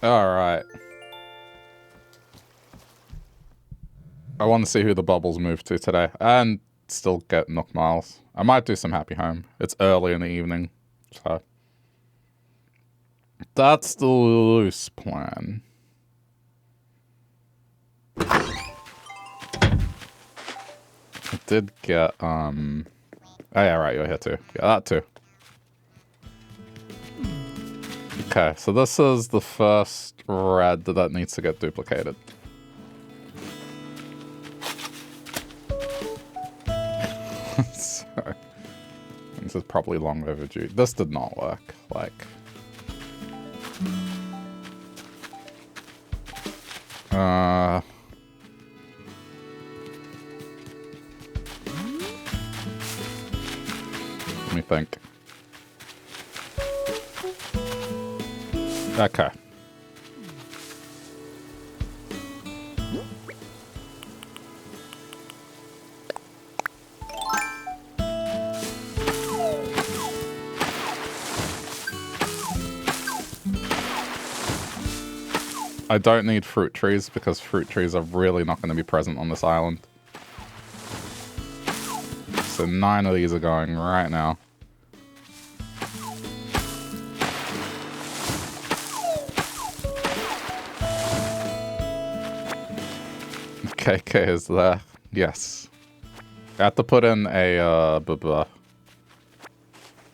Alright. I want to see who the bubbles move to today. And still get Nook Miles. I might do some Happy Home. It's early in the evening. So that's the loose plan. I did get, oh yeah, right, you're here too. Yeah, that too. Okay, so this is the first red that needs to get duplicated. So, this is probably long overdue. This did not work, like... Let me think. Okay. I don't need fruit trees because fruit trees are really not going to be present on this island. So 9 of these are going right now. KK is there. Yes. I have to put in a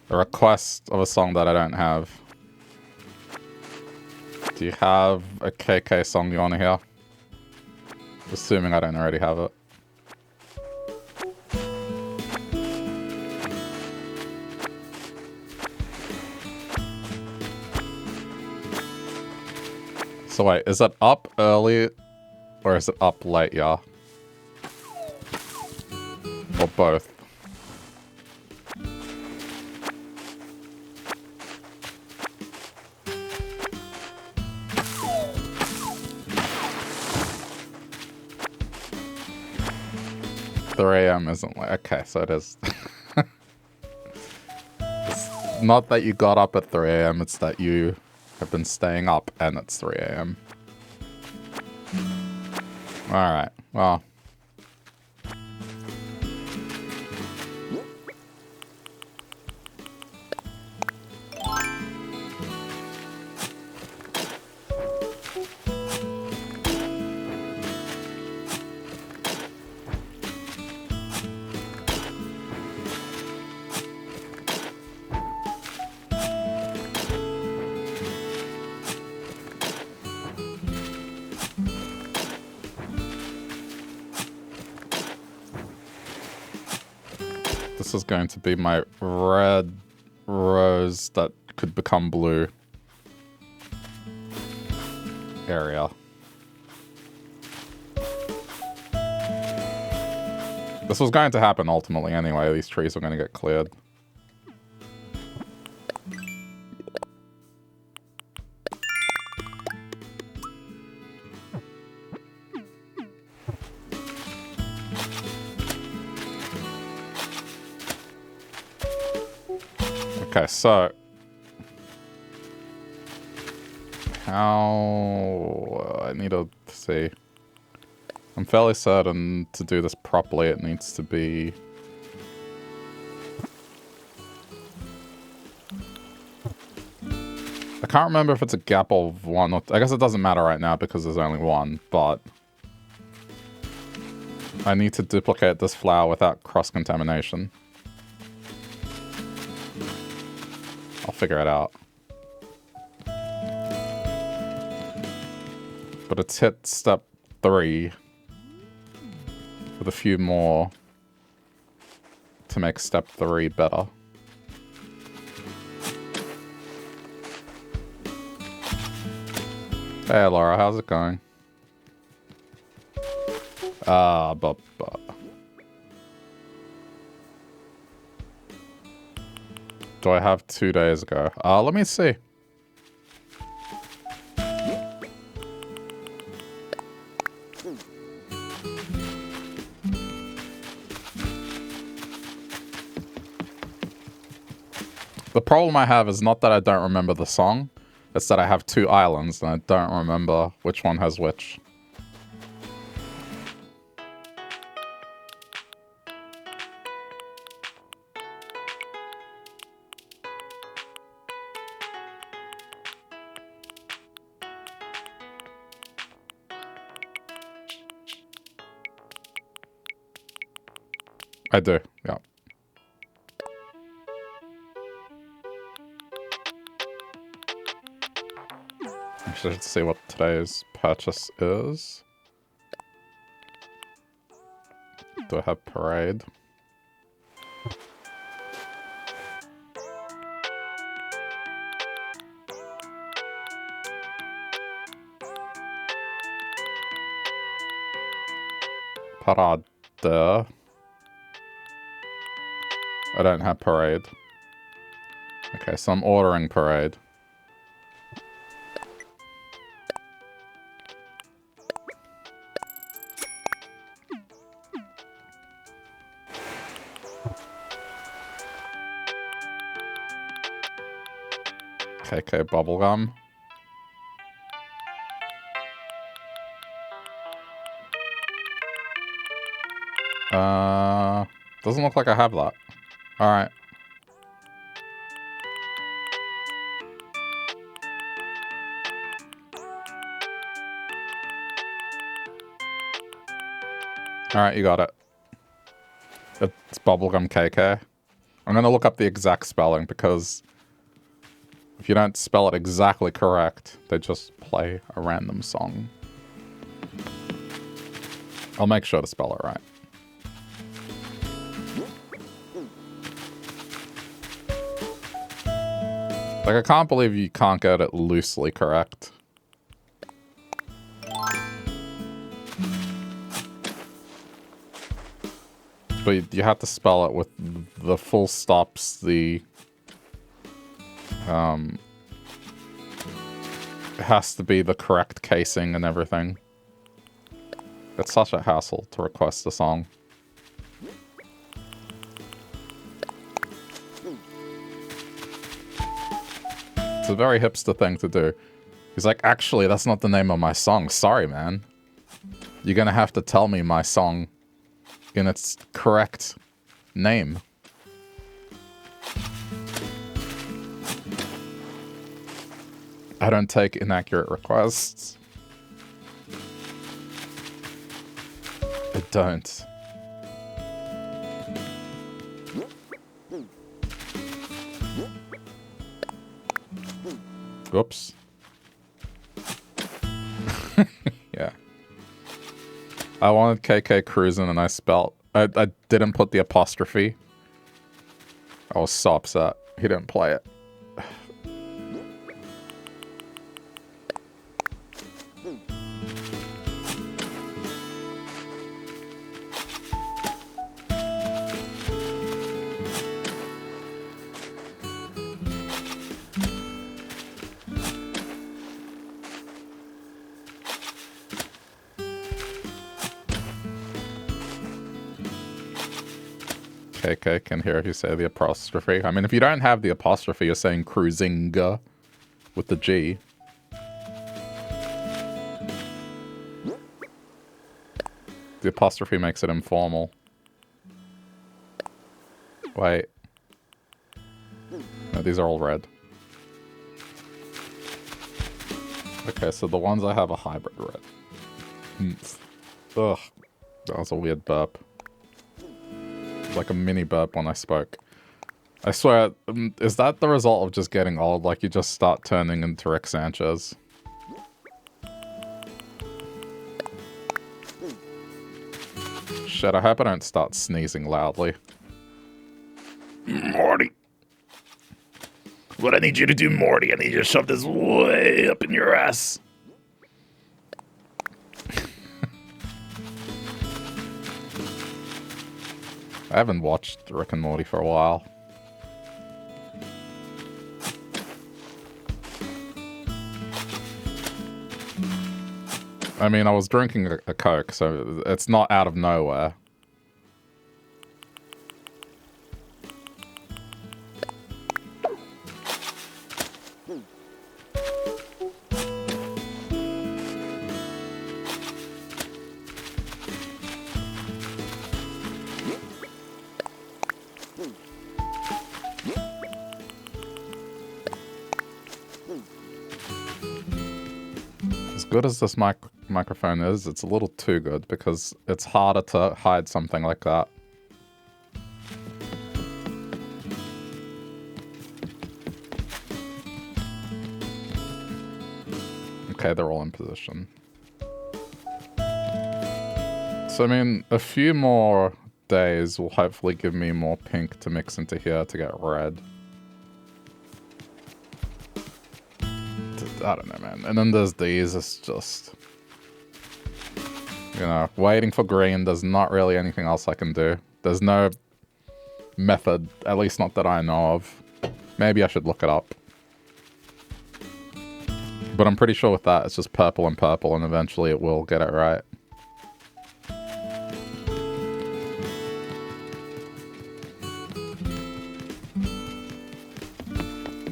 request of a song that I don't have. Do you have a KK song you want to hear? Assuming I don't already have it. So wait, is it up early or is it up late, yeah? Or both? 3 a.m. isn't like... Okay, so it is. It's not that you got up at 3 a.m., it's that you have been staying up and it's 3 a.m. Alright, well... This is going to be my red rose that could become blue area. This was going to happen ultimately anyway. These trees were going to get cleared. Okay, so how I need to see. I'm fairly certain to do this properly, it needs to be I can't remember if it's a gap of 1 or I guess it doesn't matter right now because there's only 1, but I need to duplicate this flower without cross-contamination. I'll figure it out. But it's hit step 3 with a few more to make step 3 better. Hey Laura, how's it going? But. Do I have 2 days ago? Let me see. The problem I have is not that I don't remember the song, It's that I have 2 islands and I don't remember which one has which. I do, yeah. I should see what today's purchase is. Do I have parade? Parade. I don't have parade. Okay, so I'm ordering parade. KK bubblegum. Doesn't look like I have that. Alright. Alright, you got it. It's bubblegum KK. I'm gonna look up the exact spelling because if you don't spell it exactly correct, they just play a random song. I'll make sure to spell it right. Like, I can't believe you can't get it loosely correct. But you have to spell it with the full stops, it has to be the correct casing and everything. It's such a hassle to request a song. It's a very hipster thing to do. He's like, actually, that's not the name of my song. Sorry, man. You're gonna have to tell me my song in its correct name. I don't take inaccurate requests. I don't. Oops. Yeah. I wanted KK Cruisin' and I spelled... I didn't put the apostrophe. I was so upset. He didn't play it. KK can hear you say the apostrophe. I mean, if you don't have the apostrophe, you're saying cruisinga with the G. The apostrophe makes it informal. Wait. No, these are all red. Okay, so the ones I have are hybrid red. Ugh. That was a weird burp. Like a mini burp when I spoke. I swear, is that the result of just getting old? Like you just start turning into Rick Sanchez? Shit, I hope I don't start sneezing loudly. Morty. What I need you to do, Morty, I need you to shove this way up in your ass. I haven't watched Rick and Morty for a while. I mean, I was drinking a Coke, so it's not out of nowhere. good as this microphone is, it's a little too good because it's harder to hide something like that. Okay, they're all in position. So, I mean, a few more days will hopefully give me more pink to mix into here to get red. I don't know, man. And then there's these. It's just... You know, waiting for green. There's not really anything else I can do. There's no method, at least not that I know of. Maybe I should look it up. But I'm pretty sure with that, it's just purple and purple, and eventually it will get it right.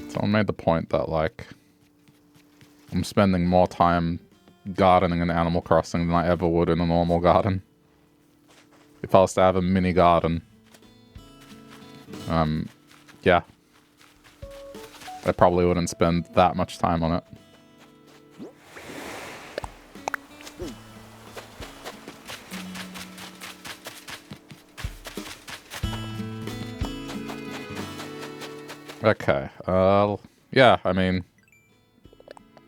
Someone made the point that, like, I'm spending more time gardening in Animal Crossing than I ever would in a normal garden. If I was to have a mini garden, yeah. I probably wouldn't spend that much time on it. Okay, yeah, I mean,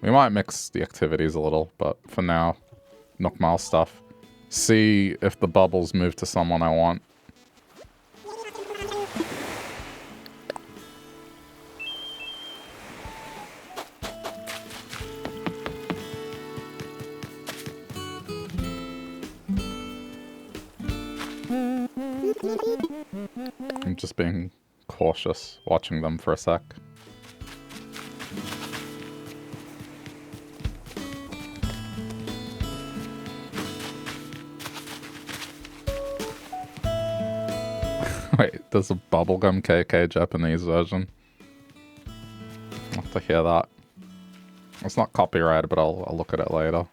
we might mix the activities a little, but for now, Nookmal stuff. See if the bubbles move to someone I want. I'm just being cautious, watching them for a sec. Wait, there's a bubblegum KK Japanese version. I'll have to hear that. It's not copyrighted, but I'll look at it later.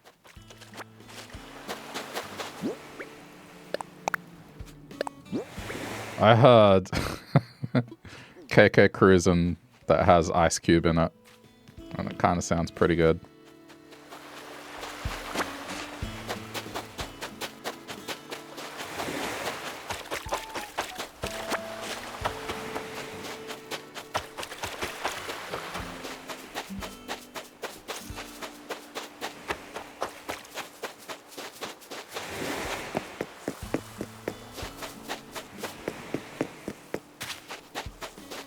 I heard KK Cruisin' that has Ice Cube in it, and it kind of sounds pretty good.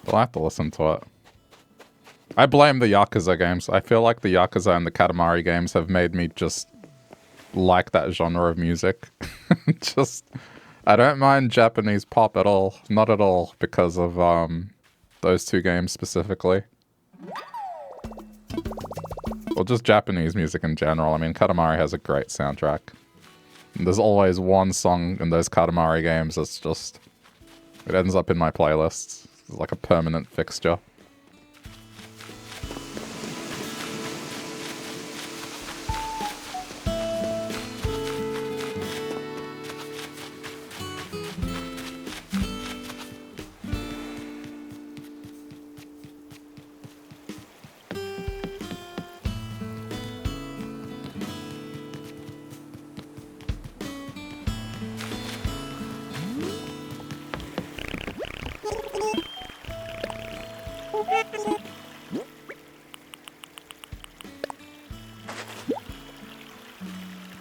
I'll have to listen to it. I blame the Yakuza games. I feel like the Yakuza and the Katamari games have made me just like that genre of music. Just, I don't mind Japanese pop at all. Not at all because of those two games specifically. Well, just Japanese music in general. I mean, Katamari has a great soundtrack. And there's always one song in those Katamari games that's just... It ends up in my playlists. It's like a permanent fixture.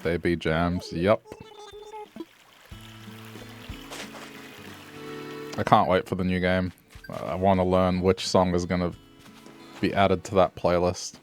They be jams, yup. I can't wait for the new game. I want to learn which song is going to be added to that playlist.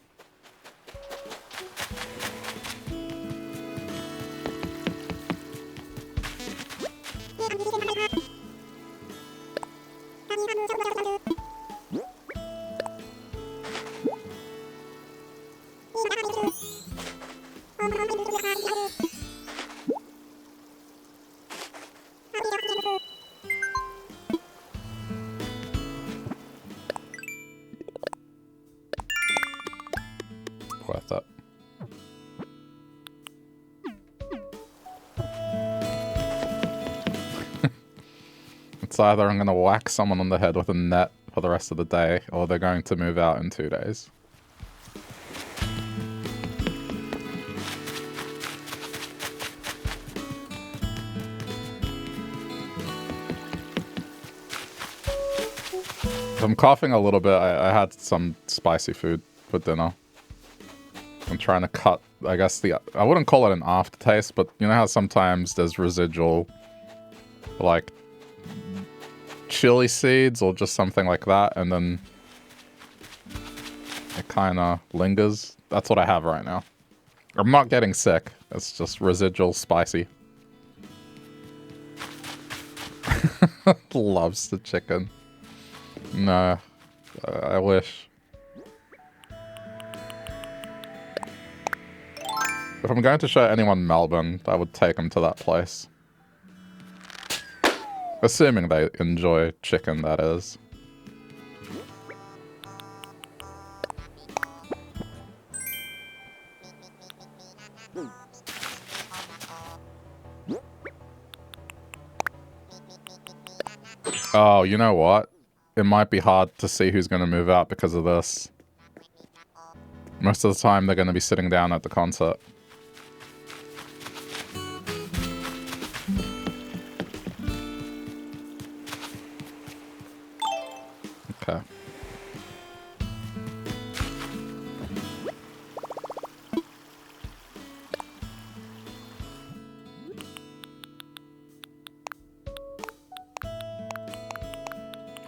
Worth it. It's either I'm going to whack someone on the head with a net for the rest of the day, or they're going to move out in 2 days. I'm coughing a little bit. I had some spicy food for dinner. I'm trying to cut, I guess I wouldn't call it an aftertaste, but you know how sometimes there's residual, like, chili seeds or just something like that, and then it kind of lingers? That's what I have right now. I'm not getting sick. It's just residual spicy. Loves the chicken. No, I wish. If I'm going to show anyone Melbourne, I would take them to that place. Assuming they enjoy chicken, that is. Oh, you know what? It might be hard to see who's going to move out because of this. Most of the time, they're going to be sitting down at the concert. Okay.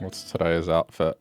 What's today's outfit?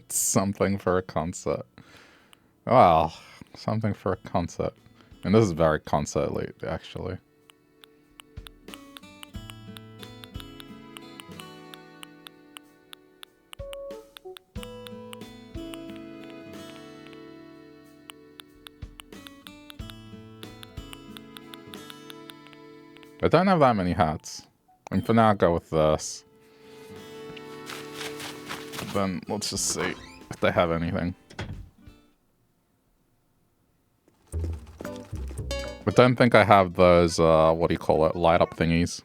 Something for a concert. Wow, something for a concert. And this is very concert-y, actually. I don't have that many hats. And for now, I'll go with this. Then let's just see if they have anything. I don't think I have those, what do you call it, light up thingies.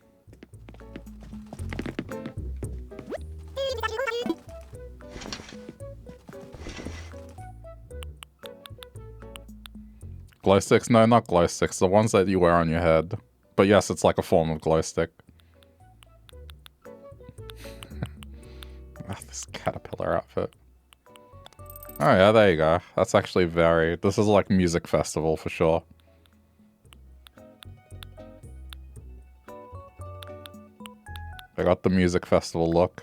Glow sticks? No, not glow sticks. The ones that you wear on your head. But yes, it's like a form of glow stick. This caterpillar outfit. Oh yeah, there you go. That's actually very... This is like music festival for sure. I got the music festival look.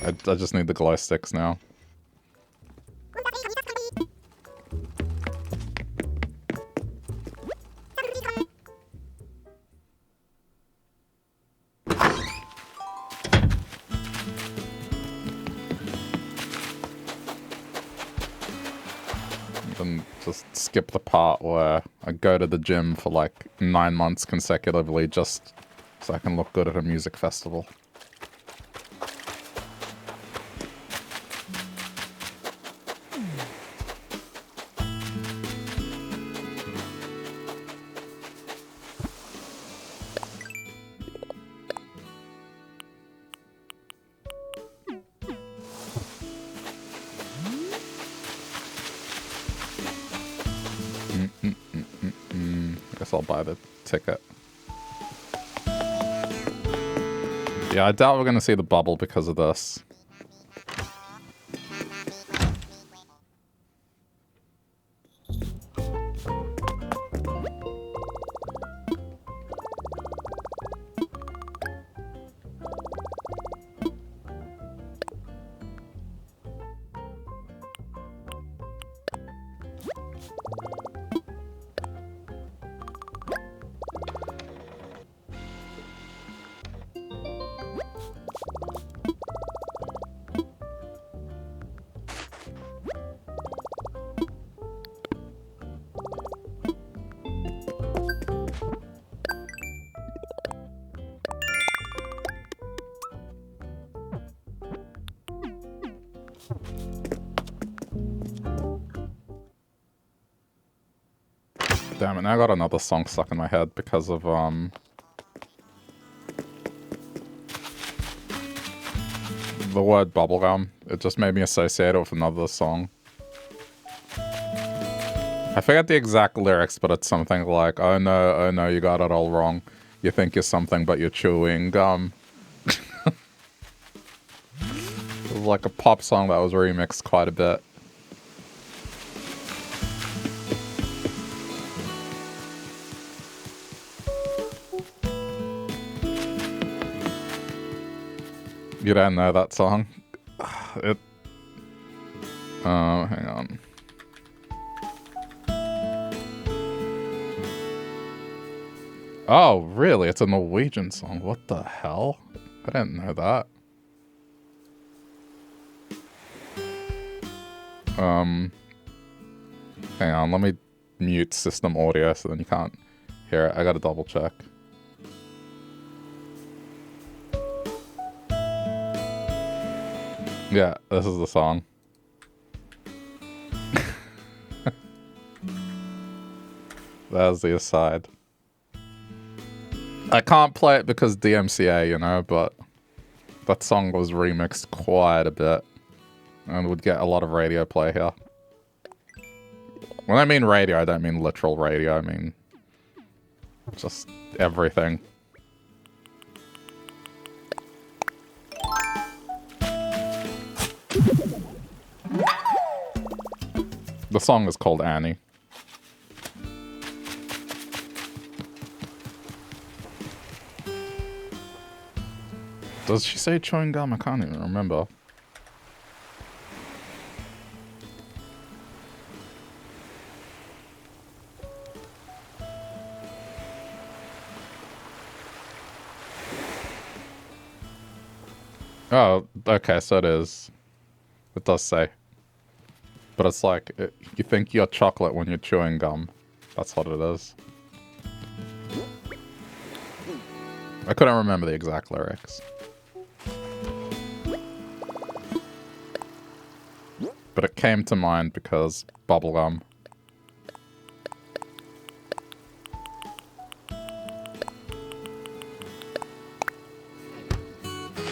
I just need the glow sticks now. And just skip the part where I go to the gym for like 9 months consecutively just so I can look good at a music festival. Guess I'll buy the ticket. Yeah, I doubt we're going to see the bubble because of this. Damn it, now I got another song stuck in my head because of, the word bubblegum. It just made me associate it with another song. I forget the exact lyrics, but it's something like, oh no, you got it all wrong. You think you're something, but you're chewing gum. It was like a pop song that was remixed quite a bit. You don't know that song? It... hang on. Oh, really? It's a Norwegian song. What the hell? I didn't know that. Hang on, let me mute system audio so then you can't hear it. I gotta double check. Yeah, this is the song. There's the aside. I can't play it because DMCA, you know, but that song was remixed quite a bit and would get a lot of radio play here. When I mean radio, I don't mean literal radio, I mean just everything. The song is called Annie. Does she say chewing gum? I can't even remember. Oh, okay, so it is. It does say. But it's like, you think you're chocolate when you're chewing gum. That's what it is. I couldn't remember the exact lyrics. But it came to mind because bubblegum.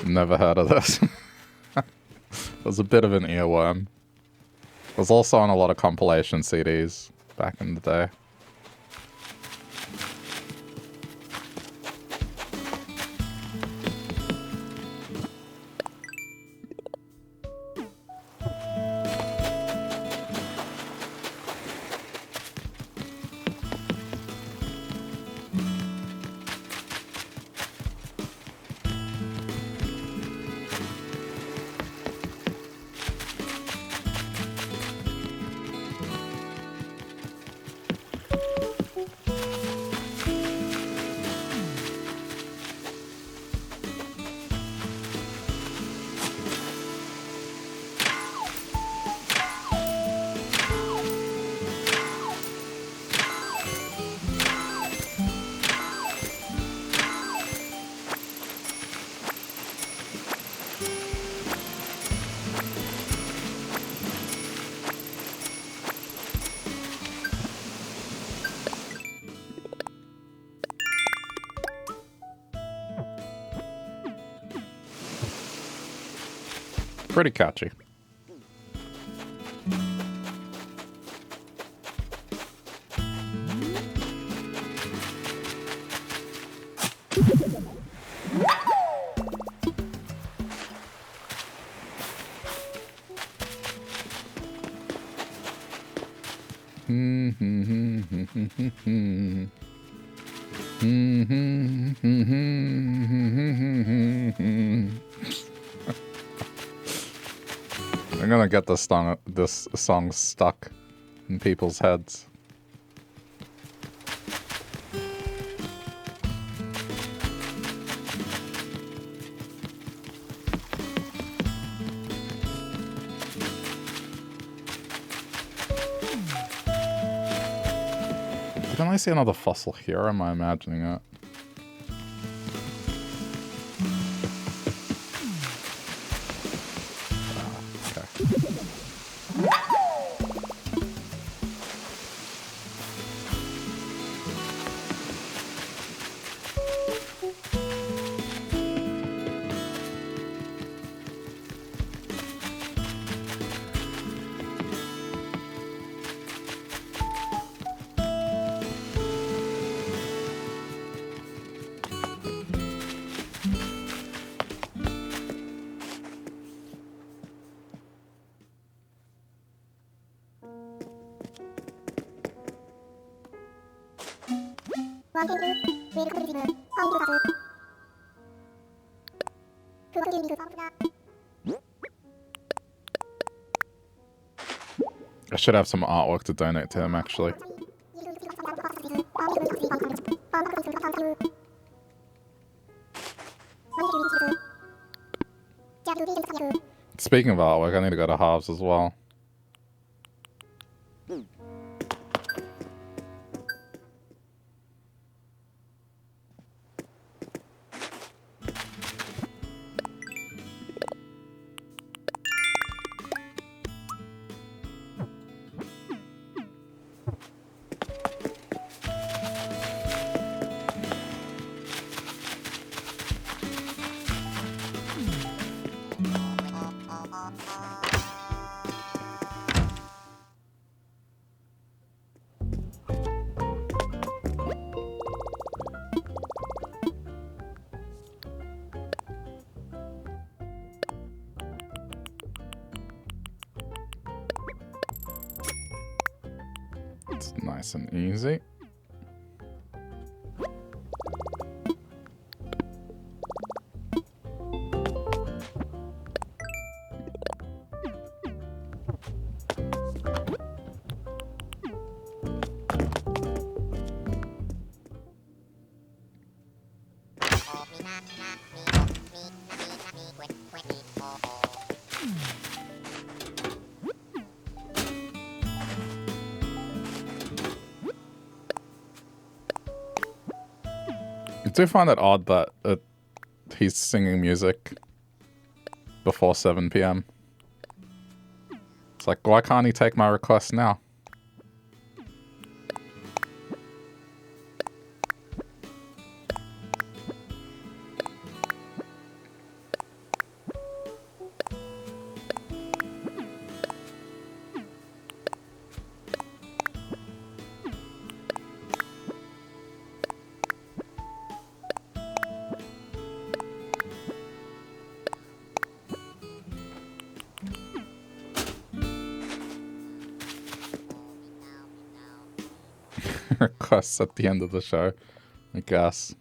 Never heard of this. It was a bit of an earworm. It was also on a lot of compilation CDs back in the day. Pretty catchy. I'm gonna get this song stuck in people's heads. Didn't I see another fossil here? Or am I imagining it? I should have some artwork to donate to him, actually. Speaking of artwork, I need to go to Halves as well. It's nice and easy. I do find it odd that he's singing music before 7 p.m. It's like, why can't he take my request now? Requests at the end of the show, I guess.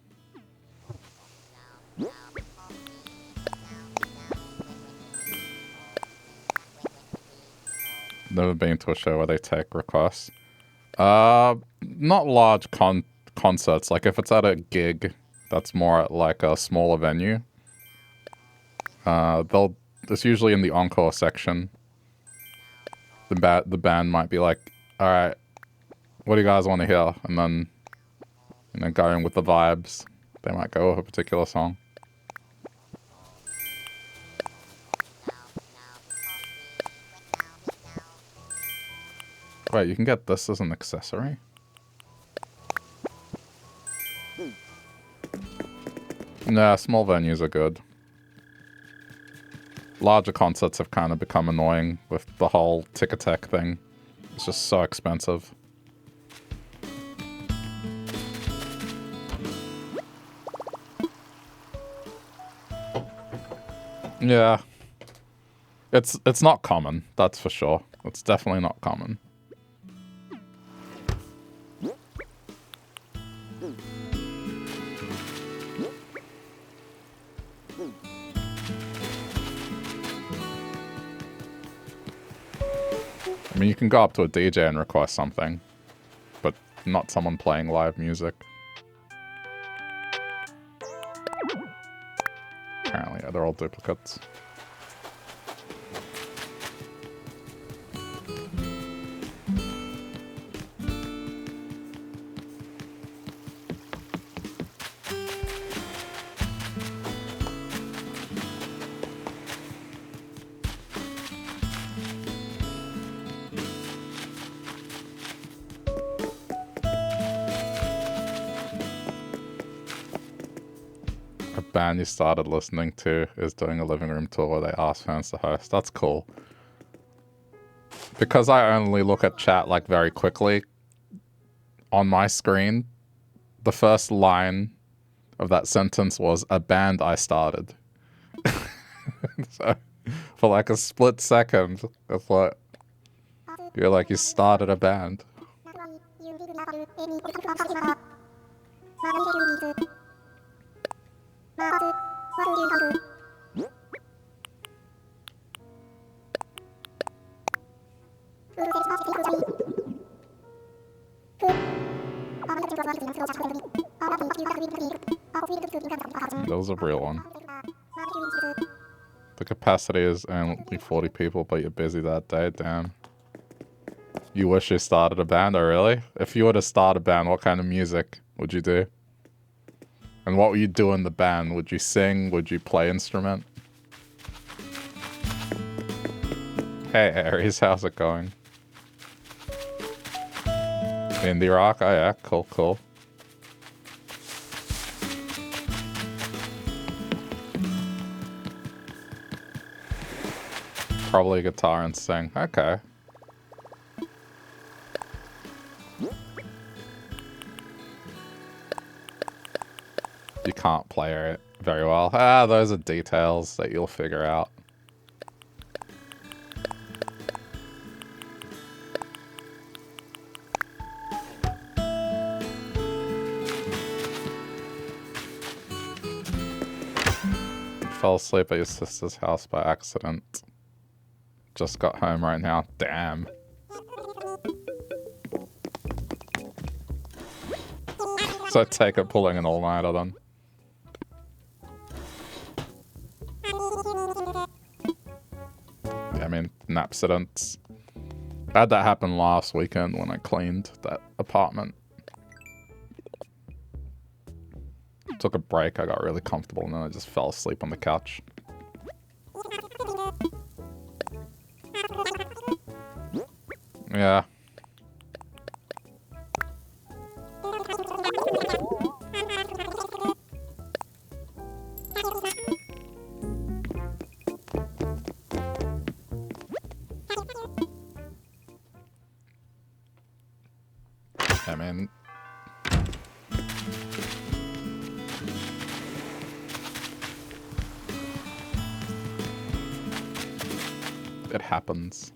Never been to a show where they take requests. Not large concerts. Like if it's at a gig, that's more at like a smaller venue. It's usually in the encore section. The band might be like, all right, what do you guys want to hear? And then, you know, going with the vibes, they might go with a particular song. Wait, you can get this as an accessory? Nah, small venues are good. Larger concerts have kind of become annoying with the whole ticket-tech thing. It's just so expensive. Yeah. It's not common, that's for sure. It's definitely not common. I mean, you can go up to a DJ and request something, but not someone playing live music. Apparently, yeah, they're all duplicates. Band you started listening to is doing a living room tour where they ask fans to host. That's cool. Because I only look at chat like very quickly on my screen, the first line of that sentence was a band I started. So for like a split second, it's like you're like you started a band. That was a real one. The capacity is only 40 people, but you're busy that day. Damn. You wish you started a band? Oh, really? If you were to start a band, what kind of music would you do? And what would you do in the band? Would you sing? Would you play instrument? Hey, Aries, how's it going? Indie rock? Oh, yeah. Cool, cool. Probably guitar and sing. Okay. You can't play it very well. Ah, those are details that you'll figure out. You fell asleep at your sister's house by accident. Just got home right now. Damn. So take it pulling an all-nighter then. Yeah, I mean, accidents. I had that happen last weekend when I cleaned that apartment. Took a break, I got really comfortable, and then I just fell asleep on the couch. Yeah. I mean... it happens.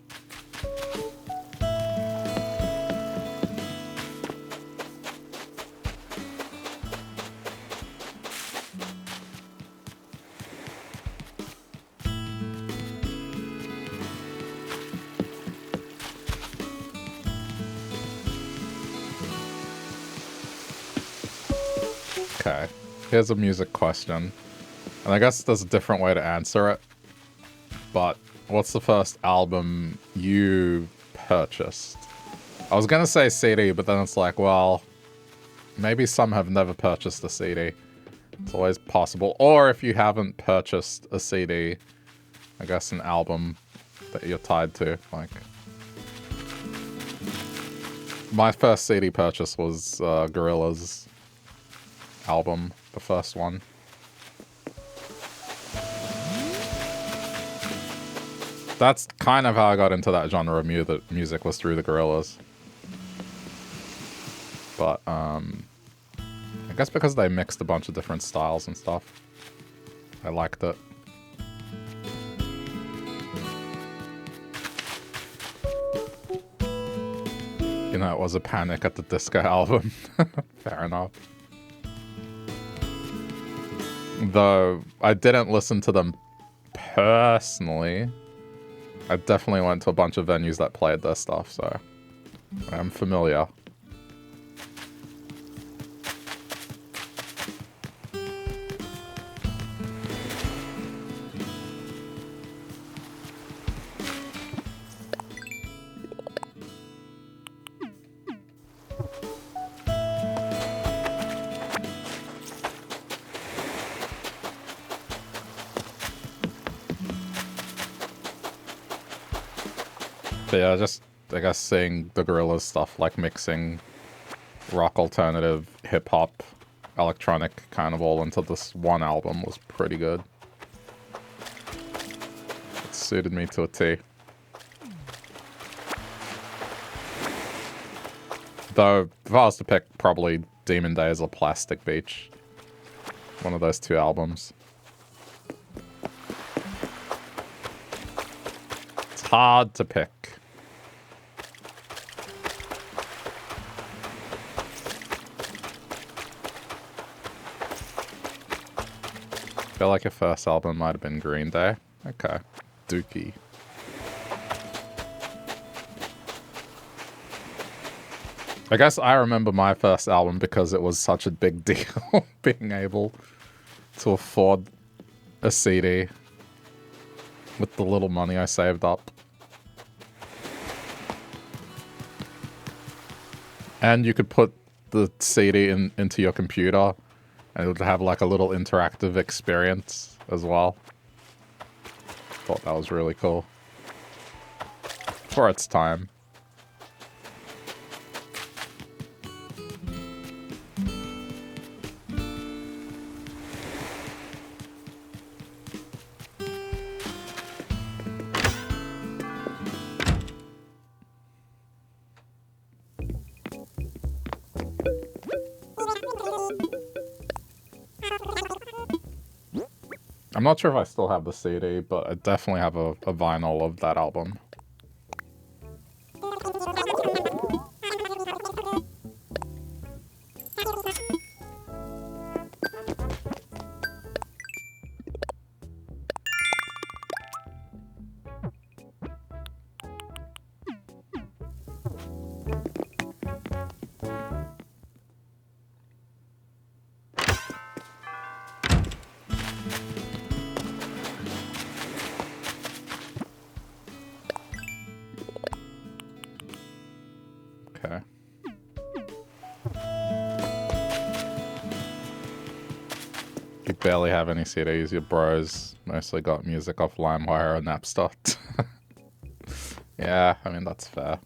Okay, here's a music question. And I guess there's a different way to answer it. But what's the first album you purchased? I was gonna say CD, but then it's like, well, maybe some have never purchased a CD. It's always possible. Or if you haven't purchased a CD, I guess an album that you're tied to. Like, my first CD purchase was Gorillaz album, the first one. That's kind of how I got into that genre of music, was through the Gorillaz. But, I guess because they mixed a bunch of different styles and stuff, I liked it. You know, it was a Panic at the Disco album. Fair enough. Though, I didn't listen to them personally. I definitely went to a bunch of venues that played their stuff, so I'm familiar. But yeah, just, I guess, seeing the Gorillaz stuff, like mixing rock, alternative, hip-hop, electronic, kind of all into this one album was pretty good. It suited me to a T. Though, if I was to pick, probably Demon Days or Plastic Beach. One of those two albums. It's hard to pick. Feel like your first album might have been Green Day. Okay. Dookie. I guess I remember my first album because it was such a big deal being able to afford a CD with the little money I saved up. And you could put the CD into your computer and it would have like a little interactive experience as well. Thought that was really cool. For its time. I'm not sure if I still have the CD, but I definitely have a vinyl of that album. Okay. You barely have any CDs. Your bros mostly got music off LimeWire or Napster. Yeah, I mean, that's fair.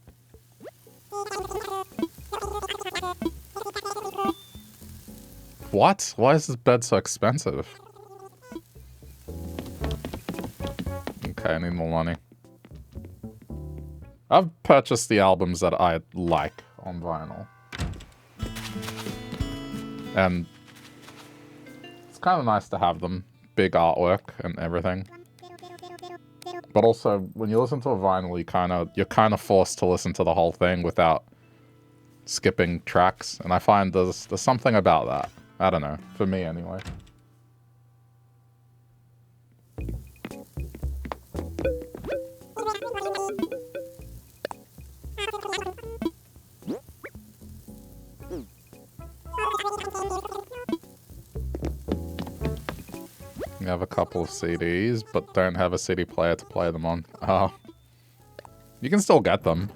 What? Why is this bed so expensive? Okay, I need more money. I've purchased the albums that I like on vinyl. And it's kind of nice to have them. Big artwork and everything. But also, when you listen to a vinyl, you're kind of forced to listen to the whole thing without skipping tracks. And I find there's something about that. I don't know. For me, anyway. You have a couple of CDs, but don't have a CD player to play them on. Oh. You can still get them.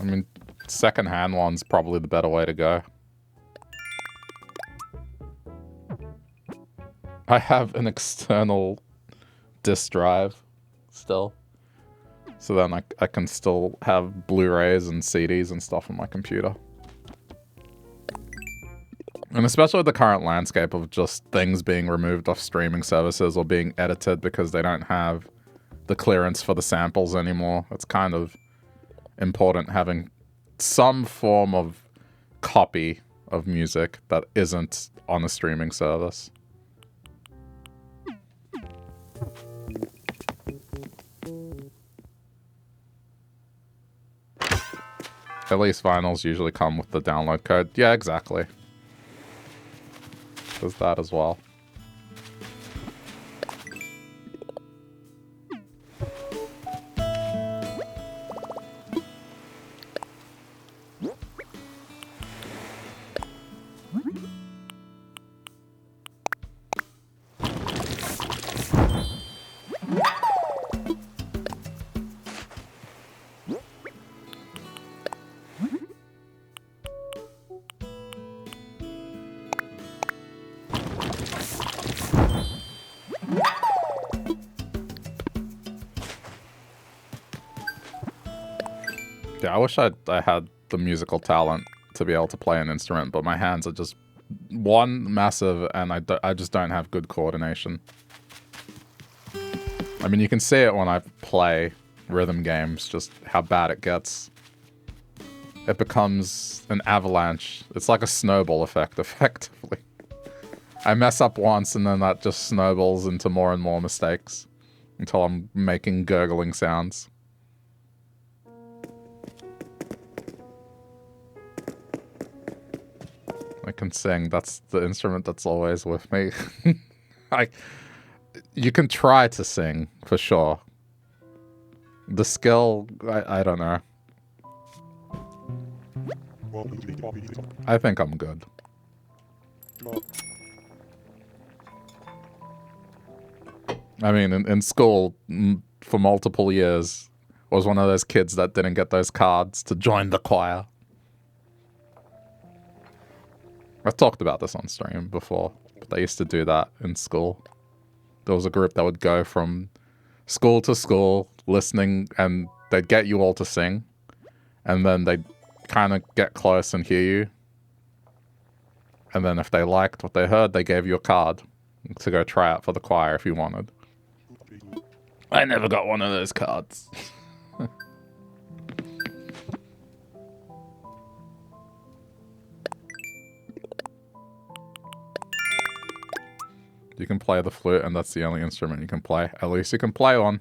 I mean, second-hand one's probably the better way to go. I have an external disk drive still. So then I can still have Blu-rays and CDs and stuff on my computer. And especially the current landscape of just things being removed off streaming services or being edited because they don't have the clearance for the samples anymore. It's kind of important having some form of copy of music that isn't on a streaming service. At least vinyls usually come with the download code. Yeah, exactly. There's that as well. Yeah, I wish I had the musical talent to be able to play an instrument, but my hands are just, one, massive, and I just don't have good coordination. I mean, you can see it when I play rhythm games, just how bad it gets. It becomes an avalanche. It's like a snowball effect, effectively. I mess up once, and then that just snowballs into more and more mistakes until I'm making gurgling sounds. I can sing. That's the instrument that's always with me. I, you can try to sing, for sure. The skill, I don't know. I think I'm good. I mean, in school, for multiple years, I was one of those kids that didn't get those cards to join the choir. I've talked about this on stream before, but they used to do that in school. There was a group that would go from school to school listening, and they'd get you all to sing, and then they'd kind of get close and hear you. And then if they liked what they heard, they gave you a card to go try out for the choir if you wanted. I never got one of those cards. You can play the flute, and that's the only instrument you can play. At least you can play one.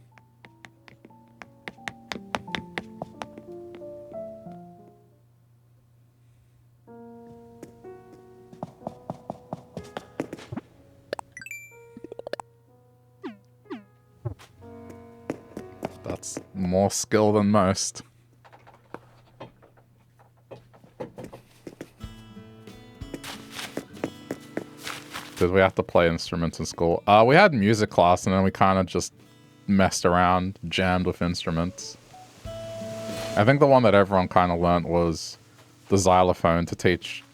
That's more skill than most. Did we have to play instruments in school? We had music class, and then we kind of just messed around, jammed with instruments. I think the one that everyone kind of learnt was the xylophone to teach,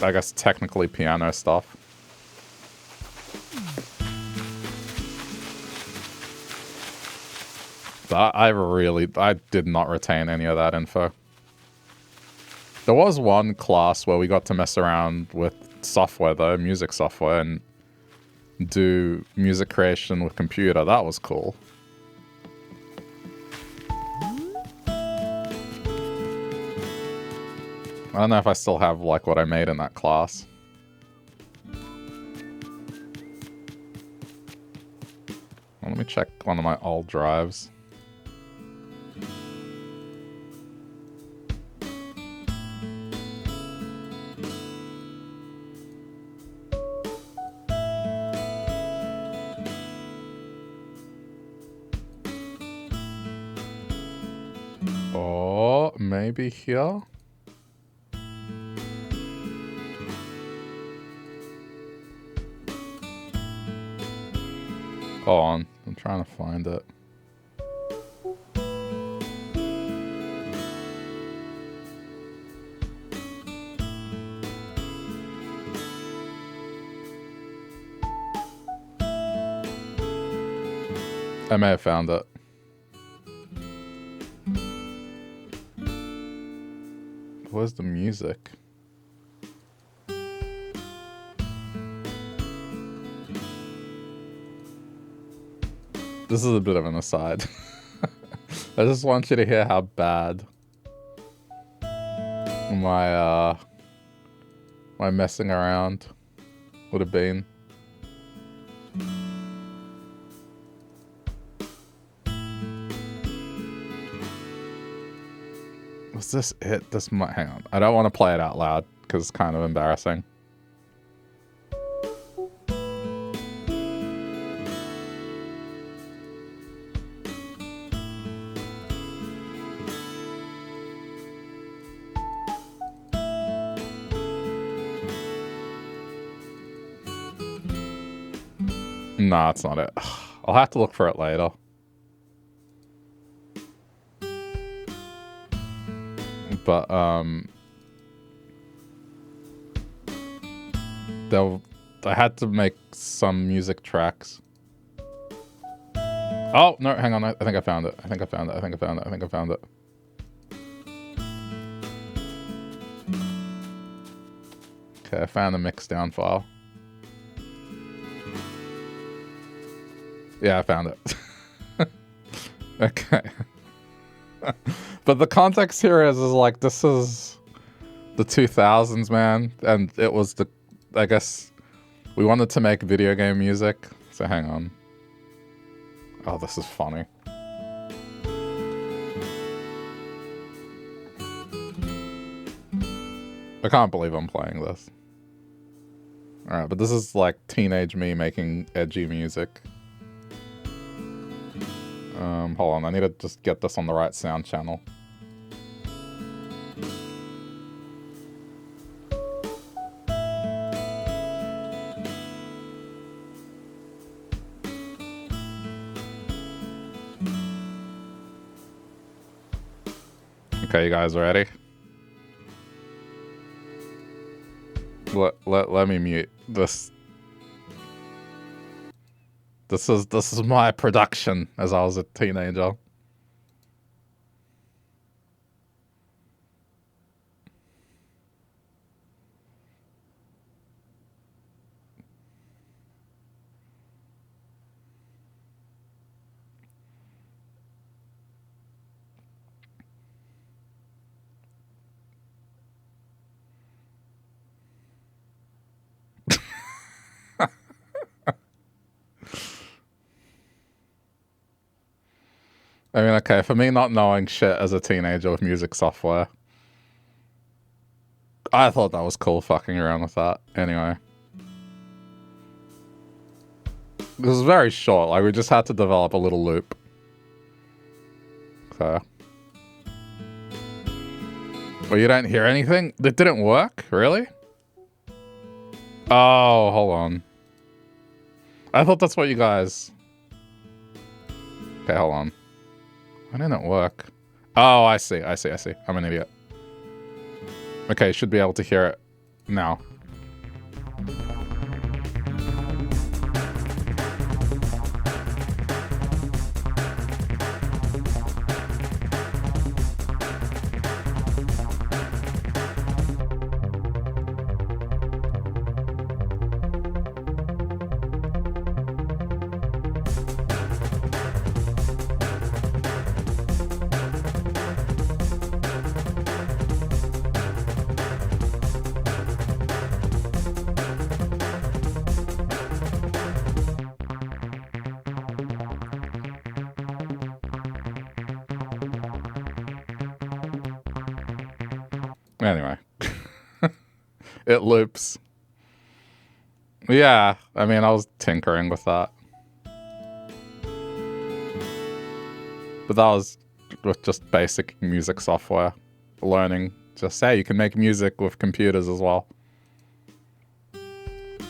I guess, technically piano stuff. But I did not retain any of that info. There was one class where we got to mess around with software though, music software, and do music creation with computer. That was cool. I don't know if I still have like what I made in that class. Well, let me check one of my old drives. Maybe here? Hold on, I'm trying to find it. I may have found it. Where's the music? This is a bit of an aside. I just want you to hear how bad my my messing around would have been. Was this it? This might, hang on. I don't want to play it out loud because it's kind of embarrassing. Nah, it's not it. I'll have to look for it later. But, I had to make some music tracks. Oh, no, hang on. I think I found it. I think I found it. I think I found it. I think I found it. Okay, I found the mixdown file. Yeah, I found it. Okay. But the context here is like, this is the 2000s, man. And it was the, I guess, we wanted to make video game music. So hang on. Oh, this is funny. I can't believe I'm playing this. Alright, but this is like teenage me making edgy music. Hold on, I need to just get this on the right sound channel. Okay, you guys ready? Let me mute this. This is my production as I was a teenager. I mean, okay, for me not knowing shit as a teenager with music software, I thought that was cool fucking around with that. Anyway. This was very short, like we just had to develop a little loop. Okay. Well, you don't hear anything? It didn't work? Really? Oh, hold on. I thought that's what you guys... Okay, hold on. Why didn't it work? Oh, I see. I'm an idiot. Okay, should be able to hear it now. Anyway. It loops. Yeah, I mean, I was tinkering with that. But that was with just basic music software. Learning. Just, hey, you can make music with computers as well. It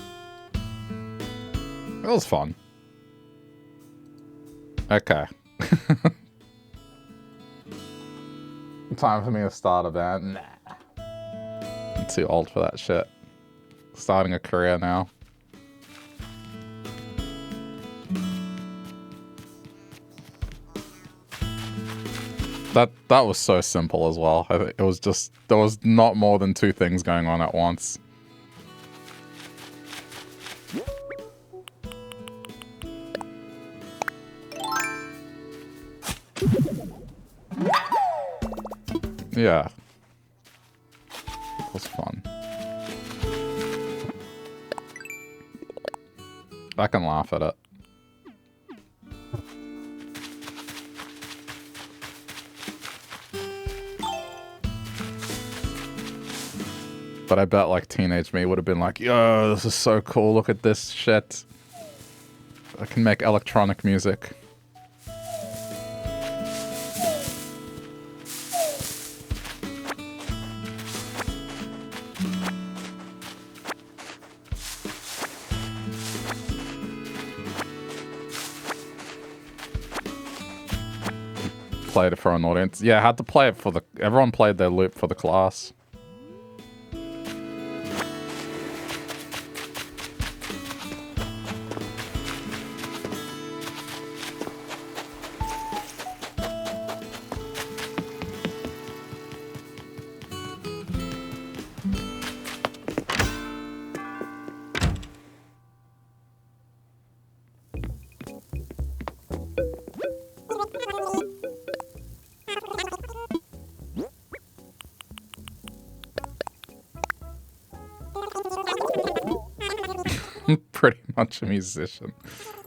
was fun. Okay. Time for me to start a band? Nah. I'm too old for that shit. Starting a career now. That was so simple as well. I think it was just, there was not more than two things going on at once. Yeah. It was fun. I can laugh at it. But I bet like teenage me would have been like, yo, this is so cool, look at this shit. I can make electronic music. Played it for an audience. Yeah, I had to play it for the... Everyone played their loop for the class. Pretty much a musician.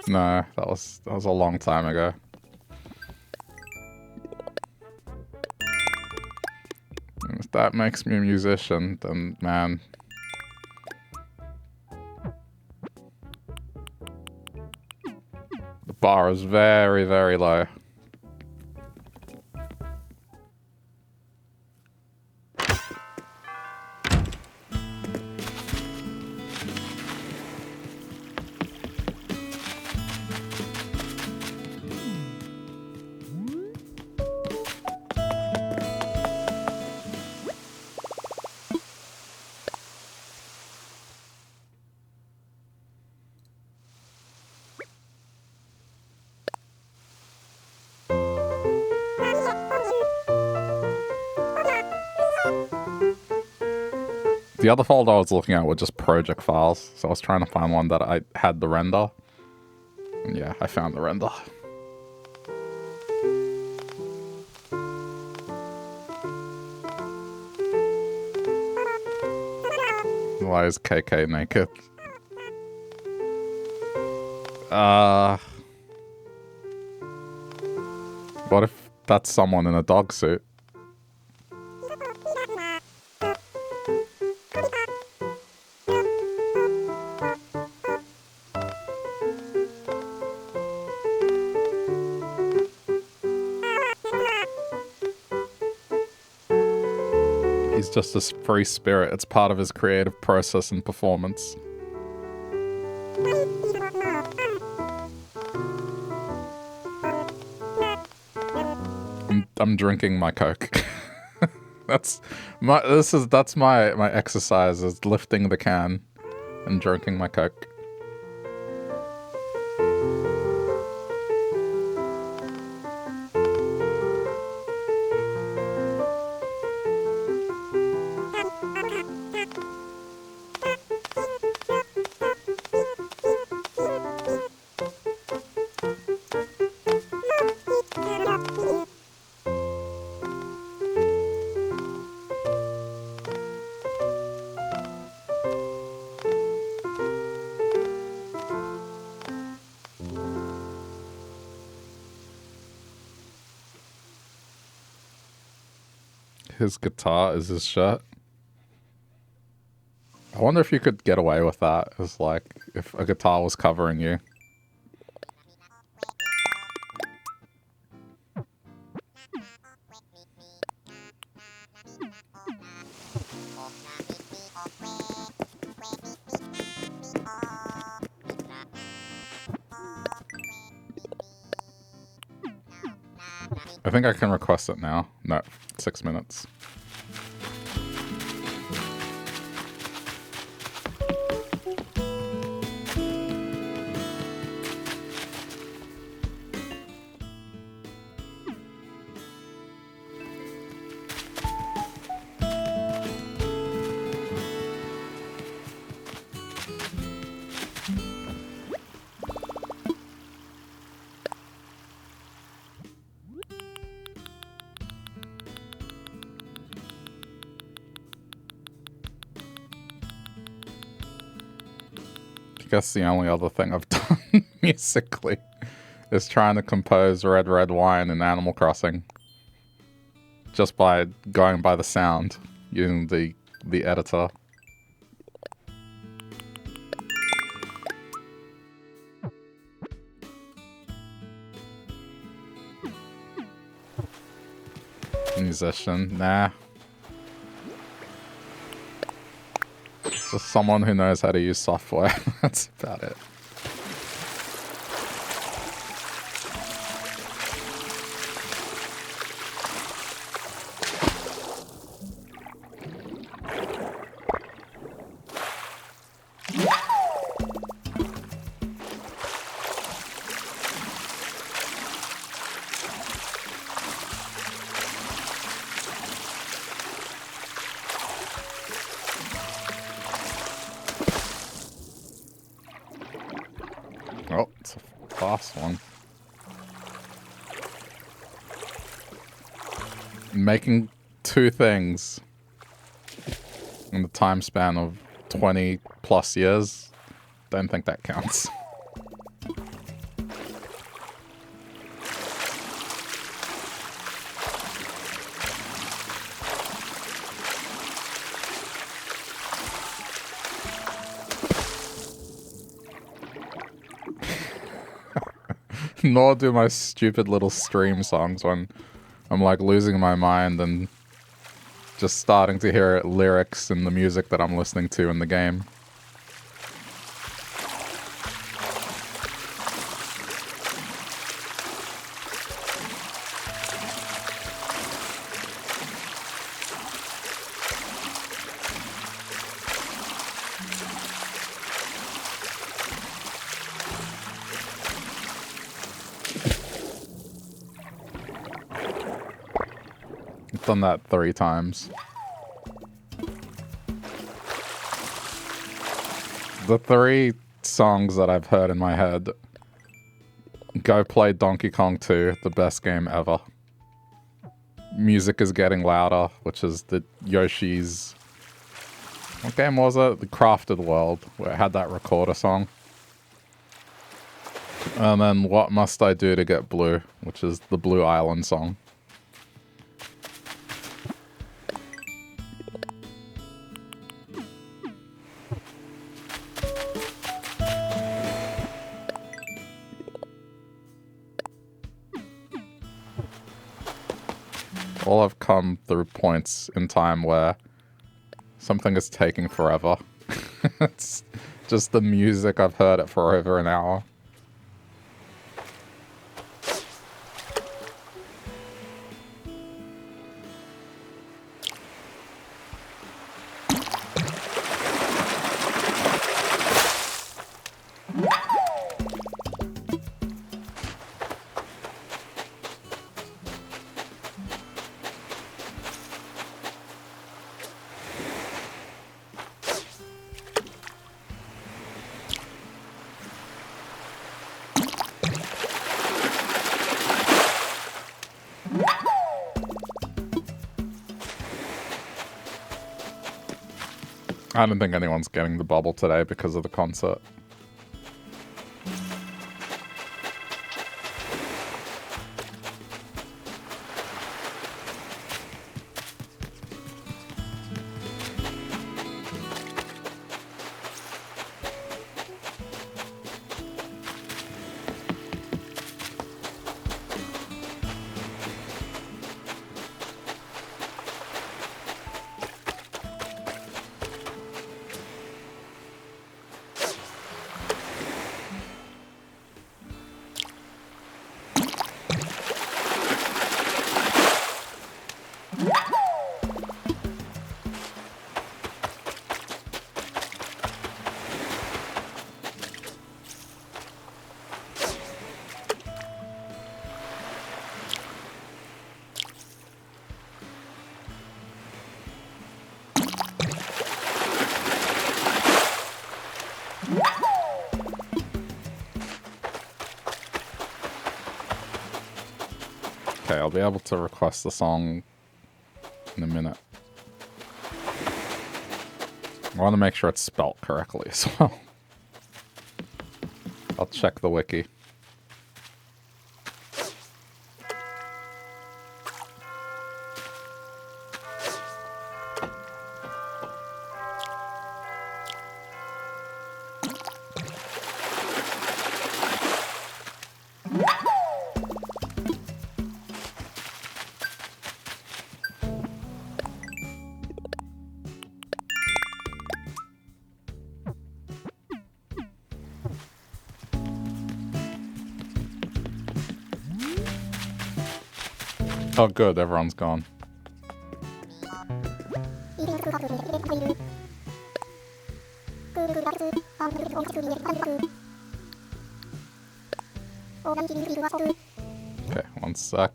No, that was a long time ago. that makes me a musician, then man. The bar is very, very low. The other folder I was looking at were just project files, so I was trying to find one that I had the render. And yeah, I found the render. Why is KK naked? What if that's someone in a dog suit? He's just a free spirit. It's part of his creative process and performance. I'm drinking my Coke. That's my exercise, is lifting the can and drinking my Coke. His guitar is his shirt. I wonder if you could get away with that, as like, if a guitar was covering you. I think I can request it now. No, 6 minutes. I guess the only other thing I've done musically is trying to compose Red Red Wine in Animal Crossing. Just by going by the sound, using the editor. Musician, nah. Just someone who knows how to use software. That's about it. Oh, it's a fast one. Making 2 things in the time span of 20 plus years, don't think that counts. Nor do my stupid little stream songs when I'm like losing my mind and just starting to hear lyrics in the music that I'm listening to in the game. Done that 3 times. The 3 songs that I've heard in my head: Go Play Donkey Kong 2, the best game ever. Music is Getting Louder, which is the Yoshi's... What game was it? The Crafted World, where it had that recorder song. And then What Must I Do to Get Blue, which is the Blue Island song. All I've come through points in time where something is taking forever. It's just the music, I've heard it for over an hour. I don't think anyone's getting the bubble today because of the concert. Okay, I'll be able to request the song in a minute. I want to make sure it's spelt correctly as well. I'll check the wiki. Oh good, everyone's gone. Okay, one sec.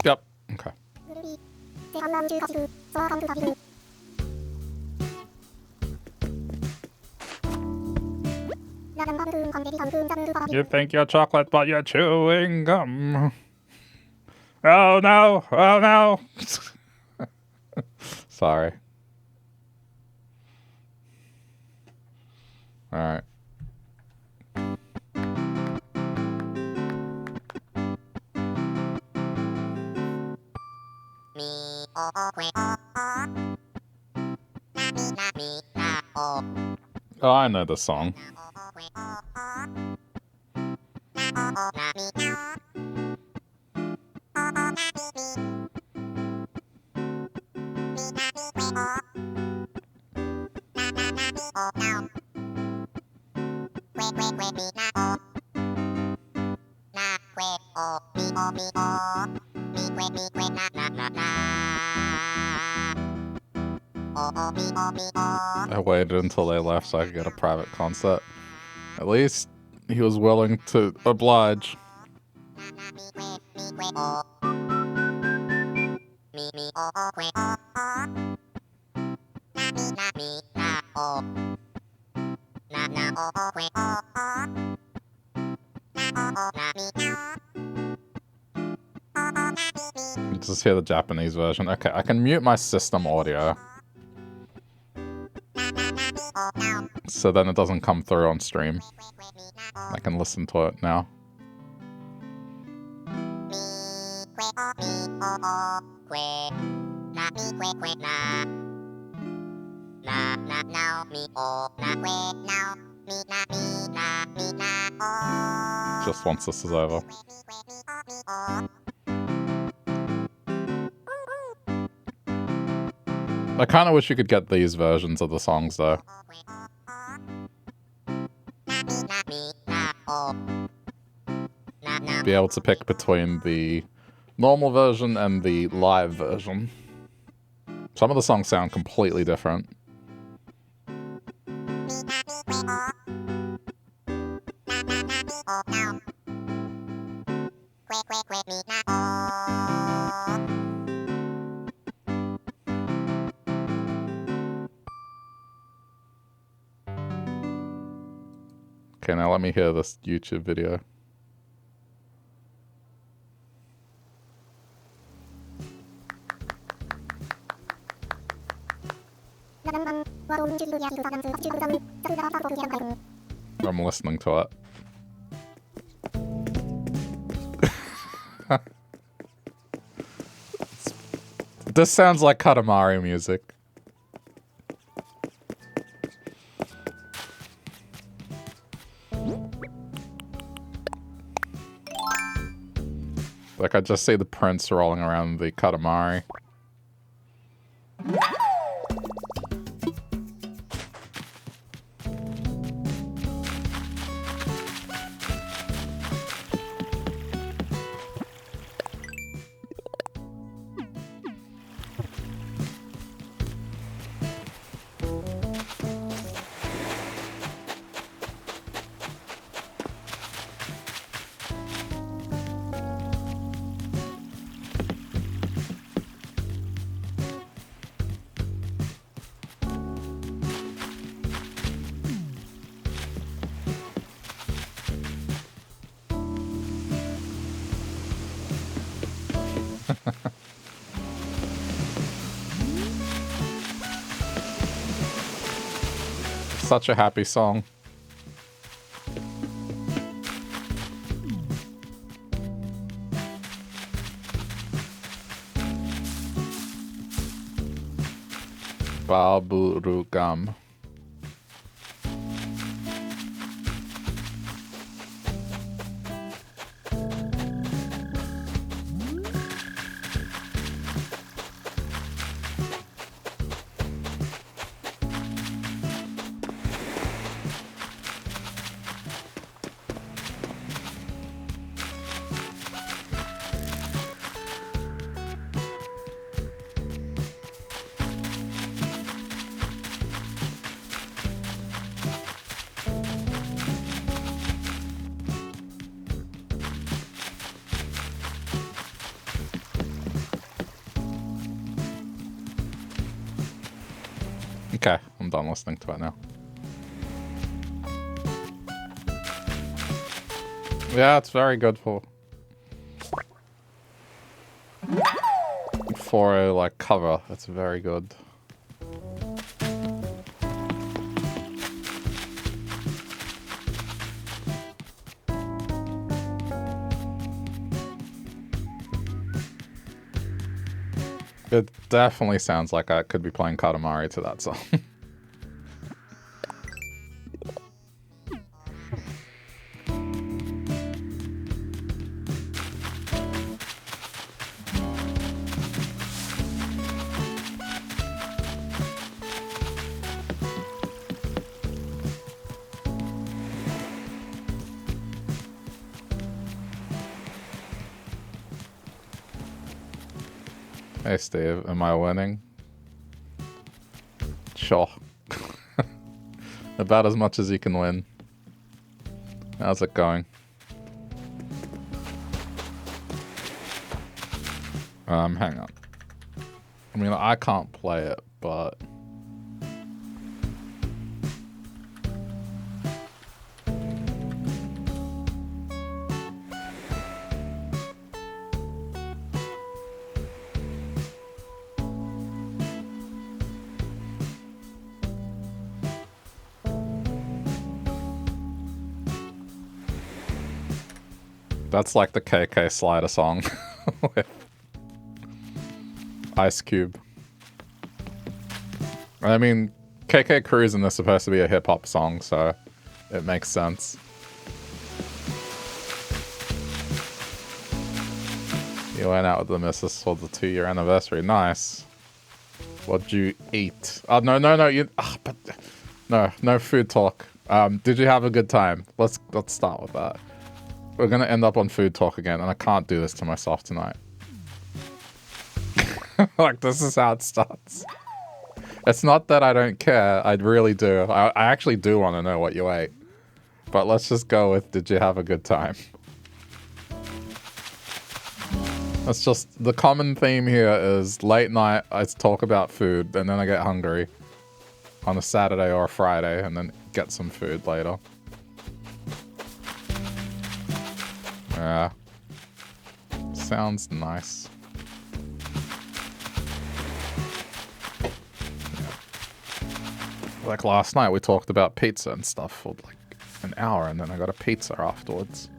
Yep. Okay. You think you're chocolate, but you're chewing gum. Oh no! Oh no! Sorry. Alright. Oh, I know the song. I waited until they left so I could get a private concert. At least he was willing to oblige. Just hear the Japanese version. Okay, I can mute my system audio. So then it doesn't come through on stream. I can listen to it now. Just once this is over. I kind of wish you could get these versions of the songs, though. Be able to pick between the normal version and the live version. Some of the songs sound completely different. Okay, now let me hear this YouTube video. I'm listening to it. This sounds like Katamari music. Like, I just see the prince rolling around the Katamari. Such a happy song. Baburugam. Okay, I'm done listening to it now. Yeah, it's very good for a like cover. It's very good. It definitely sounds like I could be playing Katamari to that song. Hey Steve, am I winning? Sure. About as much as you can win. How's it going? Hang on. I mean, I can't play it, but... That's like the KK Slider song with Ice Cube. I mean, KK Cruisin' is supposed to be a hip-hop song, so it makes sense. You went out with the missus for the 2-year anniversary. Nice. What'd you eat? Oh, no. No food talk. Did you have a good time? Let's start with that. We're gonna end up on food talk again, and I can't do this to myself tonight. Like, this is how it starts. It's not that I don't care. I really do. I actually do want to know what you ate. But let's just go with, did you have a good time? That's just, the common theme here is late night, I talk about food, and then I get hungry on a Saturday or a Friday, and then get some food later. Yeah. Sounds nice. Yeah. Like last night, we talked about pizza and stuff for like an hour, and then I got a pizza afterwards.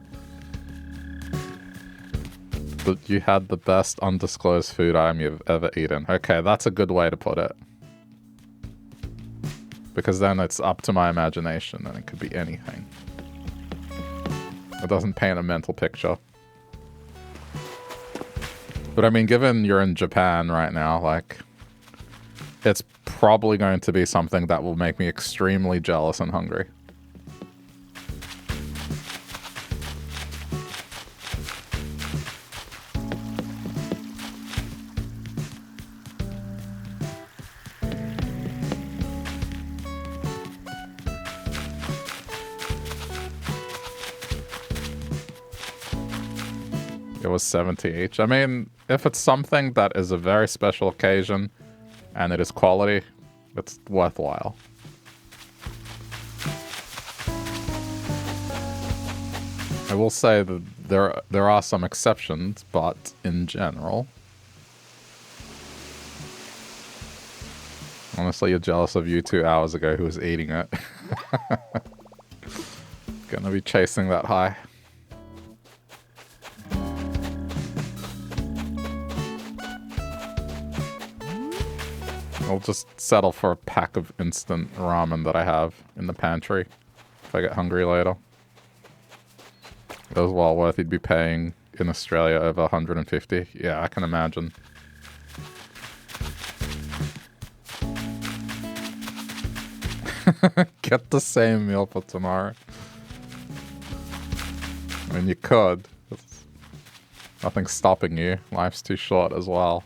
But you had the best undisclosed food item you've ever eaten. Okay, that's a good way to put it. Because then it's up to my imagination, and it could be anything. It doesn't paint a mental picture. But I mean, given you're in Japan right now, like, it's probably going to be something that will make me extremely jealous and hungry. It was 70 each. I mean, if it's something that is a very special occasion and it is quality, it's worthwhile. I will say that there are some exceptions, but in general, honestly, you're jealous of you 2 hours ago who was eating it. Gonna be chasing that high. I'll just settle for a pack of instant ramen that I have in the pantry if I get hungry later. It was well worth you'd be paying in Australia over 150. Yeah, I can imagine. Get the same meal for tomorrow. I mean, you could. Nothing's stopping you. Life's too short as well.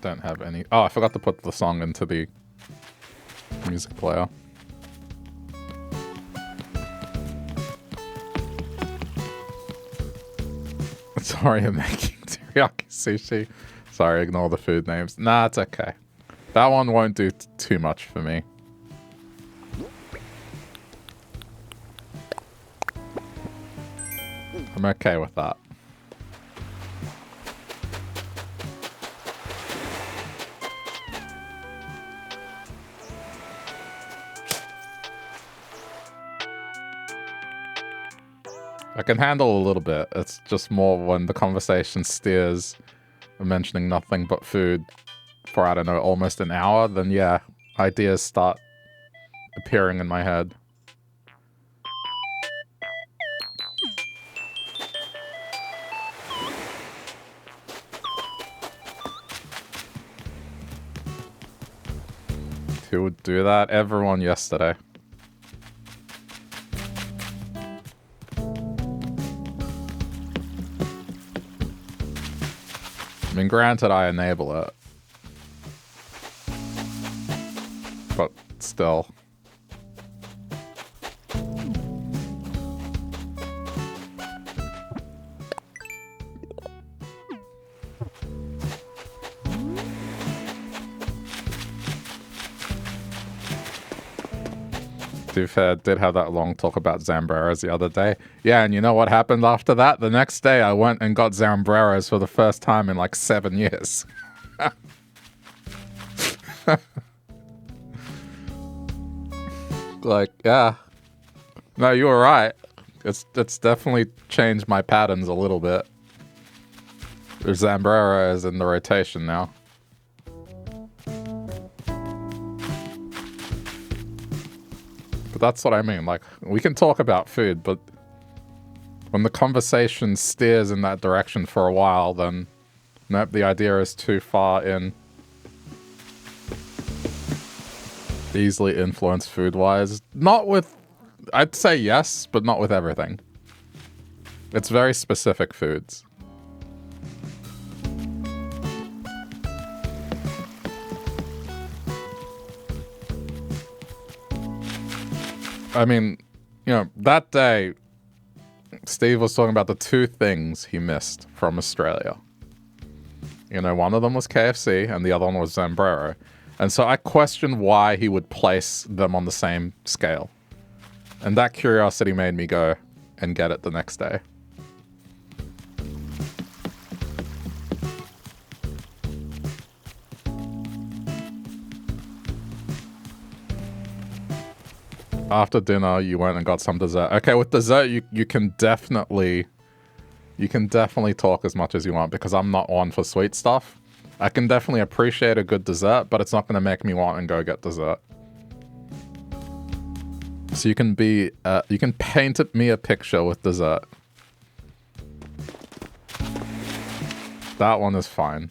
don't have any. Oh, I forgot to put the song into the music player. Sorry, I'm making teriyaki sushi. Sorry, ignore the food names. Nah, it's okay. That one won't do too much for me. I'm okay with that. I can handle a little bit. It's just more when the conversation steers mentioning nothing but food for, I don't know, almost an hour, then yeah, ideas start appearing in my head. Who would do that? Everyone yesterday. I mean, granted, I enable it. But still. To be fair, I did have that long talk about Zambreras the other day. Yeah, and you know what happened after that? The next day I went and got Zambreras for the first time in like 7 years. Like, yeah. No, you were right. It's definitely changed my patterns a little bit. There's Zambreras in the rotation now. That's what I mean. Like, we can talk about food, but when the conversation steers in that direction for a while, then nope, the idea is too far in. Easily influenced food-wise. Not with... I'd say yes, but not with everything. It's very specific foods. I mean, you know, that day, Steve was talking about the 2 things he missed from Australia. You know, one of them was KFC and the other one was Zambrero. And so I questioned why he would place them on the same scale. And that curiosity made me go and get it the next day. After dinner, you went and got some dessert. Okay, with dessert, you can definitely talk as much as you want because I'm not one for sweet stuff. I can definitely appreciate a good dessert, but it's not going to make me want and go get dessert. So you can paint me a picture with dessert. That one is fine.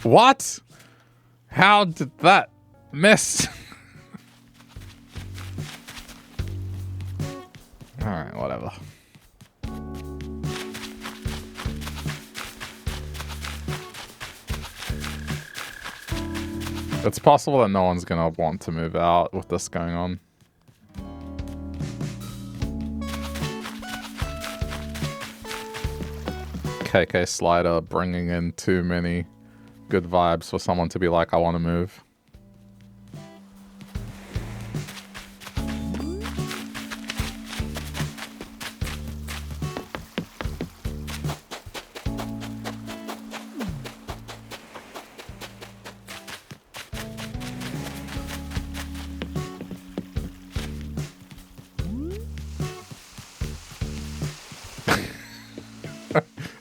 What? How did that miss? Alright, whatever. It's possible that no one's gonna want to move out with this going on. KK Slider bringing in too many good vibes for someone to be like, I want to move.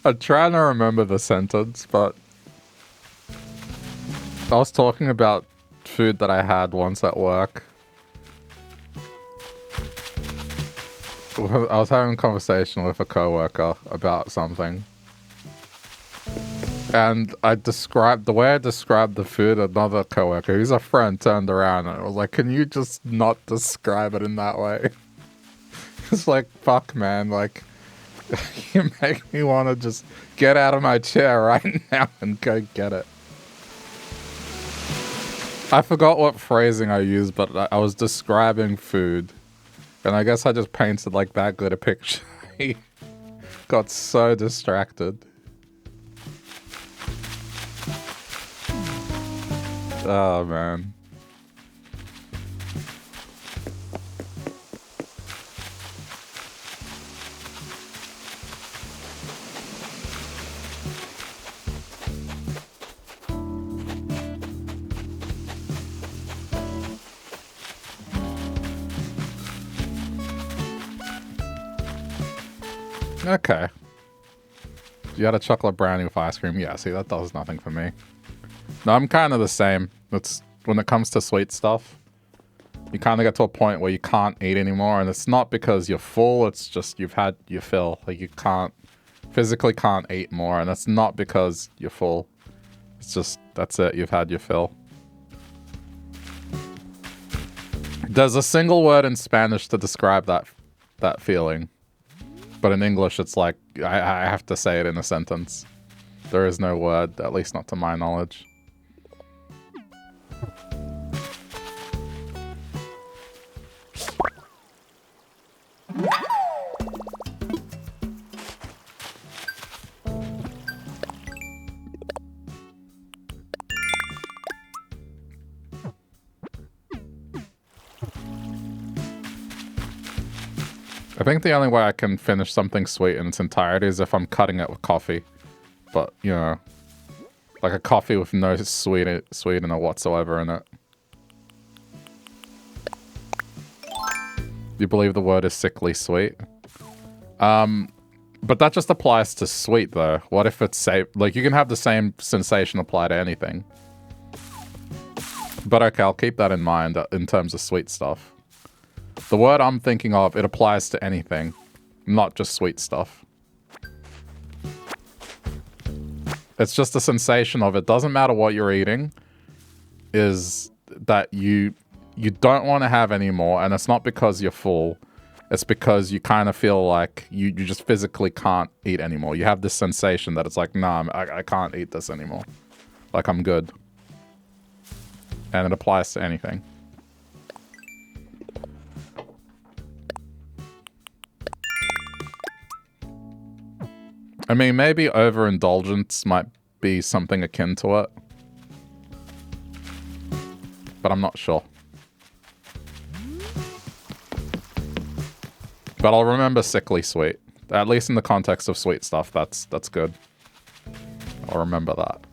I'm trying to remember the sentence, but I was talking about food that I had once at work. I was having a conversation with a coworker about something. And the way I described the food, another coworker, who's a friend, turned around and I was like, can you just not describe it in that way? It's like, fuck, man, like, you make me want to just get out of my chair right now and go get it. I forgot what phrasing I used, but I was describing food. And I guess I just painted like that good a picture. Got so distracted. Oh, man. Okay. You had a chocolate brownie with ice cream. Yeah, see, that does nothing for me. No, I'm kind of the same. It's when it comes to sweet stuff, you kind of get to a point where you can't eat anymore, and it's not because you're full, it's just you've had your fill. Like, you physically can't eat more, and it's not because you're full. It's just, that's it, you've had your fill. There's a single word in Spanish to describe that feeling. But in English, it's like, I have to say it in a sentence. There is no word, at least not to my knowledge. I think the only way I can finish something sweet in its entirety is if I'm cutting it with coffee. But, you know, like a coffee with no sweetener whatsoever in it. You believe the word is sickly sweet? But that just applies to sweet, though. What if it's safe? Like, you can have the same sensation apply to anything. But okay, I'll keep that in mind in terms of sweet stuff. The word I'm thinking of, it applies to anything, not just sweet stuff. It's just a sensation of it doesn't matter what you're eating, is that you don't want to have any more, and it's not because you're full. It's because you kind of feel like you just physically can't eat anymore. You have this sensation that it's like, nah, I can't eat this anymore. Like, I'm good. And it applies to anything. I mean, maybe overindulgence might be something akin to it. But I'm not sure. But I'll remember sickly sweet. At least in the context of sweet stuff, that's good. I'll remember that.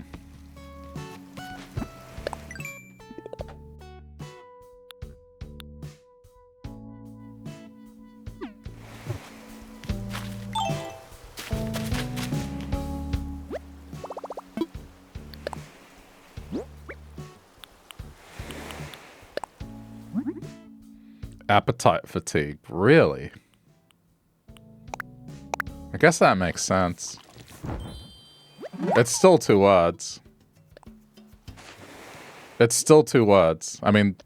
Appetite fatigue. Really? I guess that makes sense. It's still 2 words. It's still 2 words. I mean...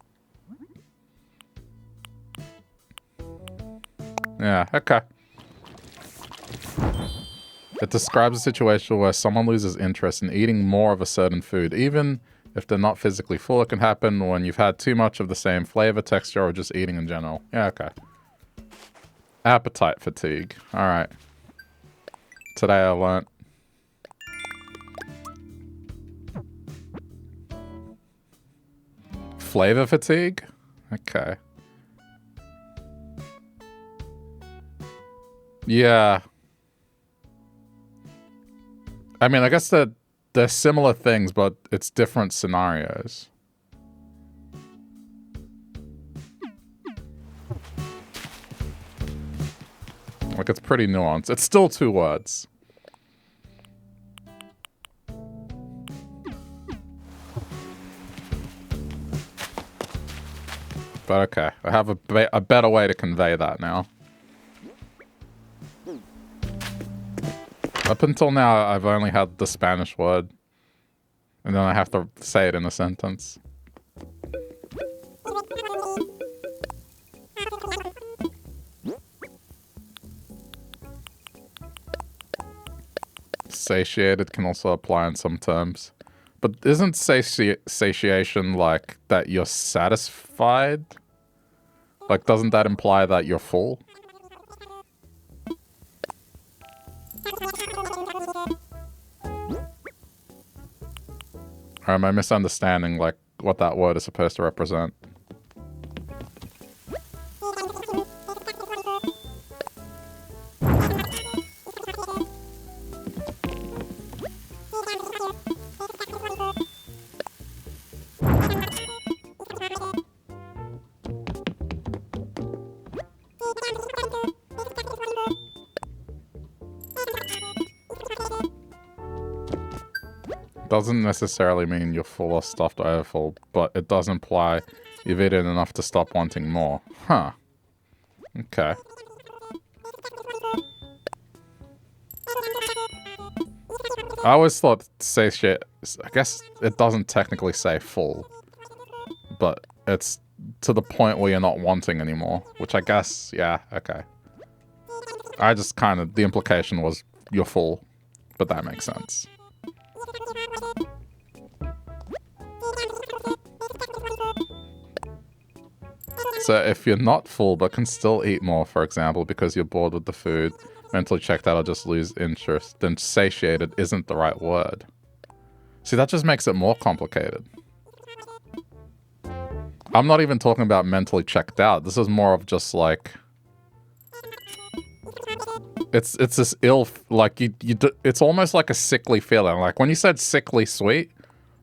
yeah, okay. It describes a situation where someone loses interest in eating more of a certain food, even if they're not physically full. It can happen when you've had too much of the same flavor, texture, or just eating in general. Yeah, okay. Appetite fatigue. Alright. Today I learnt. Flavor fatigue? Okay. Yeah. I mean, I guess they're similar things, but it's different scenarios. Like, it's pretty nuanced. It's still 2 words. But okay, I have a better way to convey that now. Up until now, I've only had the Spanish word. And then I have to say it in a sentence. Satiated can also apply in some terms. But isn't satiation like that you're satisfied? Like, doesn't that imply that you're full? Or am I misunderstanding, like, what that word is supposed to represent? Doesn't necessarily mean you're full or stuffed or overfull, but it does imply you've eaten enough to stop wanting more. Huh. Okay. I always thought satiate, I guess it doesn't technically say full, but it's to the point where you're not wanting anymore, which I guess, yeah, okay. I just kind of, the implication was you're full, but that makes sense. So if you're not full but can still eat more, for example, because you're bored with the food, mentally checked out or just lose interest, then satiated isn't the right word. See, that just makes it more complicated. I'm not even talking about mentally checked out. This is more of just like... It's this ill... Like, it's almost like a sickly feeling. Like, when you said sickly sweet,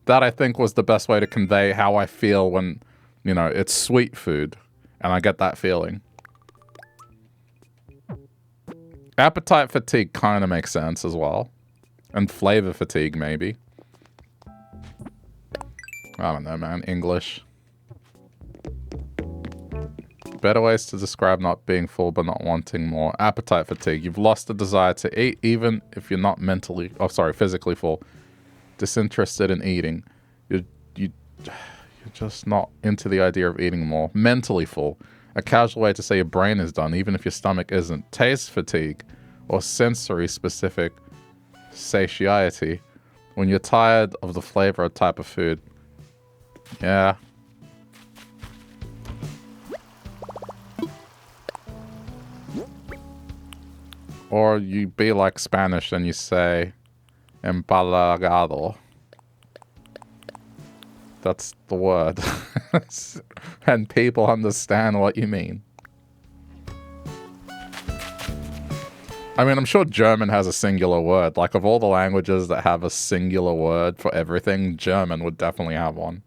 that I think was the best way to convey how I feel when, you know, it's sweet food. And I get that feeling. Appetite fatigue kind of makes sense as well. And flavor fatigue, maybe. I don't know, man. English. Better ways to describe not being full but not wanting more. Appetite fatigue. You've lost the desire to eat even if you're not mentally... Oh, sorry, physically full. Disinterested in eating. You're just not into the idea of eating more. Mentally full. A casual way to say your brain is done, even if your stomach isn't. Taste fatigue. Or sensory specific satiety. When you're tired of the flavor or type of food. Yeah. Or you be like Spanish and you say empalagado. That's the word. And people understand what you mean. I mean, I'm sure German has a singular word. Like, of all the languages that have a singular word for everything, German would definitely have one.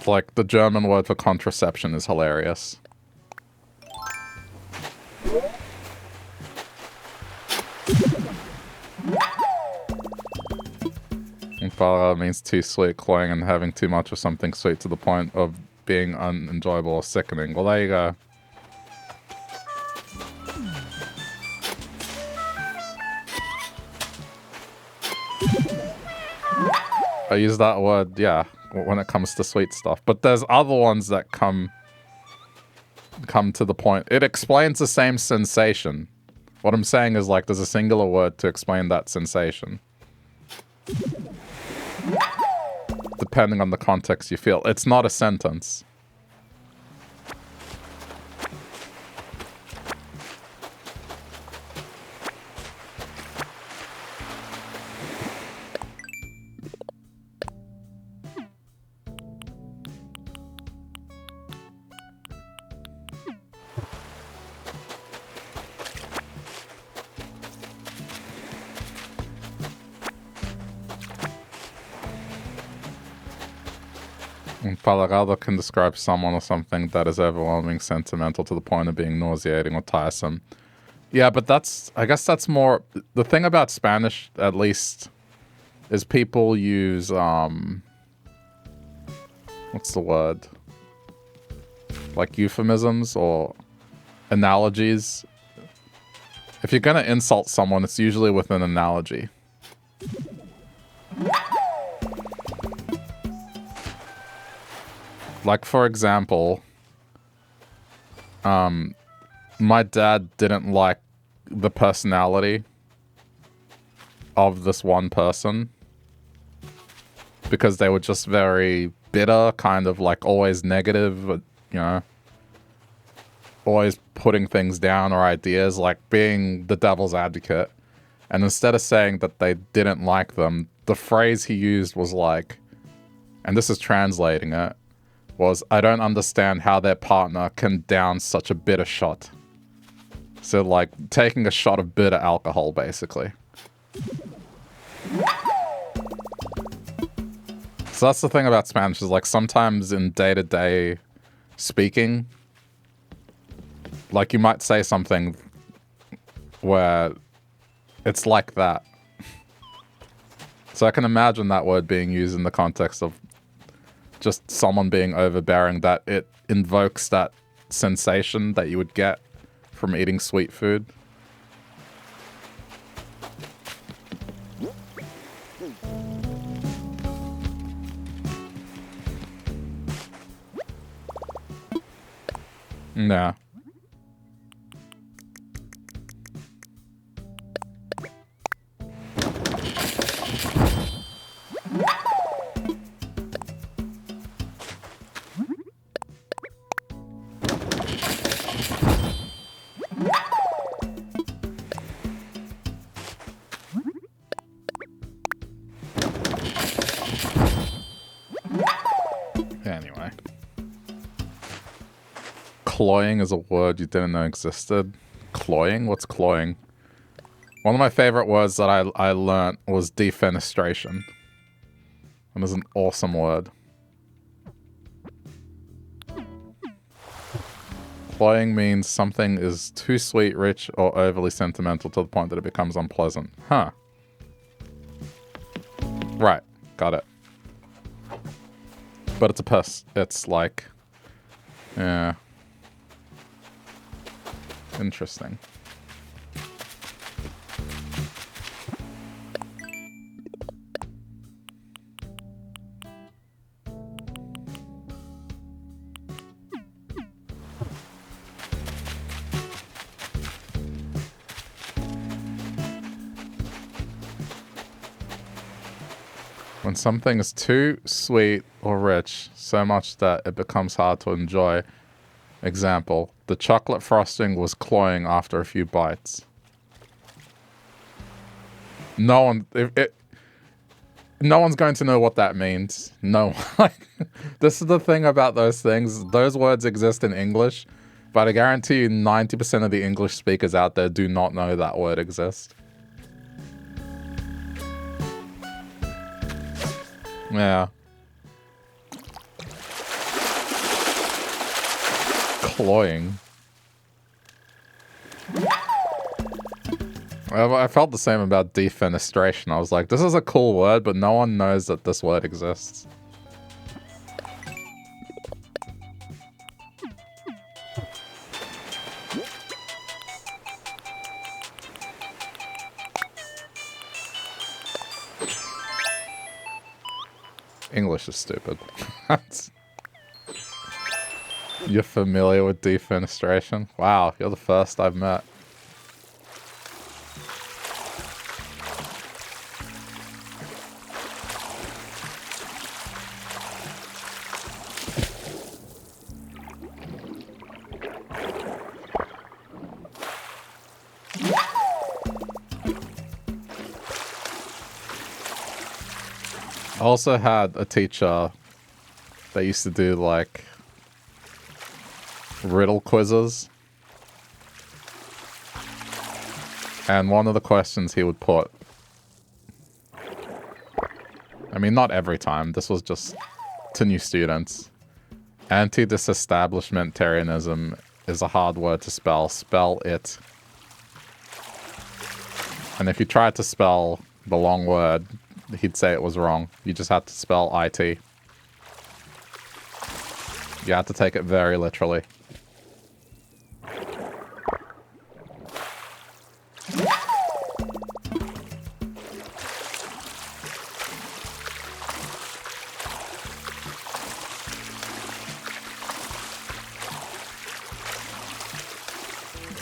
Like, the German word for contraception is hilarious. Empalaga means too sweet, cloying, and having too much of something sweet to the point of being unenjoyable or sickening. Well, there you go. I use that word, yeah, when it comes to sweet stuff. But there's other ones that come to the point. It explains the same sensation. What I'm saying is, like, there's a singular word to explain that sensation. Depending on the context you feel. It's not a sentence. Empalagado can describe someone or something that is overwhelming, sentimental to the point of being nauseating or tiresome. Yeah, but that's... I guess that's more... The thing about Spanish, at least, is people use, what's the word? like euphemisms or analogies. If you're gonna insult someone, it's usually with an analogy. Like, for example, my dad didn't like the personality of this one person because they were just very bitter, kind of like always negative, you know, always putting things down or ideas, like being the devil's advocate. And instead of saying that they didn't like them, the phrase he used was like, and this is translating it, was, I don't understand how their partner can down such a bitter shot. So like taking a shot of bitter alcohol, basically. So that's the thing about Spanish, is like sometimes in day-to-day speaking, like you might say something where it's like that. So I can imagine that word being used in the context of just someone being overbearing, that it invokes that sensation that you would get from eating sweet food. Nah. Anyway. Cloying is a word you didn't know existed. Cloying? What's cloying? One of my favorite words that I learnt was defenestration. And it's an awesome word. Cloying means something is too sweet, rich, or overly sentimental to the point that it becomes unpleasant. Huh. Right. Got it. But it's like... Yeah. Interesting. When something is too sweet or rich, so much that it becomes hard to enjoy. Example, the chocolate frosting was cloying after a few bites. No one, no one's going to know what that means. No, like, this is the thing about those things. Those words exist in English, but I guarantee you 90% of the English speakers out there do not know that word exists. Yeah. Cloying. I felt the same about defenestration. I was like, this is a cool word, but no one knows that this word exists. English is stupid. You're familiar with defenestration? Wow, you're the first I've met. I also had a teacher that used to do like riddle quizzes. And one of the questions he would put, I mean, not every time, this was just to new students. Anti-disestablishmentarianism is a hard word to spell. Spell it. And if you tried to spell the long word, he'd say it was wrong. You just had to spell IT. You have to take it very literally.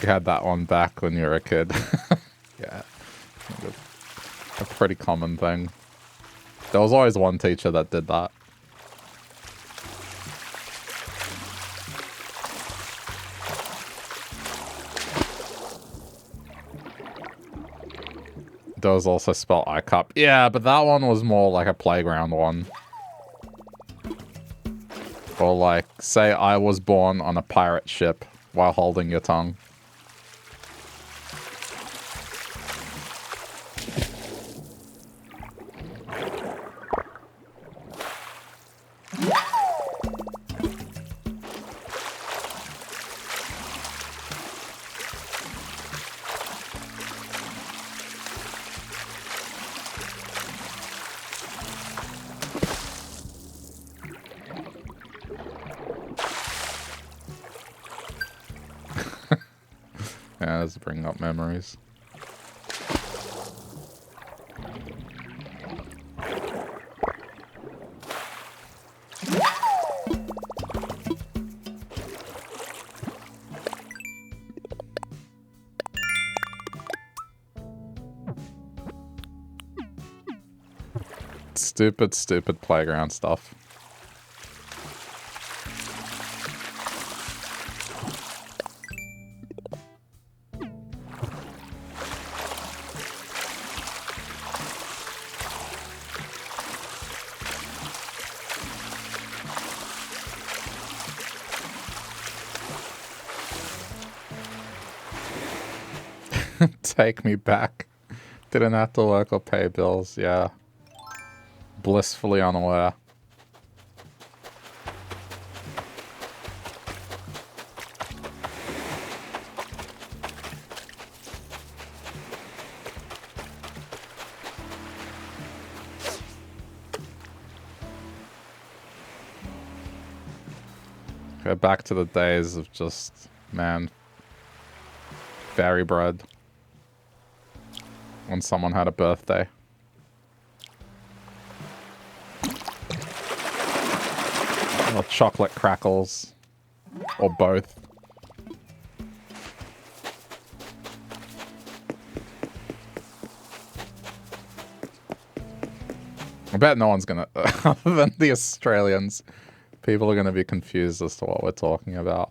You had that one back when you were a kid. Yeah. A pretty common thing. There was always one teacher that did that. There was also spell iCup. Yeah, but that one was more like a playground one. Or like, say I was born on a pirate ship while holding your tongue. Yeah, let's bring up memories. Stupid, stupid playground stuff. Take me back. Didn't have to work or pay bills, yeah. Blissfully unaware. Go back to the days of just, man, fairy bread. When someone had a birthday. Or chocolate crackles. Or both. I bet no one's gonna, other than the Australians, people are gonna be confused as to what we're talking about.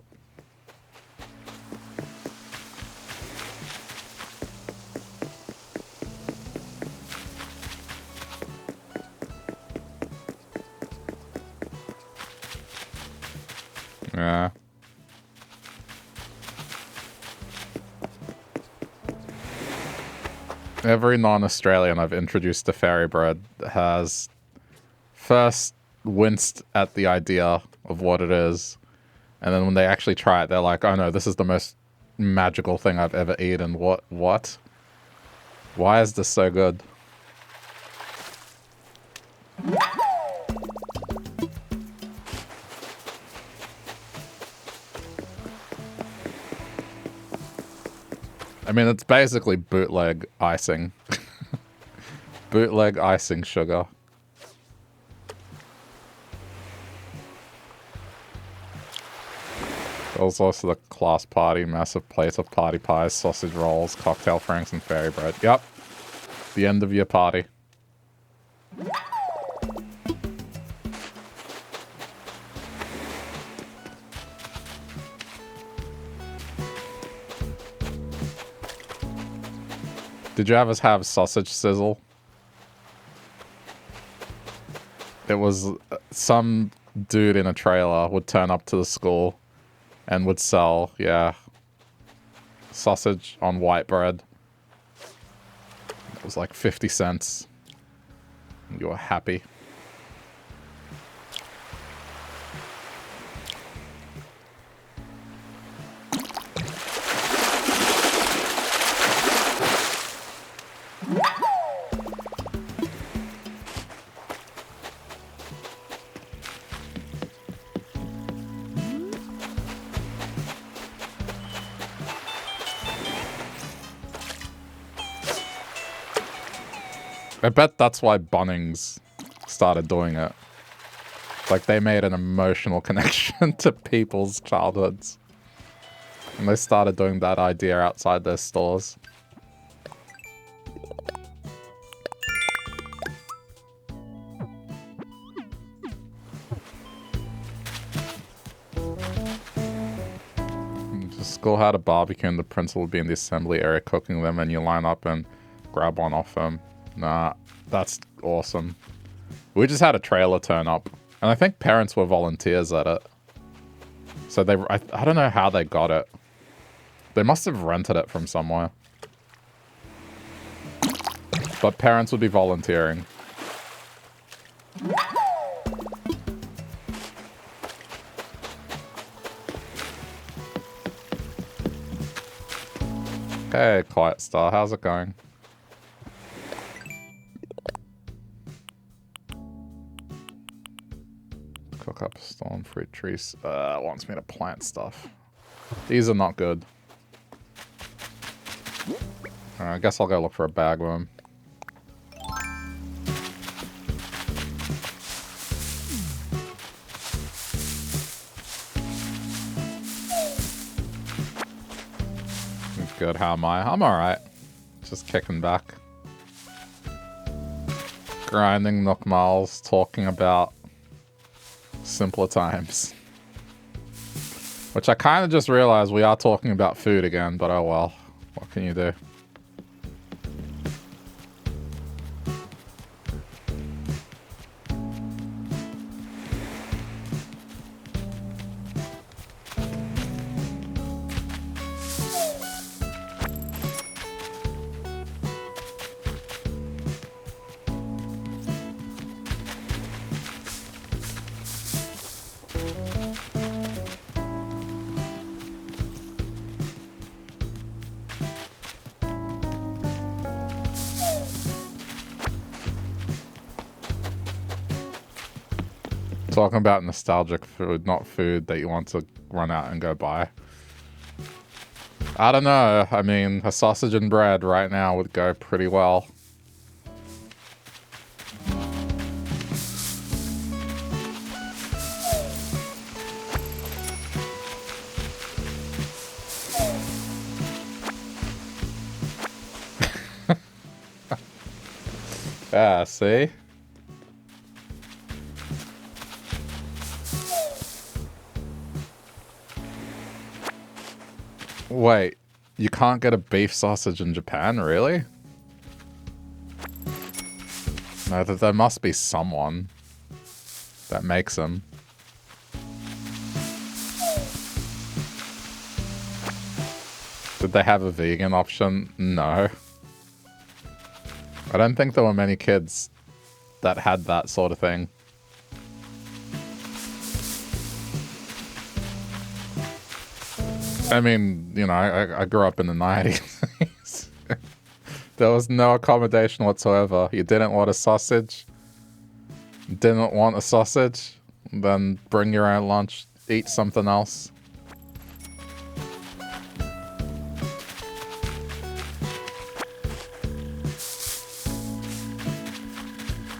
Yeah. Every non-Australian I've introduced to fairy bread has first winced at the idea of what it is, and then when they actually try it, they're like, oh no, this is the most magical thing I've ever eaten. What? Why is this so good? I mean, it's basically bootleg icing. Bootleg icing sugar. There was also the class party, massive plates of party pies, sausage rolls, cocktail franks, and fairy bread. Yep. The end of your party. Did you ever have sausage sizzle? It was some dude in a trailer would turn up to the school and would sell, yeah, sausage on white bread. It was like 50 cents. You were happy. I bet that's why Bunnings started doing it. Like, they made an emotional connection to people's childhoods. And they started doing that idea outside their stores. The school had a barbecue and the principal would be in the assembly area cooking them, and you line up and grab one off them. Nah, that's awesome. We just had a trailer turn up, and I think parents were volunteers at it. So I don't know how they got it. They must have rented it from somewhere. But parents would be volunteering. Hey, Quiet Star, how's it going? Cook up storm fruit trees. Wants me to plant stuff. These are not good. I guess I'll go look for a bagworm. Good, how am I? I'm alright. Just kicking back. Grinding Nook Miles, talking about simpler times. Which I kind of just realized we are talking about food again, but oh well. What can you do? Talking about nostalgic food, not food that you want to run out and go buy. I don't know. I mean, a sausage and bread right now would go pretty well. Yeah, see? Wait, you can't get a beef sausage in Japan, really? No, there must be someone that makes them. Did they have a vegan option? No. I don't think there were many kids that had that sort of thing. I mean, you know, I grew up in the 90s. There was no accommodation whatsoever. You didn't want a sausage? Didn't want a sausage? Then bring your own lunch, eat something else.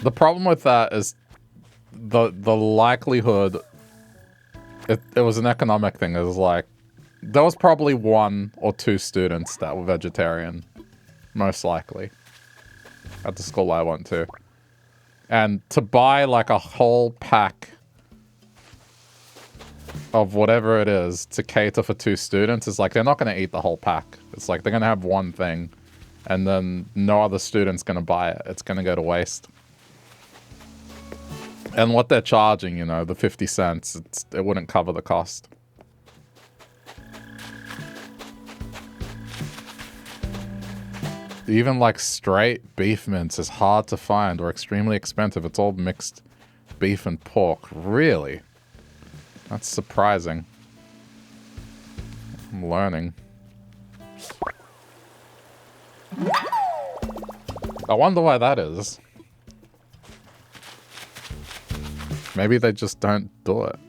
The problem with that is the likelihood, it was an economic thing. It was like, there was probably 1 or 2 students that were vegetarian, most likely, at the school I went to. And to buy like a whole pack of whatever it is to cater for 2 students is like, they're not going to eat the whole pack. It's like they're going to have one thing and then no other student's going to buy it. It's going to go to waste. And what they're charging, you know, the 50 cents, it wouldn't cover the cost. Even like straight beef mince is hard to find or extremely expensive. It's all mixed beef and pork. Really? That's surprising. I'm learning. I wonder why that is. Maybe they just don't do it.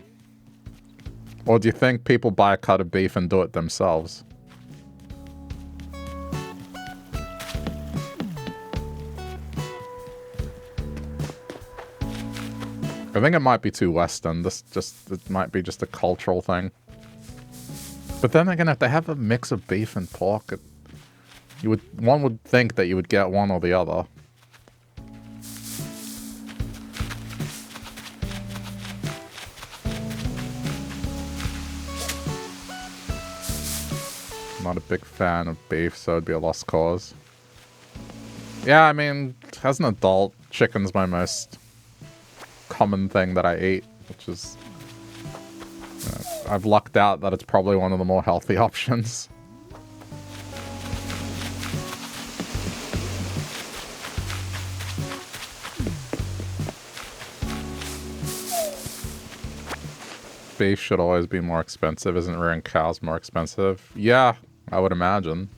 Or do you think people buy a cut of beef and do it themselves? I think it might be too Western. It might be just a cultural thing. But then again, if they have a mix of beef and pork, one would think that you would get one or the other. Not a big fan of beef, so it'd be a lost cause. Yeah, I mean, as an adult, chicken's my most common thing that I eat, which is... I've lucked out that it's probably one of the more healthy options. Beef should always be more expensive. Isn't rearing cows more expensive? Yeah, I would imagine.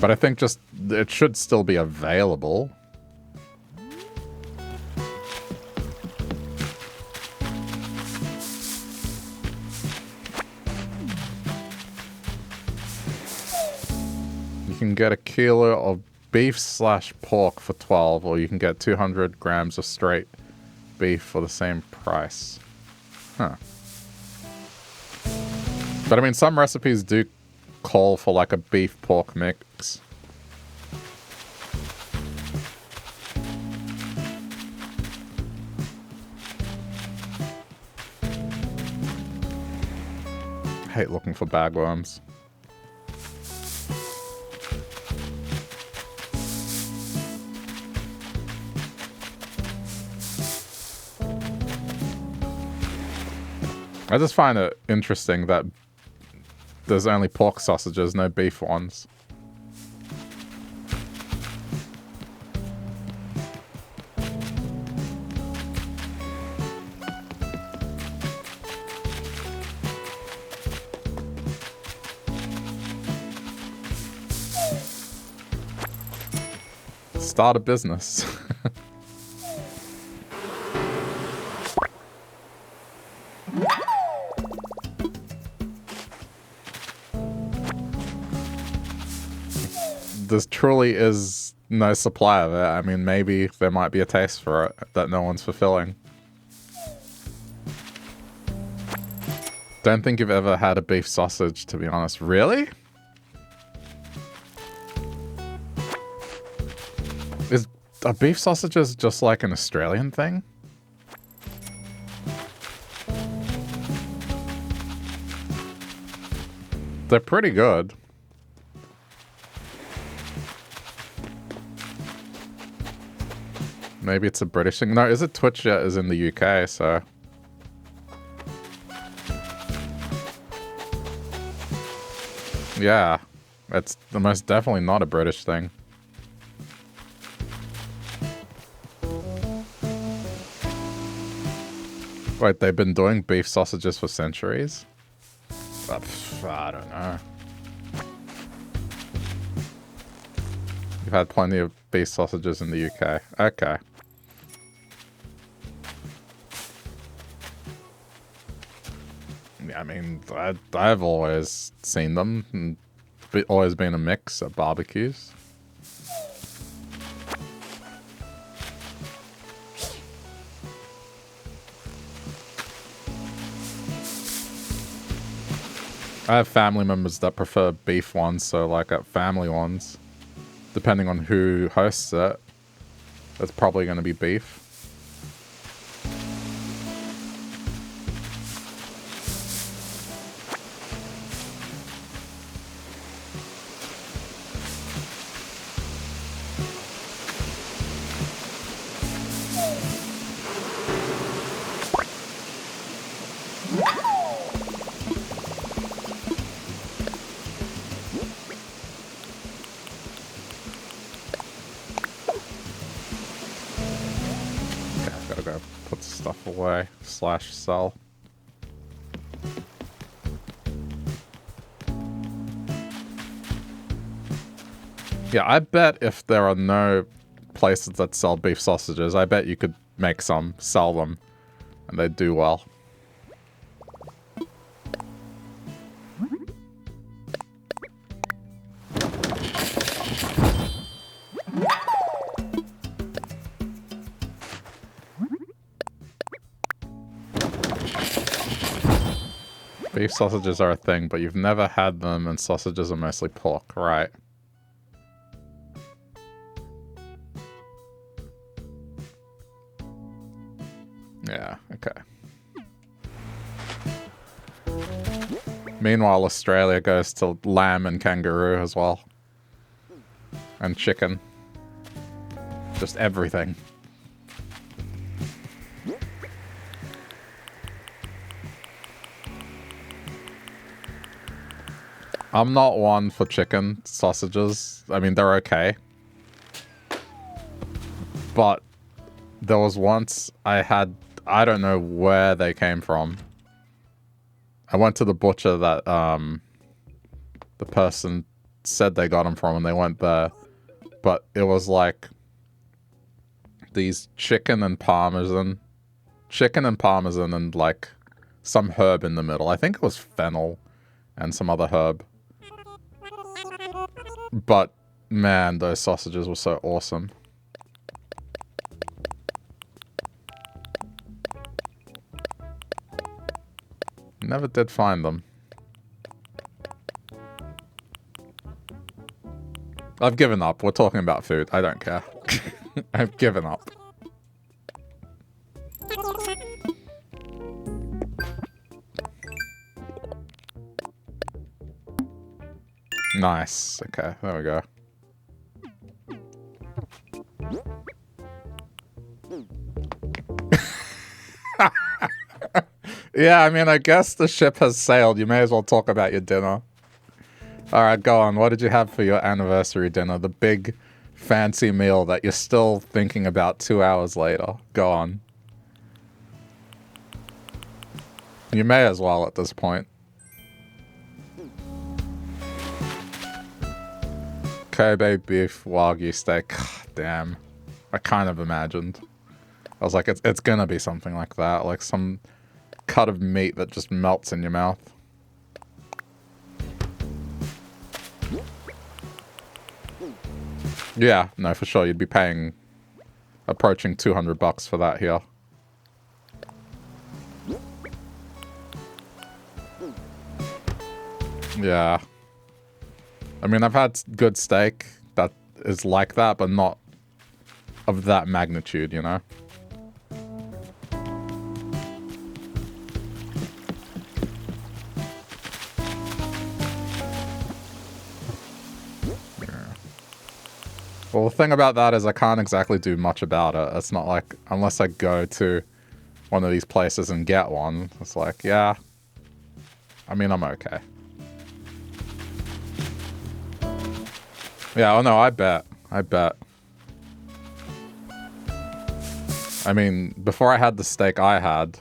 But I think just it should still be available. You can get a kilo of beef / pork for 12, or you can get 200 grams of straight beef for the same price. Huh. But I mean, some recipes do call for like a beef pork mix. I hate looking for bagworms. I just find it interesting that there's only pork sausages, no beef ones. Start a business. There truly is no supply of it. I mean, maybe there might be a taste for it that no one's fulfilling. Don't think you've ever had a beef sausage, to be honest. Really? Are beef sausages just like an Australian thing? They're pretty good. Maybe it's a British thing. No, Is It Twitch yet is in the UK, so... Yeah. It's most definitely not a British thing. Wait, they've been doing beef sausages for centuries? I don't know. You've had plenty of beef sausages in the UK. Okay. Yeah, I mean, I've always seen them, and always been a mix at barbecues. I have family members that prefer beef ones, so like at family ones, depending on who hosts it, it's probably going to be beef. /sell. Yeah, I bet if there are no places that sell beef sausages, I bet you could make some, sell them, and they'd do well. Beef sausages are a thing, but you've never had them, and sausages are mostly pork, right? Yeah, okay. Meanwhile, Australia goes to lamb and kangaroo as well. And chicken. Just everything. I'm not one for chicken sausages. I mean, they're okay. But there was once I don't know where they came from. I went to the butcher that the person said they got them from, and they went there. But it was like these chicken and parmesan and like some herb in the middle. I think it was fennel and some other herb. But man, those sausages were so awesome. Never did find them. I've given up. We're talking about food. I don't care. I've given up. Nice. Okay, there we go. Yeah, I mean, I guess the ship has sailed. You may as well talk about your dinner. Alright, go on. What did you have for your anniversary dinner? The big, fancy meal that you're still thinking about 2 hours later. Go on. You may as well at this point. Kobe beef Wagyu steak. Damn. I kind of imagined. I was like, it's gonna be something like that. Like some cut of meat that just melts in your mouth. Yeah, no, for sure. You'd be paying approaching $200 for that here. Yeah. I mean, I've had good steak that is like that, but not of that magnitude, you know? Well, the thing about that is I can't exactly do much about it. It's not like, unless I go to one of these places and get one, it's like, yeah. I mean, I'm okay. Yeah, oh no, I bet. I bet. I mean, before I had the steak I had,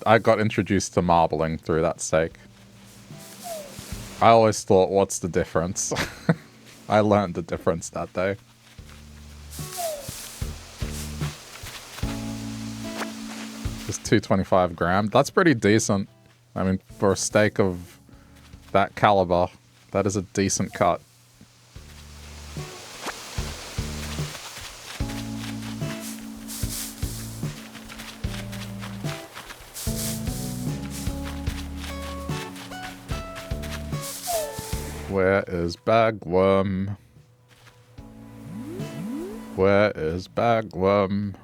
I got introduced to marbling through that steak. I always thought, what's the difference? I learned the difference that day. It's 225 gram. That's pretty decent. I mean, for a steak of that caliber, that is a decent cut. Where is Bagworm? Where is Bagworm?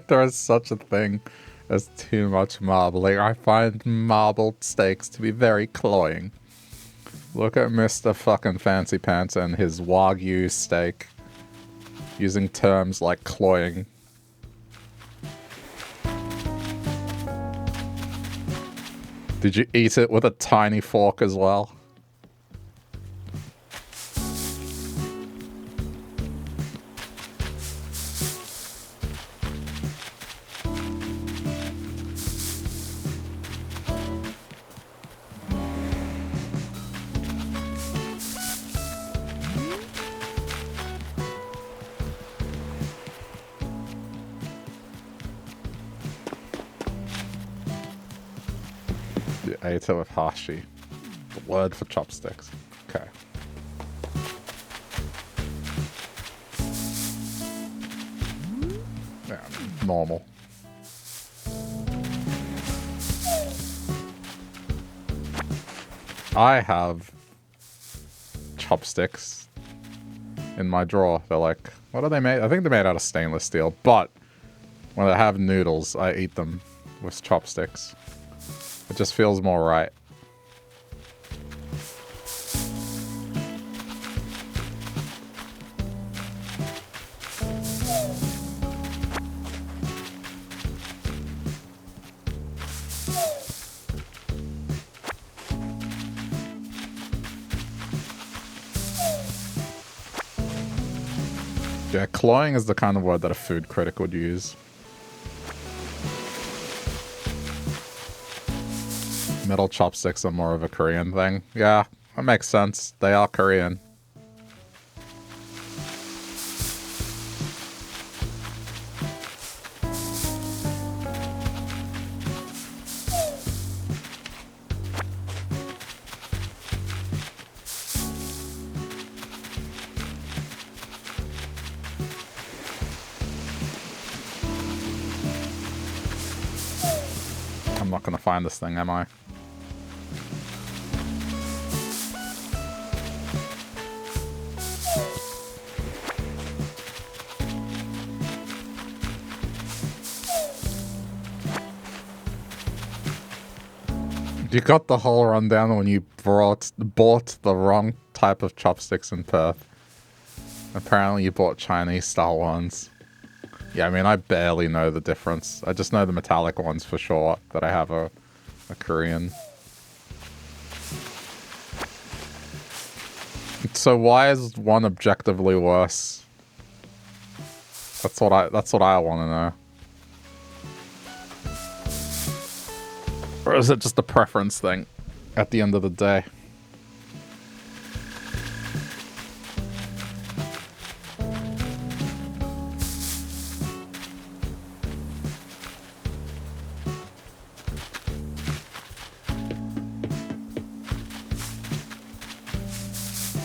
There is such a thing as too much marbling. I find marbled steaks to be very cloying. Look at Mr. fucking Fancy Pants and his Wagyu steak. Using terms like cloying. Did you eat it with a tiny fork as well? You ate it with hashi. The word for chopsticks. Okay. Yeah, normal. I have chopsticks in my drawer. They're like, what are they made? I think they're made out of stainless steel, but when I have noodles, I eat them with chopsticks. It just feels more right. Yeah, cloying is the kind of word that a food critic would use. Metal chopsticks are more of a Korean thing. Yeah, that makes sense. They are Korean. I'm not gonna find this thing, am I? You got the whole rundown when you bought the wrong type of chopsticks in Perth. Apparently you bought Chinese-style ones. Yeah, I mean, I barely know the difference. I just know the metallic ones for sure, that I have a Korean. So why is one objectively worse? That's what I want to know. Or is it just a preference thing at the end of the day?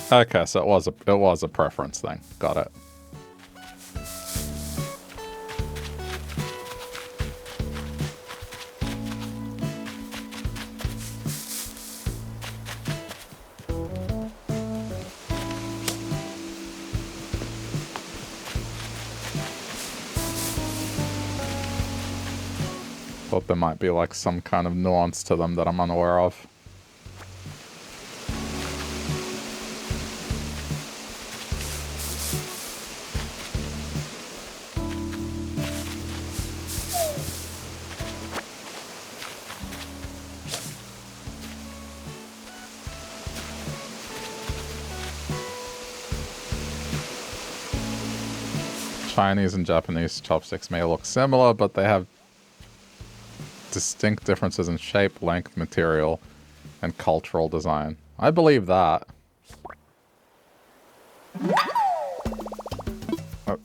Okay, so it was a preference thing. Got it. Thought there might be like some kind of nuance to them that I'm unaware of. Chinese and Japanese chopsticks may look similar, but they have distinct differences in shape, length, material, and cultural design. I believe that.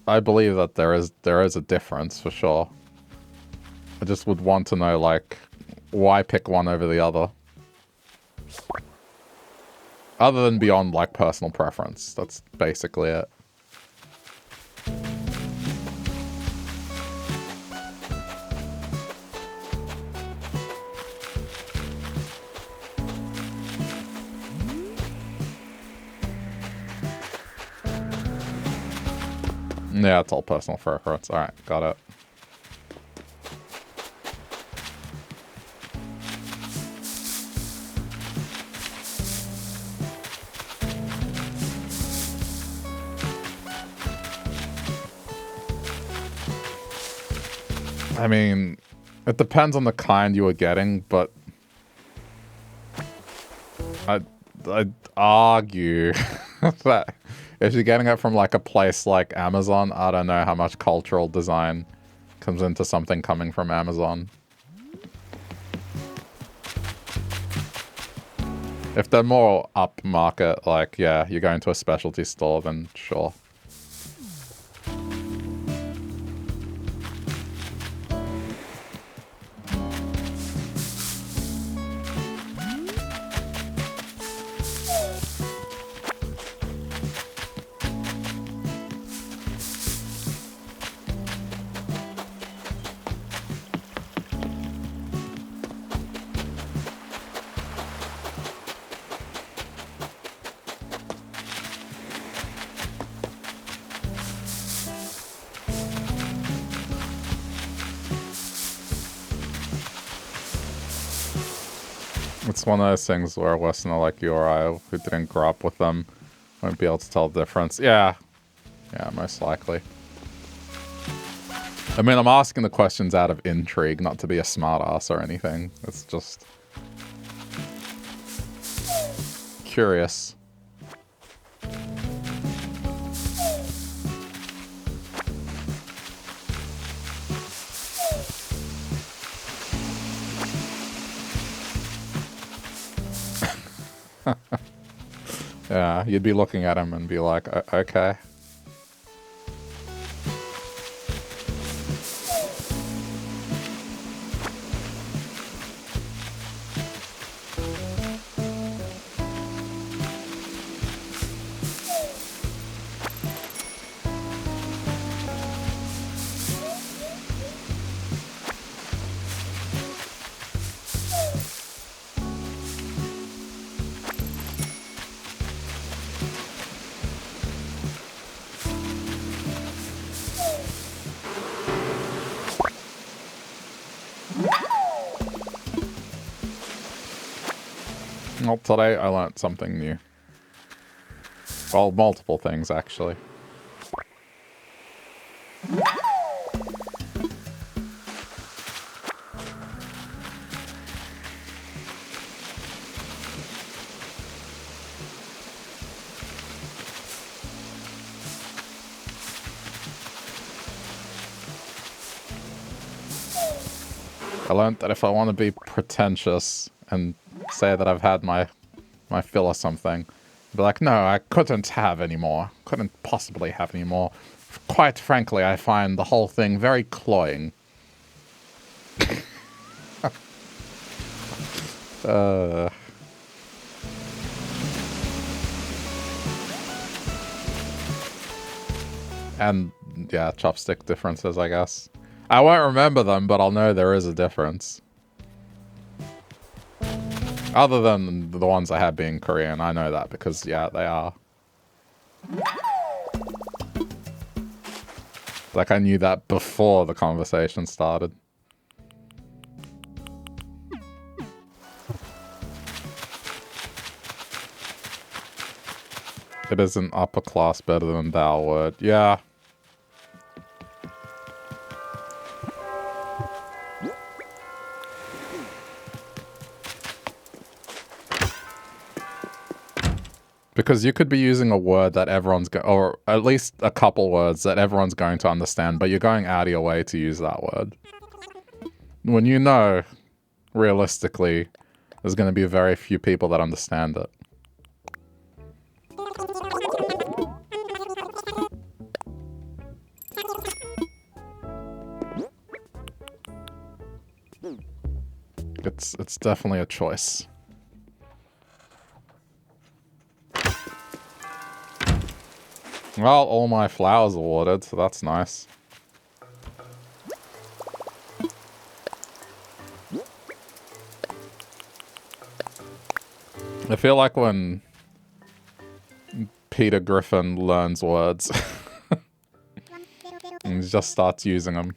I believe that there is a difference for sure. I just would want to know, like, why pick one over the other? Other than beyond, like, personal preference. That's basically it. Yeah, it's all personal preference. Alright, got it. I mean, it depends on the kind you were getting, but I'd argue that if you're getting it from like a place like Amazon, I don't know how much cultural design comes into something coming from Amazon. If they're more upmarket, like, yeah, you're going to a specialty store, then sure. It's one of those things where a listener like you or I who didn't grow up with them won't be able to tell the difference. Yeah. Yeah, most likely. I mean, I'm asking the questions out of intrigue, not to be a smartass or anything. It's just curious. Yeah, you'd be looking at him and be like, okay. Well, today I learnt something new. Well, multiple things, actually. I learned that if I want to be pretentious and say that I've had my fill or something, I'd be like, no, I couldn't have any more. Couldn't possibly have any more. Quite frankly, I find the whole thing very cloying. And, yeah, chopstick differences, I guess. I won't remember them, but I'll know there is a difference. Other than the ones I had being Korean, I know that because, yeah, they are. Like, I knew that before the conversation started. It is an upper class better than thou word. Yeah. Because you could be using a word that everyone's or at least a couple words that everyone's going to understand, but you're going out of your way to use that word. When you know, realistically, there's going to be very few people that understand it. It's definitely a choice. Well, all my flowers are watered, so that's nice. I feel like when Peter Griffin learns words and he just starts using them.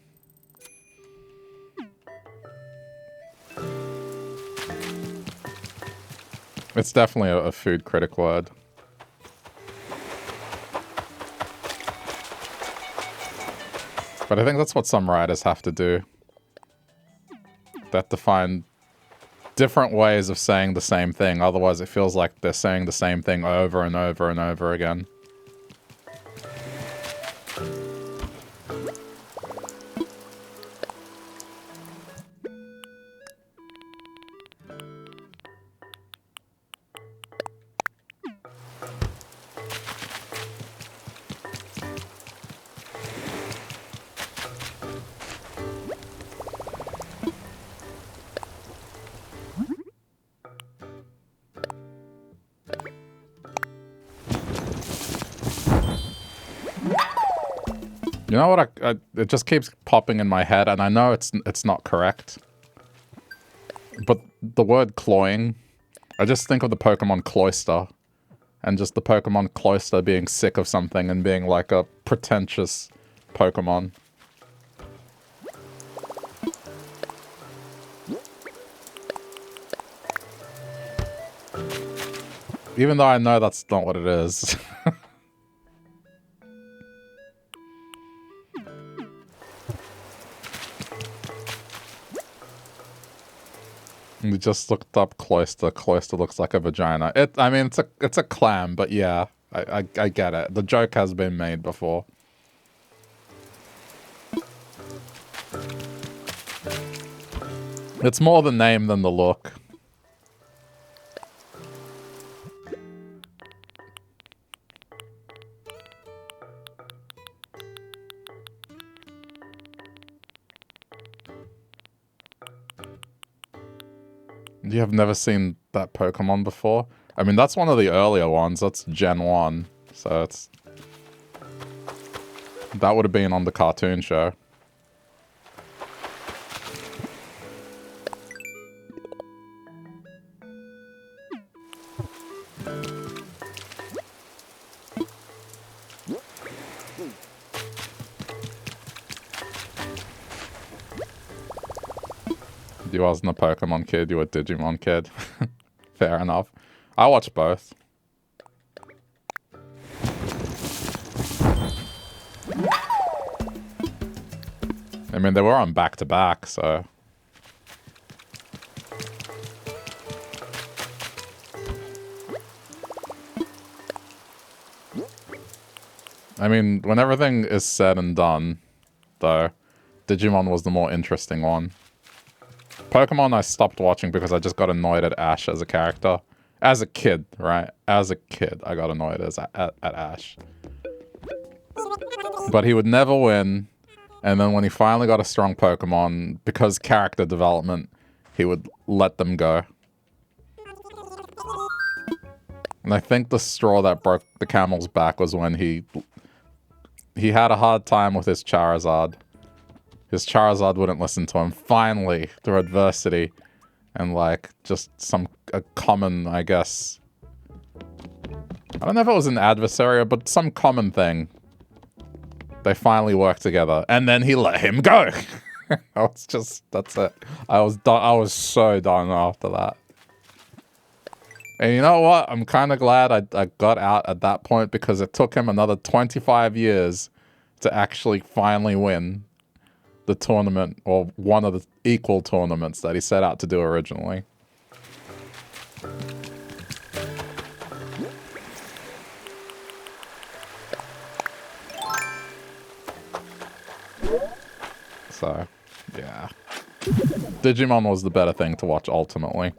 It's definitely a food critic word. But I think that's what some writers have to do. They have to find different ways of saying the same thing, otherwise it feels like they're saying the same thing over and over and over again. You know what? It just keeps popping in my head, and I know it's not correct. But the word cloying, I just think of the Pokemon Cloyster, and just the Pokemon Cloyster being sick of something and being like a pretentious Pokemon. Even though I know that's not what it is. We just looked up cloister. Cloister looks like a vagina. I mean, it's a clam, but yeah, I get it. The joke has been made before. It's more the name than the look. You have never seen that Pokemon before? I mean, that's one of the earlier ones. That's Gen 1. So it's... That would have been on the cartoon show. You wasn't a Pokemon kid, you were a Digimon kid. Fair enough. I watched both. I mean, they were on back-to-back, so... I mean, when everything is said and done, though, Digimon was the more interesting one. Pokemon I stopped watching because I just got annoyed at Ash as a character. As a kid, right? As a kid, I got annoyed at Ash. But he would never win, and then when he finally got a strong Pokemon, because character development, he would let them go. And I think the straw that broke the camel's back was when he had a hard time with his Charizard. His Charizard wouldn't listen to him. Finally, through adversity and like just a common, I guess. I don't know if it was an adversary, but some common thing. They finally worked together, and then he let him go. That's it. I was done. I was so done after that. And you know what? I'm kind of glad I got out at that point because it took him another 25 years to actually finally win the tournament, or one of the equal tournaments that he set out to do originally. So, yeah. Digimon was the better thing to watch ultimately.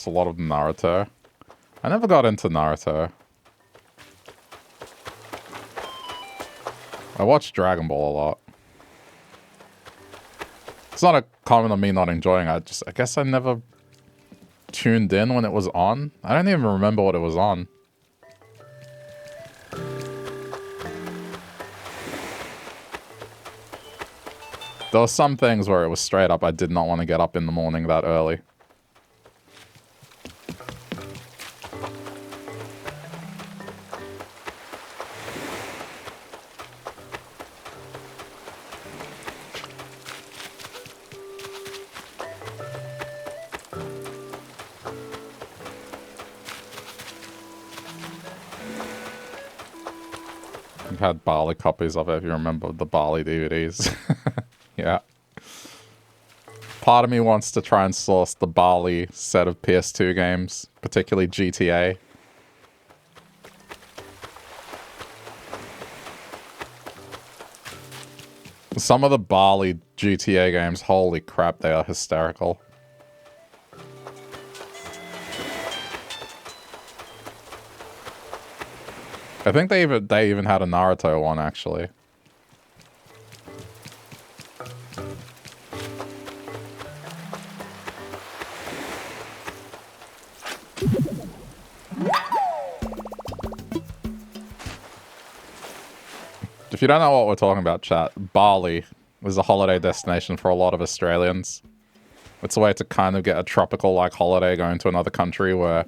A lot of Naruto. I never got into Naruto. I watched Dragon Ball a lot. It's not a comment on me not enjoying it. I guess I never tuned in when it was on. I don't even remember what it was on. There were some things where it was straight up I did not want to get up in the morning that early. Had Bali copies of it, if you remember the Bali DVDs. Yeah. Part of me wants to try and source the Bali set of PS2 games, particularly GTA. Some of the Bali GTA games, holy crap, they are hysterical. I think they even had a Naruto one, actually. If you don't know what we're talking about, chat, Bali is a holiday destination for a lot of Australians. It's a way to kind of get a tropical-like holiday going to another country where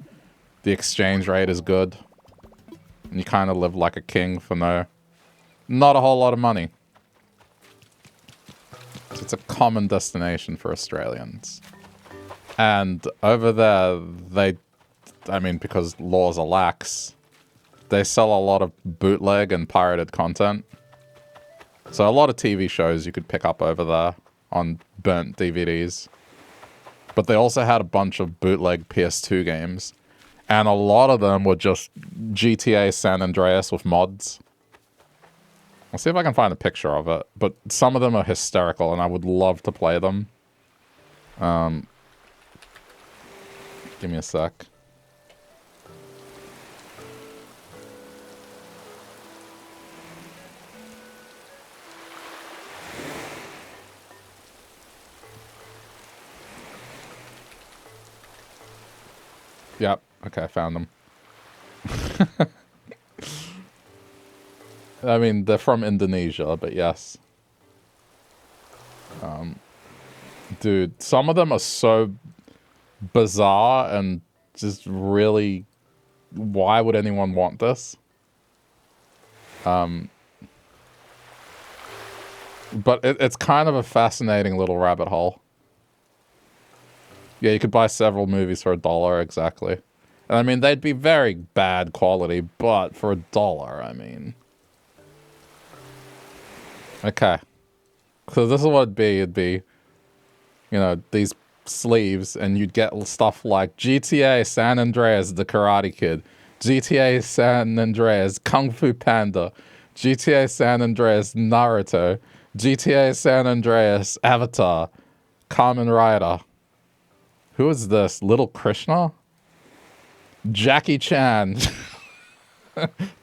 the exchange rate is good. And you kind of live like a king for not a whole lot of money. So it's a common destination for Australians. And over there, because laws are lax, they sell a lot of bootleg and pirated content. So a lot of TV shows you could pick up over there on burnt DVDs. But they also had a bunch of bootleg PS2 games. And a lot of them were just GTA San Andreas with mods. I'll see if I can find a picture of it. But some of them are hysterical and I would love to play them. Give me a sec. Yep. Okay, I found them. I mean, they're from Indonesia, but yes. Dude, some of them are so bizarre and just really... Why would anyone want this? But it's kind of a fascinating little rabbit hole. Yeah, you could buy several movies for $1, exactly. And I mean, they'd be very bad quality, but for $1, I mean... Okay. So this is what it'd be. It'd be, you know, these sleeves, and you'd get stuff like GTA San Andreas, The Karate Kid, GTA San Andreas, Kung Fu Panda, GTA San Andreas, Naruto, GTA San Andreas, Avatar, Kamen Rider. Who is this? Little Krishna? Jackie Chan.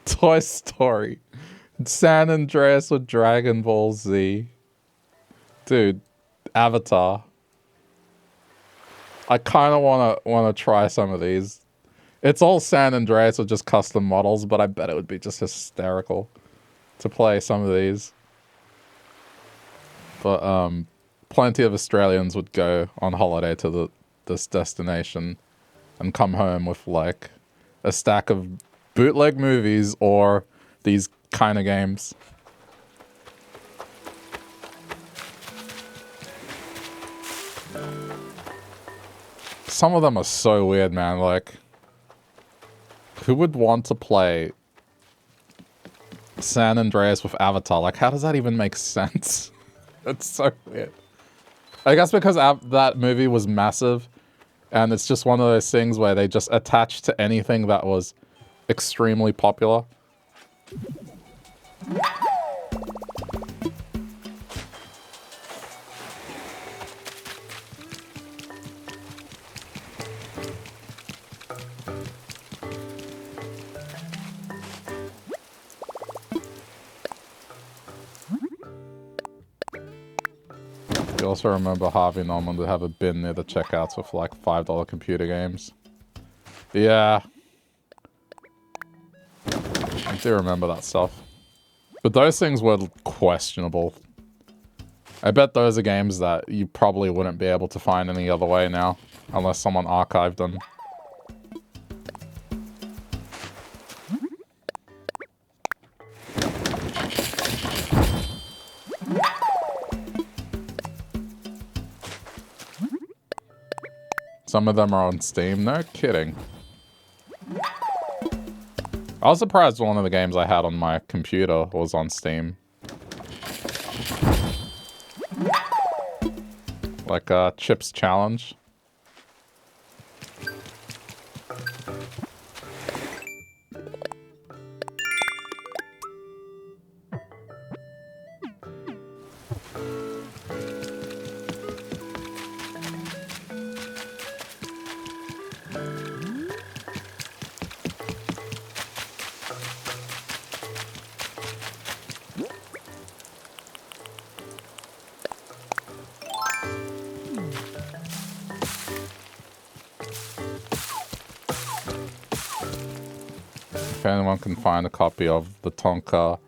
Toy Story. San Andreas with Dragon Ball Z. Dude, Avatar. I kind of wanna try some of these. It's all San Andreas with just custom models, but I bet it would be just hysterical to play some of these. But plenty of Australians would go on holiday to this destination and come home with like a stack of bootleg movies or these kind of games. Some of them are so weird, man. Like, who would want to play San Andreas with Avatar? Like, how does that even make sense? It's so weird. I guess because that movie was massive, and it's just one of those things where they just attached to anything that was extremely popular. You also remember Harvey Norman would have a bin near the checkouts with like $5 computer games. Yeah. I do remember that stuff. But those things were questionable. I bet those are games that you probably wouldn't be able to find any other way now. Unless someone archived them. Some of them are on Steam. No kidding. I was surprised one of the games I had on my computer was on Steam. Like Chips Challenge. If anyone can find a copy of the Tonka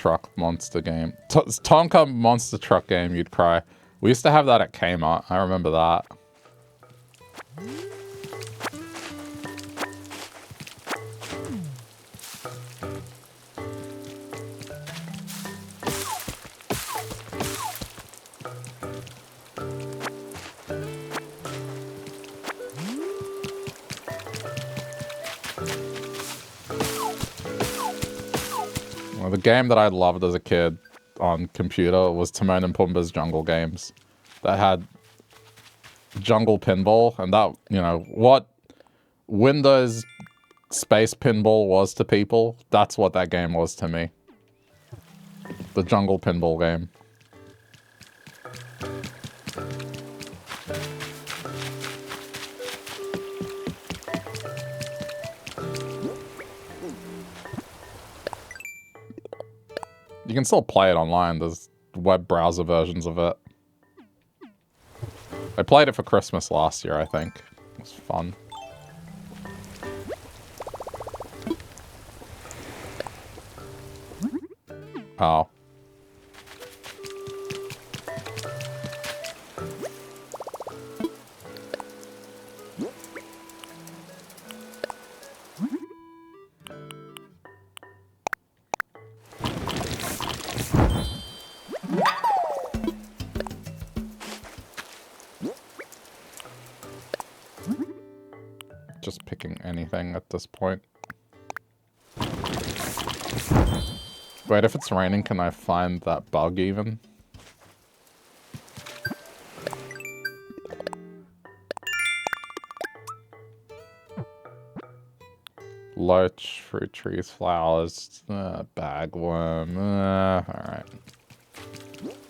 truck monster game. Tonka monster truck game, you'd cry. We used to have that at Kmart. I remember that. Well, the game that I loved as a kid on computer was Timon and Pumbaa's Jungle Games. That had Jungle Pinball, and that, you know, what Windows Space Pinball was to people, that's what that game was to me. The Jungle Pinball game. You can still play it online. There's web browser versions of it. I played it for Christmas last year, I think. It was fun. Oh. Just picking anything at this point. Wait, if it's raining, can I find that bug even? Loach, fruit trees, flowers, bagworm, alright.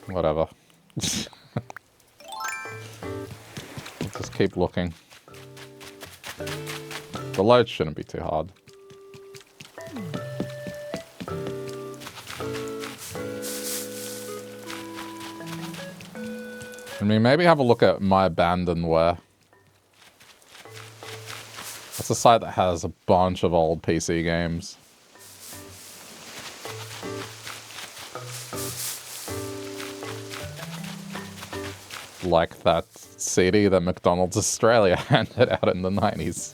Whatever. Let's just keep looking. The load shouldn't be too hard. I mean, maybe have a look at My Abandonware. That's a site that has a bunch of old PC games. Like that CD that McDonald's Australia handed out in the 90s.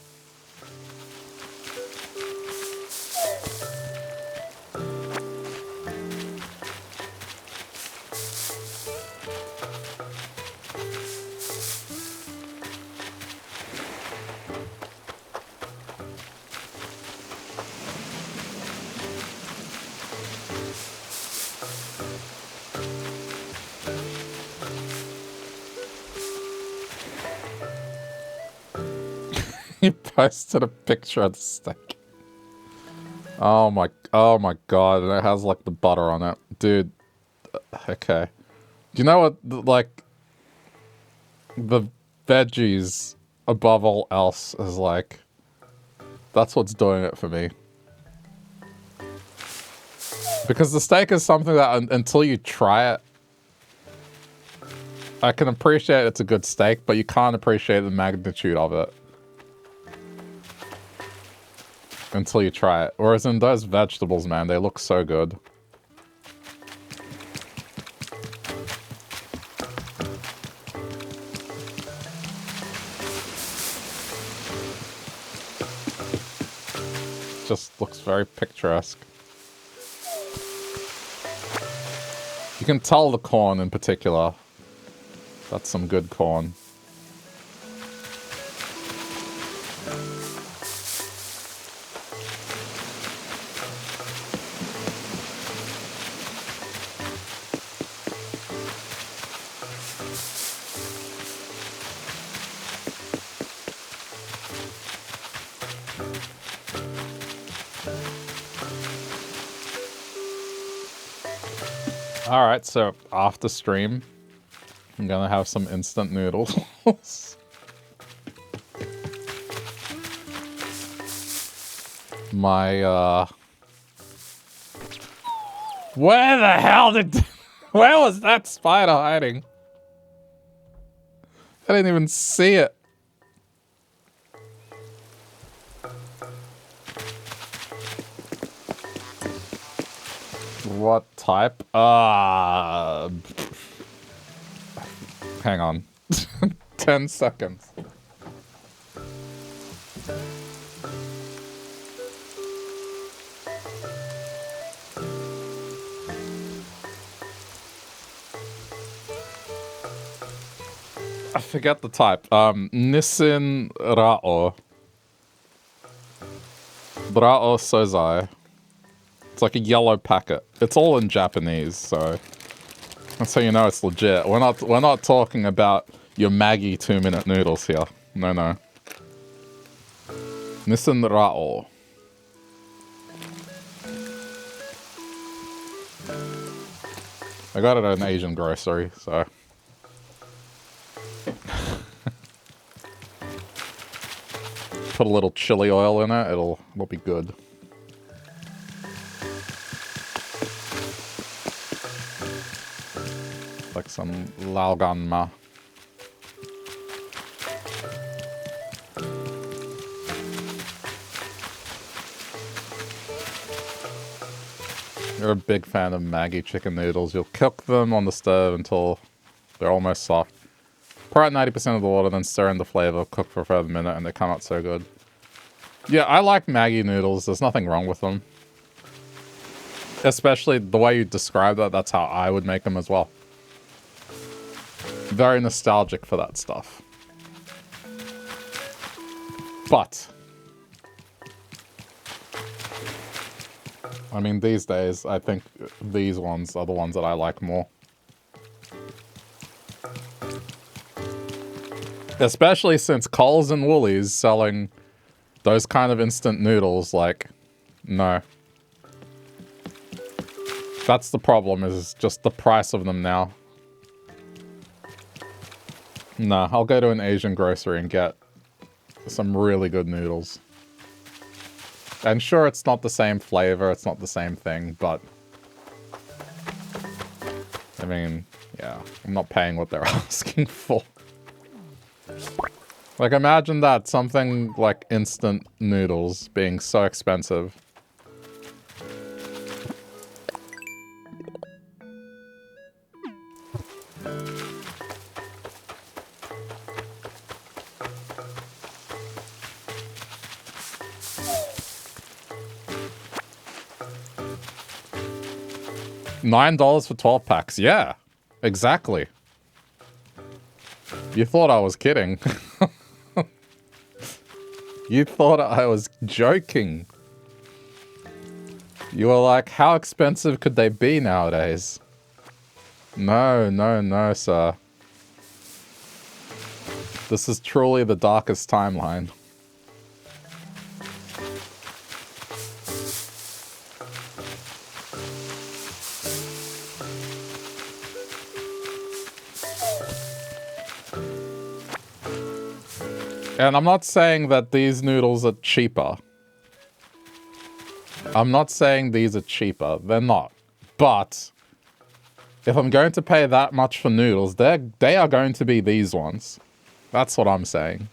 He posted a picture of the steak. Oh my god, and it has like the butter on it. Dude, okay. Do you know what, like, the veggies above all else is like, that's what's doing it for me. Because the steak is something that until you try it, I can appreciate it's a good steak, but you can't appreciate the magnitude of it until you try it. Whereas in those vegetables, man, they look so good. Just looks very picturesque. You can tell the corn in particular. That's some good corn. Alright, so after stream, I'm gonna have some instant noodles. My, where the hell did... Where was that spider hiding? I didn't even see it. What type? Hang on. 10 seconds. I forget the type. Nissin Rao. Rao Sozai. It's like a yellow packet. It's all in Japanese, so that's how you know it's legit. We're not talking about your Maggi 2-minute noodles here. No, no. Nissin Rao. I got it at an Asian grocery, so. Put a little chili oil in it, it'll be good. Like some laogan-ma. You're a big fan of Maggi chicken noodles. You'll cook them on the stove until they're almost soft. Pour out 90% of the water, then stir in the flavor, cook for a further minute, and they come out so good. Yeah, I like Maggi noodles. There's nothing wrong with them. Especially the way you describe that, that's how I would make them as well. Very nostalgic for that stuff. But I mean, these days, I think these ones are the ones that I like more. Especially since Coles and Woolies selling those kind of instant noodles, like, no. That's the problem, is just the price of them now. Nah, I'll go to an Asian grocery and get some really good noodles. And sure, it's not the same flavor, it's not the same thing, but I mean, yeah, I'm not paying what they're asking for. Like, imagine that, something like instant noodles being so expensive. $9 for 12 packs. Yeah, exactly. You thought I was kidding. You thought I was joking. You were like, how expensive could they be nowadays? No, no, no, sir. This is truly the darkest timeline. And I'm not saying that these noodles are cheaper. I'm not saying these are cheaper. They're not. But if I'm going to pay that much for noodles, they are going to be these ones. That's what I'm saying.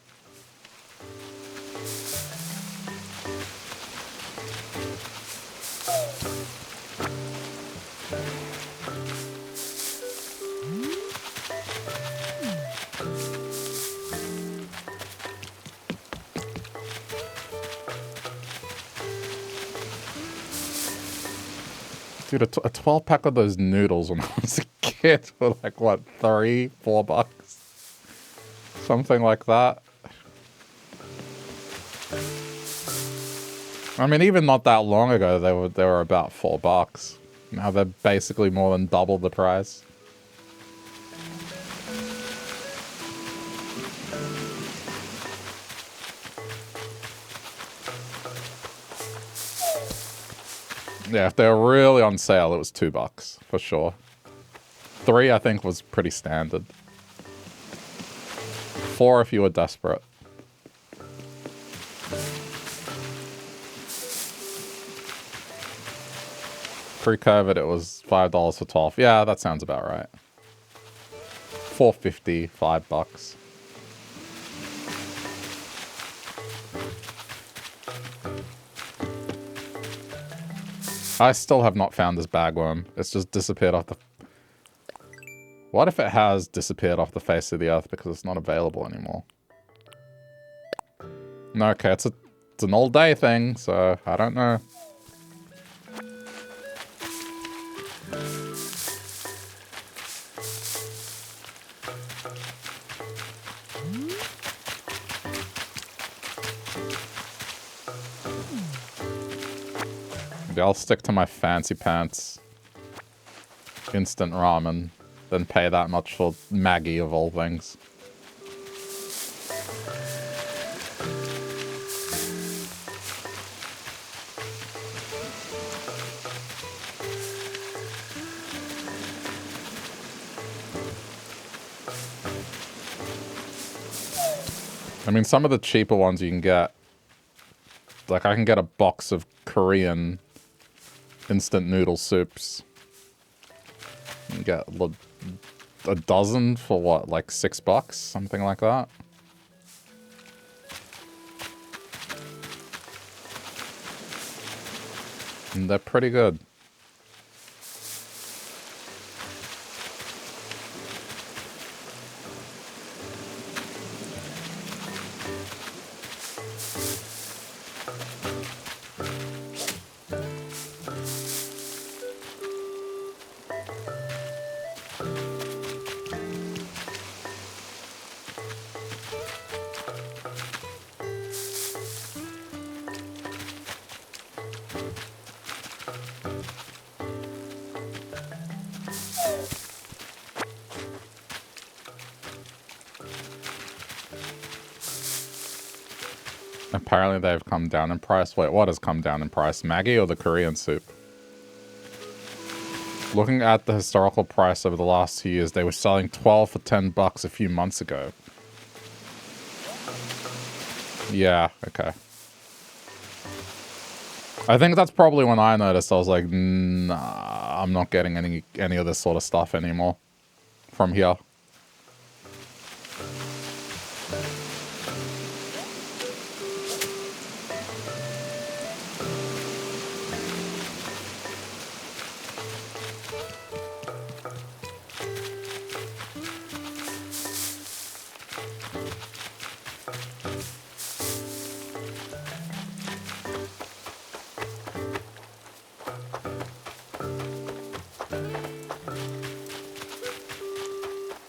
Dude, a 12-pack of those noodles when I was a kid were like, what, $3, $4? Something like that. I mean, even not that long ago, they were about $4. Now they're basically more than double the price. Yeah, if they were really on sale, it was $2 for sure. 3, I think, was pretty standard. 4 if you were desperate. Pre-COVID, it was $5 for 12. Yeah, that sounds about right. $4.50, $5. I still have not found this bagworm. It's just disappeared off the... What if it has disappeared off the face of the earth because it's not available anymore? No, okay, it's an all day thing, so I don't know. Maybe I'll stick to my fancy pants. Instant ramen. Then pay that much for Maggie of all things. I mean, some of the cheaper ones you can get, like I can get a box of Korean instant noodle soups. You can get a dozen for what, like $6? Something like that. And they're pretty good. Apparently they've come down in price. Wait, what has come down in price? Maggie or the Korean soup? Looking at the historical price over the last 2 years, they were selling 12 for $10 a few months ago. Yeah, okay. I think that's probably when I noticed. I was like, nah, I'm not getting any of this sort of stuff anymore from here.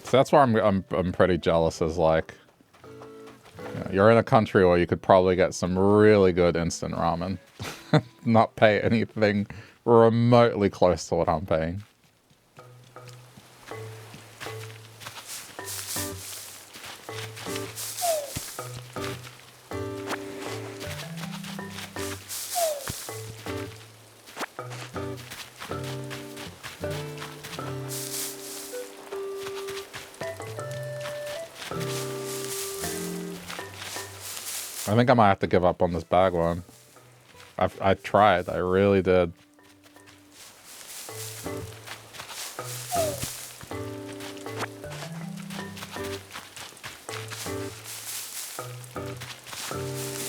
So that's why I'm pretty jealous. Is like, you know, you're in a country where you could probably get some really good instant ramen, not pay anything remotely close to what I'm paying. I think I might have to give up on this bag one. I tried. I really did.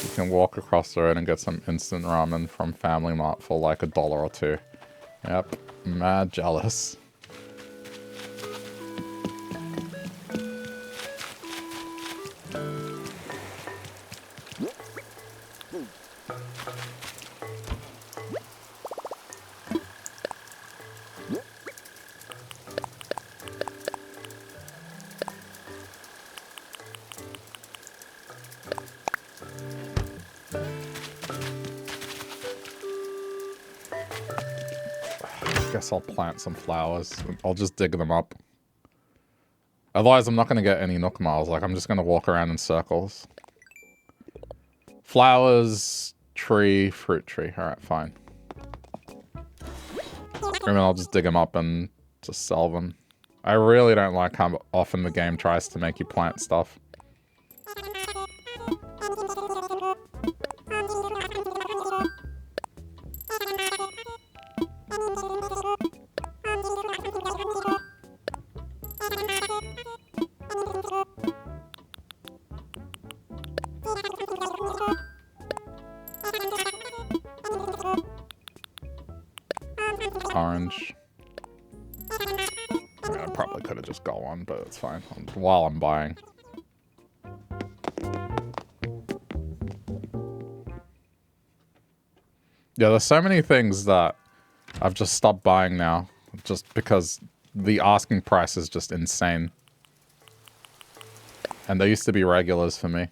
You can walk across the road and get some instant ramen from Family Mart for like $1 or $2. Yep, mad jealous. I'll plant some flowers. I'll just dig them up. Otherwise, I'm not going to get any Nook Miles. Like, I'm just going to walk around in circles. Flowers, tree, fruit tree. Alright, fine. And then I'll just dig them up and just sell them. I really don't like how often the game tries to make you plant stuff. challenge. I mean, I probably could have just got one, but it's fine. While I'm buying. Yeah, there's so many things that I've just stopped buying now. Just because the asking price is just insane. And they used to be regulars for me.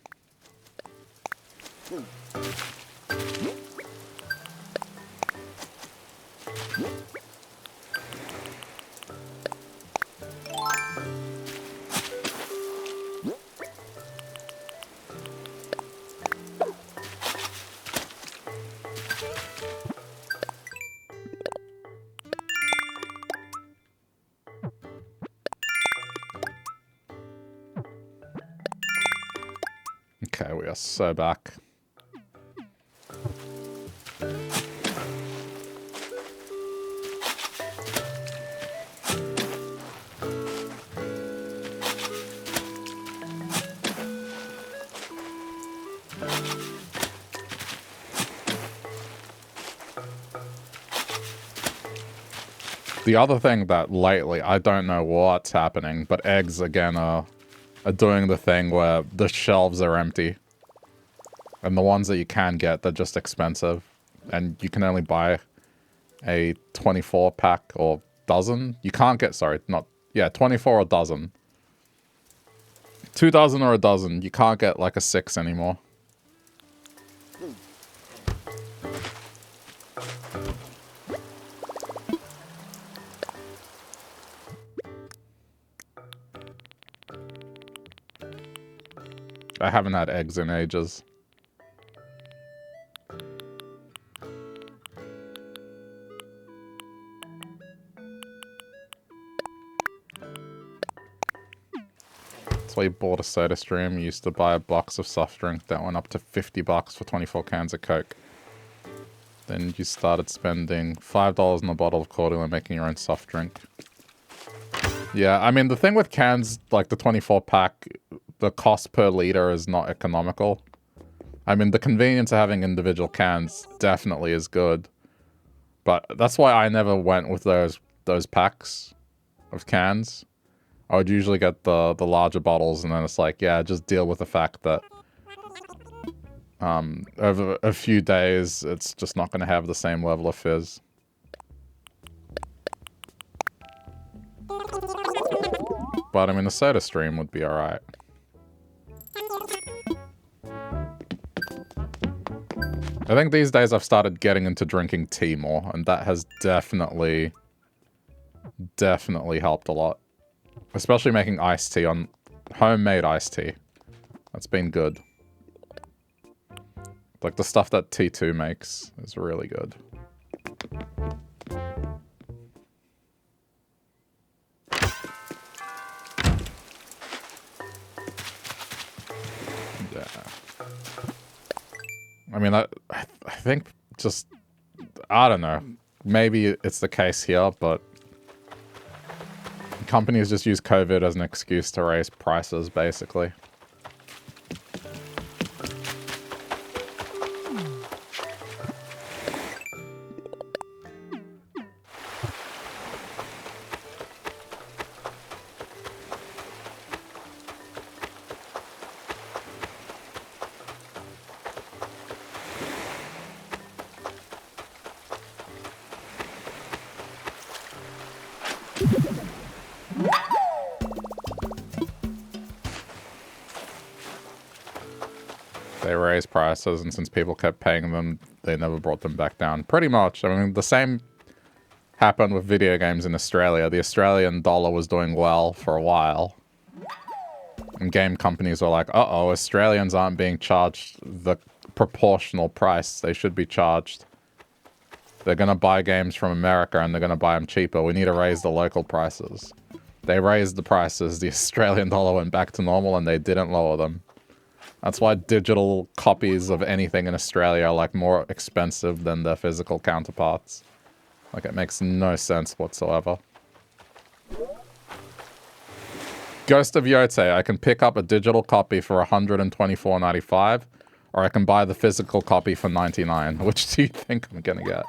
Okay, we are so back. The other thing that lately, I don't know what's happening, but eggs again are doing the thing where the shelves are empty. And the ones that you can get, they're just expensive. And you can only buy a 24 pack or dozen. You can't get, sorry, not, yeah, 24 or dozen. 2 dozen or a dozen. You can't get like a 6 anymore. I haven't had eggs in ages. That's why you bought a soda stream. You used to buy a box of soft drink that went up to $50 for 24 cans of Coke. Then you started spending $5 on a bottle of cordial and making your own soft drink. Yeah, I mean, the thing with cans, like the 24 pack, the cost per liter is not economical. I mean, the convenience of having individual cans definitely is good. But that's why I never went with those packs of cans. I would usually get the larger bottles, and then it's like, yeah, just deal with the fact that over a few days, it's just not going to have the same level of fizz. But I mean, the soda stream would be alright. I think these days I've started getting into drinking tea more, and that has definitely helped a lot. Especially making iced tea on homemade iced tea. That's been good. Like the stuff that T2 makes is really good. Yeah. I mean, I think just, I don't know. Maybe it's the case here, but companies just use COVID as an excuse to raise prices, basically. They raised prices, and since people kept paying them, they never brought them back down. Pretty much. I mean, the same happened with video games in Australia. The Australian dollar was doing well for a while. And game companies were like, uh-oh, Australians aren't being charged the proportional price they should be charged. They're going to buy games from America, and they're going to buy them cheaper. We need to raise the local prices. They raised the prices. The Australian dollar went back to normal, and they didn't lower them. That's why digital copies of anything in Australia are like more expensive than their physical counterparts. Like, it makes no sense whatsoever. Ghost of Yote, I can pick up a digital copy for $124.95, or I can buy the physical copy for $99. Which do you think I'm gonna get?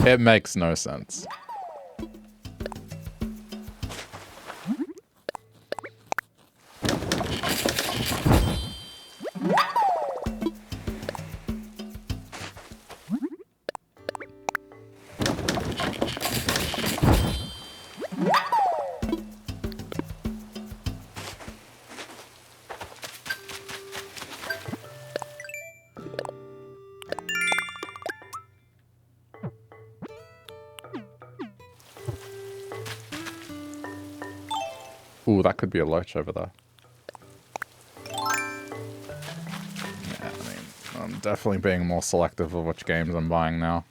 It makes no sense. Ooh, that could be a loach over there. Yeah, I mean, I'm definitely being more selective of which games I'm buying now.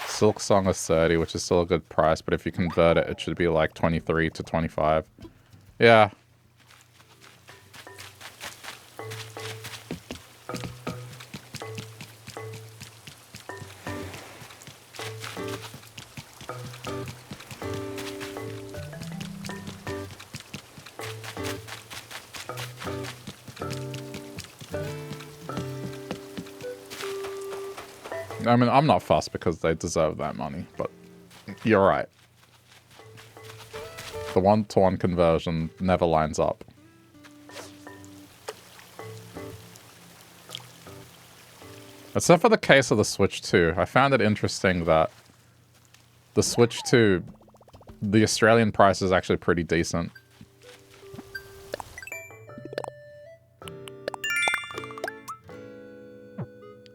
Silk Song is 30, which is still a good price, but if you convert it, it should be like 23 to 25. Yeah. I mean, I'm not fussed because they deserve that money, but you're right. The one-to-one conversion never lines up. Except for the case of the Switch 2. I found it interesting that the Switch 2, the Australian price is actually pretty decent.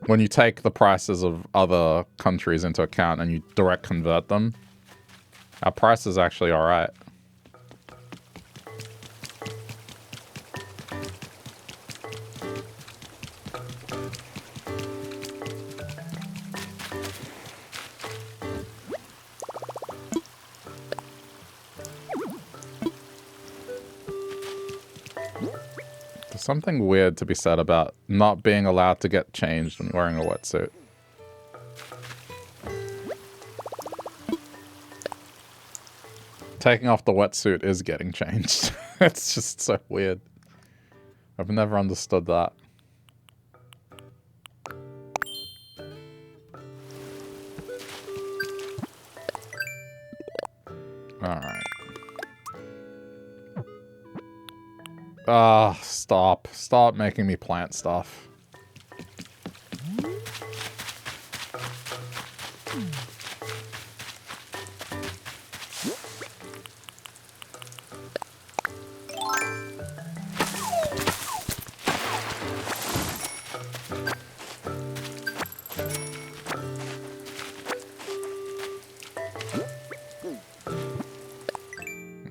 When you take the prices of other countries into account and you direct convert them, our price is actually alright. Something weird to be said about not being allowed to get changed when wearing a wetsuit. Taking off the wetsuit is getting changed. It's just so weird. I've never understood that. Alright. Ah, stop. Stop making me plant stuff.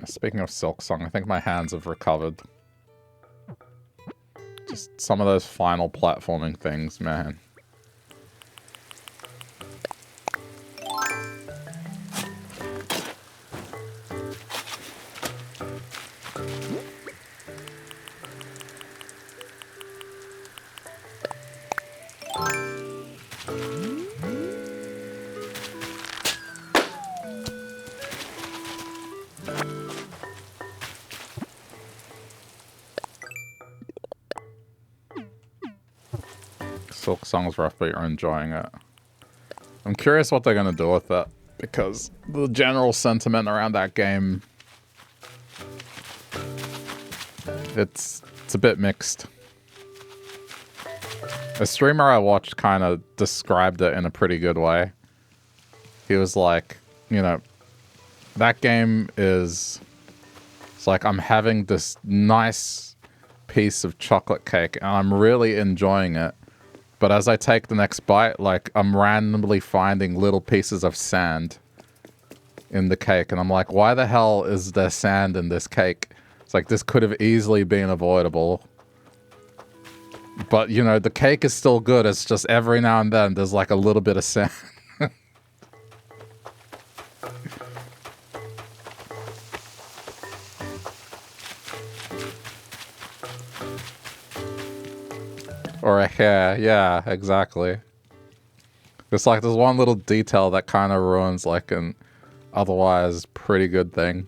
Speaking of Silk Song, I think my hands have recovered. Just some of those final platforming things, man. Silk Song's rough, but you're enjoying it. I'm curious what they're going to do with it, because the general sentiment around that game, it's a bit mixed. A streamer I watched kind of described it in a pretty good way. He was like, you know, that game is... It's like I'm having this nice piece of chocolate cake and I'm really enjoying it. But as I take the next bite, like, I'm randomly finding little pieces of sand in the cake. And I'm like, why the hell is there sand in this cake? It's like, this could have easily been avoidable. But, you know, the cake is still good. It's just every now and then there's like a little bit of sand. Or a hair, yeah, exactly. It's like there's one little detail that kind of ruins like an otherwise pretty good thing.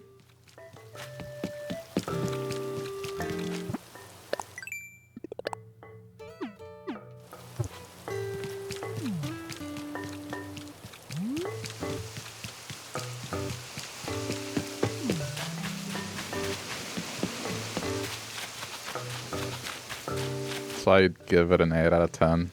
So I'd give it an 8 out of 10.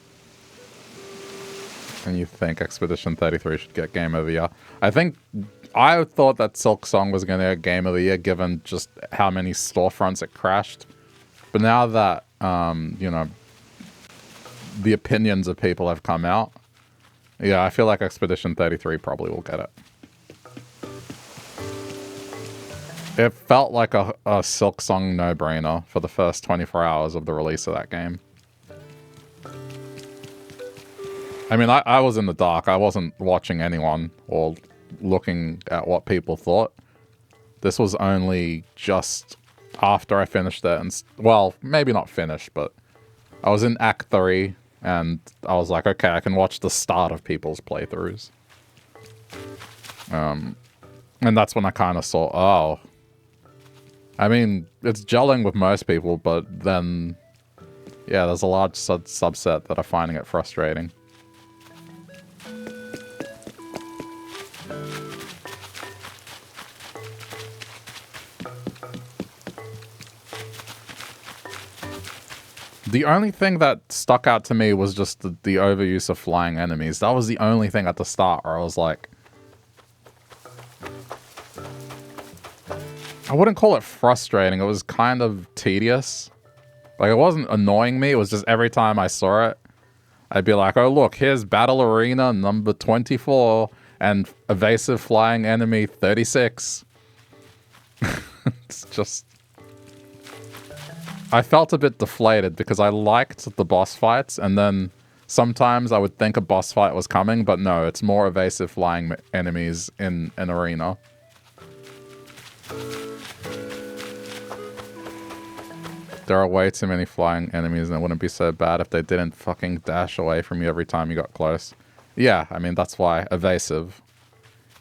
And you think Expedition 33 should get Game of the Year. I thought that Silk Song was going to get Game of the Year given just how many storefronts it crashed. But now that, you know, the opinions of people have come out, yeah, I feel like Expedition 33 probably will get it. It felt like a Silk Song no-brainer for the first 24 hours of the release of that game. I mean, I was in the dark. I wasn't watching anyone or looking at what people thought. This was only just after I finished it. And, well, maybe not finished, but I was in Act 3, and I was like, okay, I can watch the start of people's playthroughs. And that's when I kind of saw, oh. I mean, it's gelling with most people, but then, yeah, there's a large subset that are finding it frustrating. The only thing that stuck out to me was just the overuse of flying enemies. That was the only thing at the start where I was like... I wouldn't call it frustrating. It was kind of tedious. Like, it wasn't annoying me. It was just every time I saw it, I'd be like, oh, look, here's Battle Arena number 24 and evasive flying enemy 36. It's just... I felt a bit deflated because I liked the boss fights, and then sometimes I would think a boss fight was coming, but no, it's more evasive flying enemies in an arena. There are way too many flying enemies, and it wouldn't be so bad if they didn't fucking dash away from you every time you got close. Yeah, I mean, that's why. Evasive.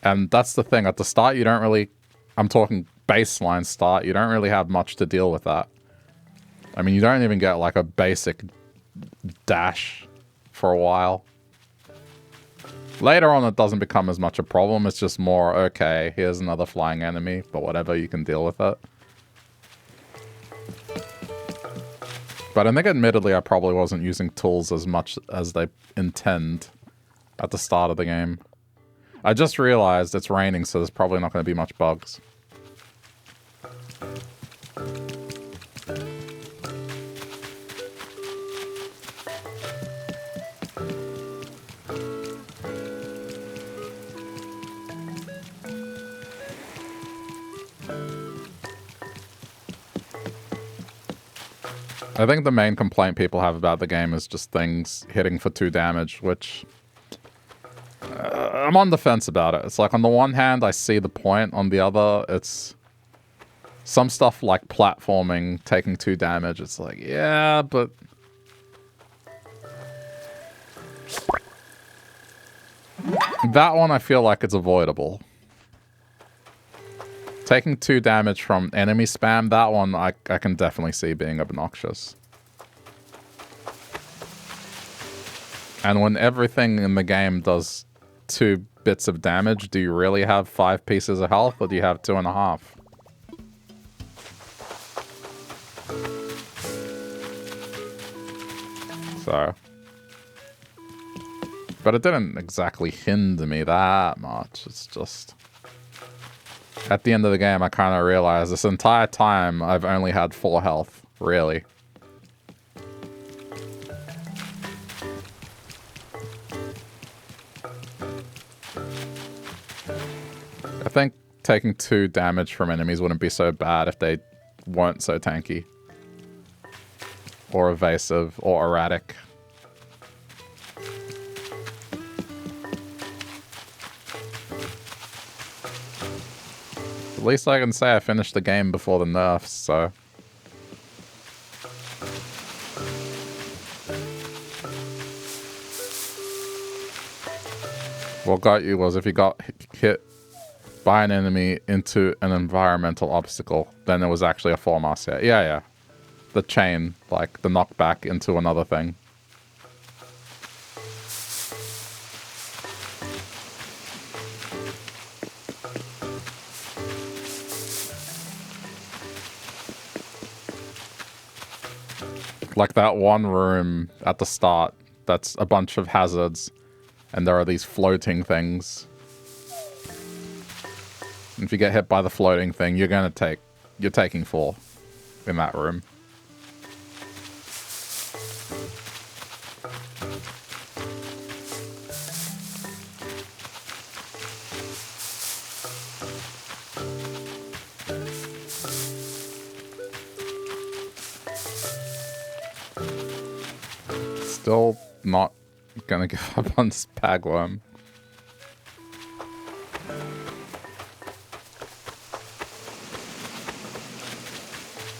And that's the thing. At the start, you don't really... I'm talking baseline start. You don't really have much to deal with that. I mean, you don't even get, like, a basic dash for a while. Later on, it doesn't become as much a problem. It's just more, okay, here's another flying enemy, but whatever, you can deal with it. But I think, admittedly, I probably wasn't using tools as much as they intend at the start of the game. I just realized it's raining, so there's probably not going to be much bugs. I think the main complaint people have about the game is just things hitting for 2 damage, which... I'm on the fence about it. It's like, on the one hand, I see the point. On the other, it's... Some stuff like platforming, taking 2 damage, it's like, yeah, but... That one, I feel like it's avoidable. Taking 2 damage from enemy spam, that one I can definitely see being obnoxious. And when everything in the game does 2 bits of damage, do you really have 5 pieces of health, or do you have 2.5? So... But it didn't exactly hinder me that much. It's just... At the end of the game, I kind of realized this entire time I've only had 4 health, really. I think taking 2 damage from enemies wouldn't be so bad if they weren't so tanky. Or evasive, or erratic. At least I can say I finished the game before the nerfs, so... What got you was if you got hit by an enemy into an environmental obstacle, then it was actually a 4-mass hit. Yeah, yeah. The chain, like the knockback into another thing. Like that one room at the start that's a bunch of hazards and there are these floating things. If you get hit by the floating thing, you're taking 4 in that room. Still not gonna give up on Spagworm.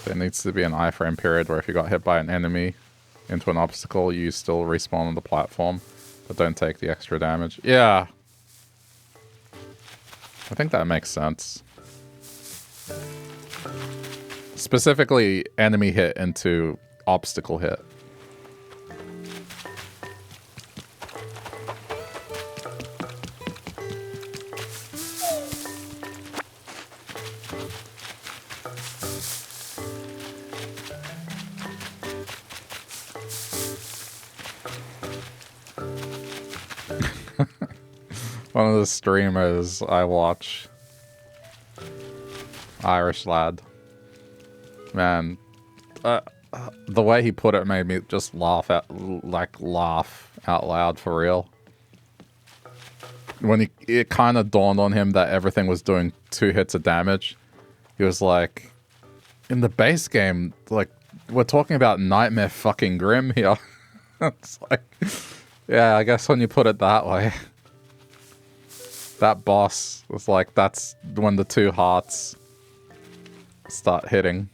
There needs to be an iframe period where if you got hit by an enemy into an obstacle, you still respawn on the platform, but don't take the extra damage. Yeah. I think that makes sense. Specifically, enemy hit into obstacle hit. One of the streamers I watch, Irish lad, man, the way he put it made me just laugh out loud for real. When it kind of dawned on him that everything was doing 2 hits of damage, he was like, in the base game, like, we're talking about Nightmare fucking Grim here. It's like, yeah, I guess when you put it that way. That boss was like, that's when the 2 hearts start hitting.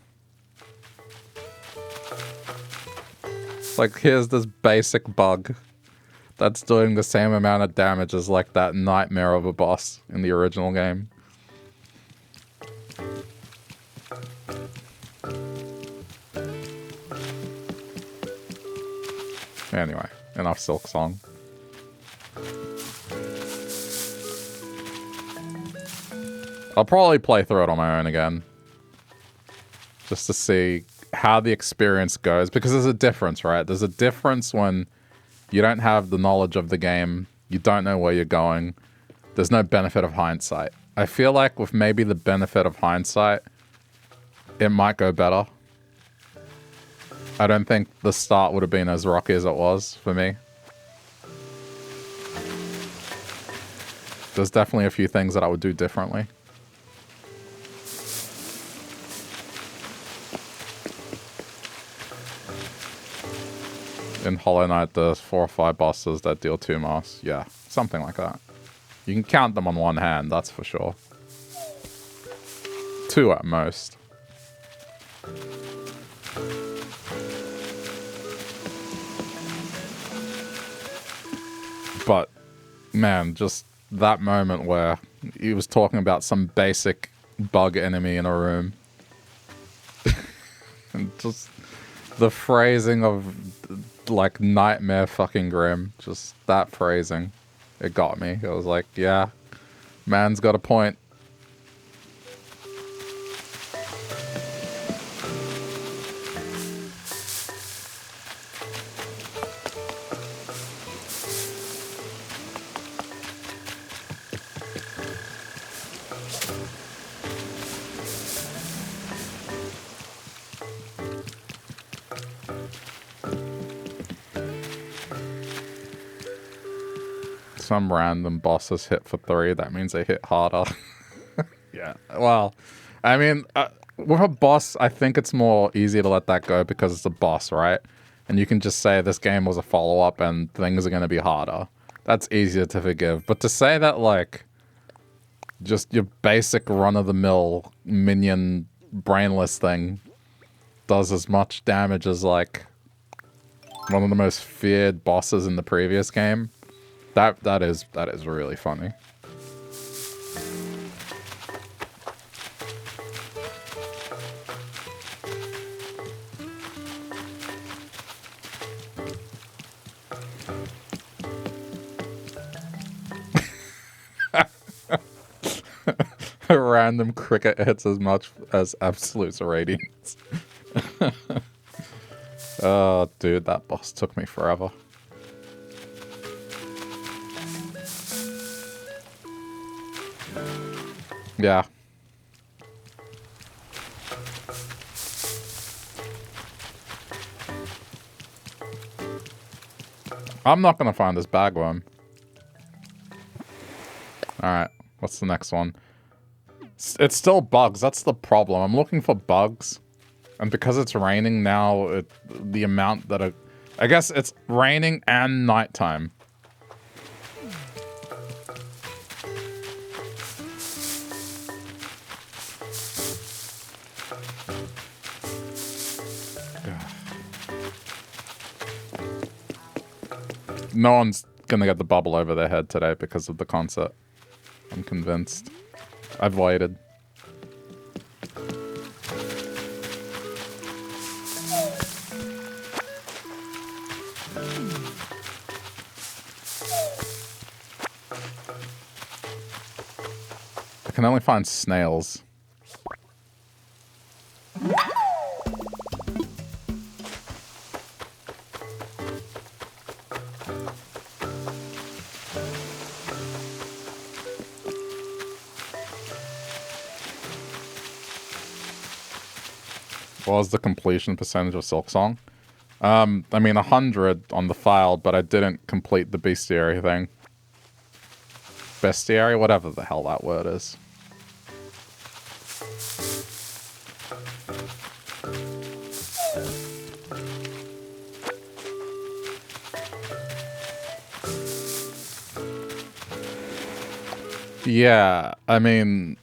Like, here's this basic bug that's doing the same amount of damage as like that nightmare of a boss in the original game. Anyway, enough Silk Song. I'll probably play through it on my own again. Just to see how the experience goes. Because there's a difference, right? There's a difference when you don't have the knowledge of the game. You don't know where you're going. There's no benefit of hindsight. I feel like with maybe the benefit of hindsight, it might go better. I don't think the start would have been as rocky as it was for me. There's definitely a few things that I would do differently. In Hollow Knight, there's 4 or 5 bosses that deal 2 mass. Yeah, something like that. You can count them on one hand, that's for sure. 2 at most. But, man, just that moment where he was talking about some basic bug enemy in a room. And just the phrasing of, like, Nightmare fucking Grim. Just that phrasing. It got me. I was like, yeah, man's got a point. Some random bosses hit for 3, that means they hit harder. Yeah, well, I mean, with a boss, I think it's more easy to let that go because it's a boss, right? And you can just say this game was a follow-up and things are going to be harder. That's easier to forgive. But to say that, like, just your basic run-of-the-mill minion brainless thing does as much damage as, like, one of the most feared bosses in the previous game, that is really funny. A random cricket hits as much as absolute radiance. Oh, dude, that boss took me forever. Yeah. I'm not gonna find this bagworm. Alright, what's the next one? It's still bugs, that's the problem. I'm looking for bugs. And because it's raining now, the amount that I guess it's raining and nighttime. No one's gonna get the bubble over their head today because of the concert. I'm convinced. I've waited. I can only find snails. What was the completion percentage of Silksong? I mean 100 on the file, but I didn't complete the bestiary thing. Bestiary? Whatever the hell that word is. Yeah, I mean,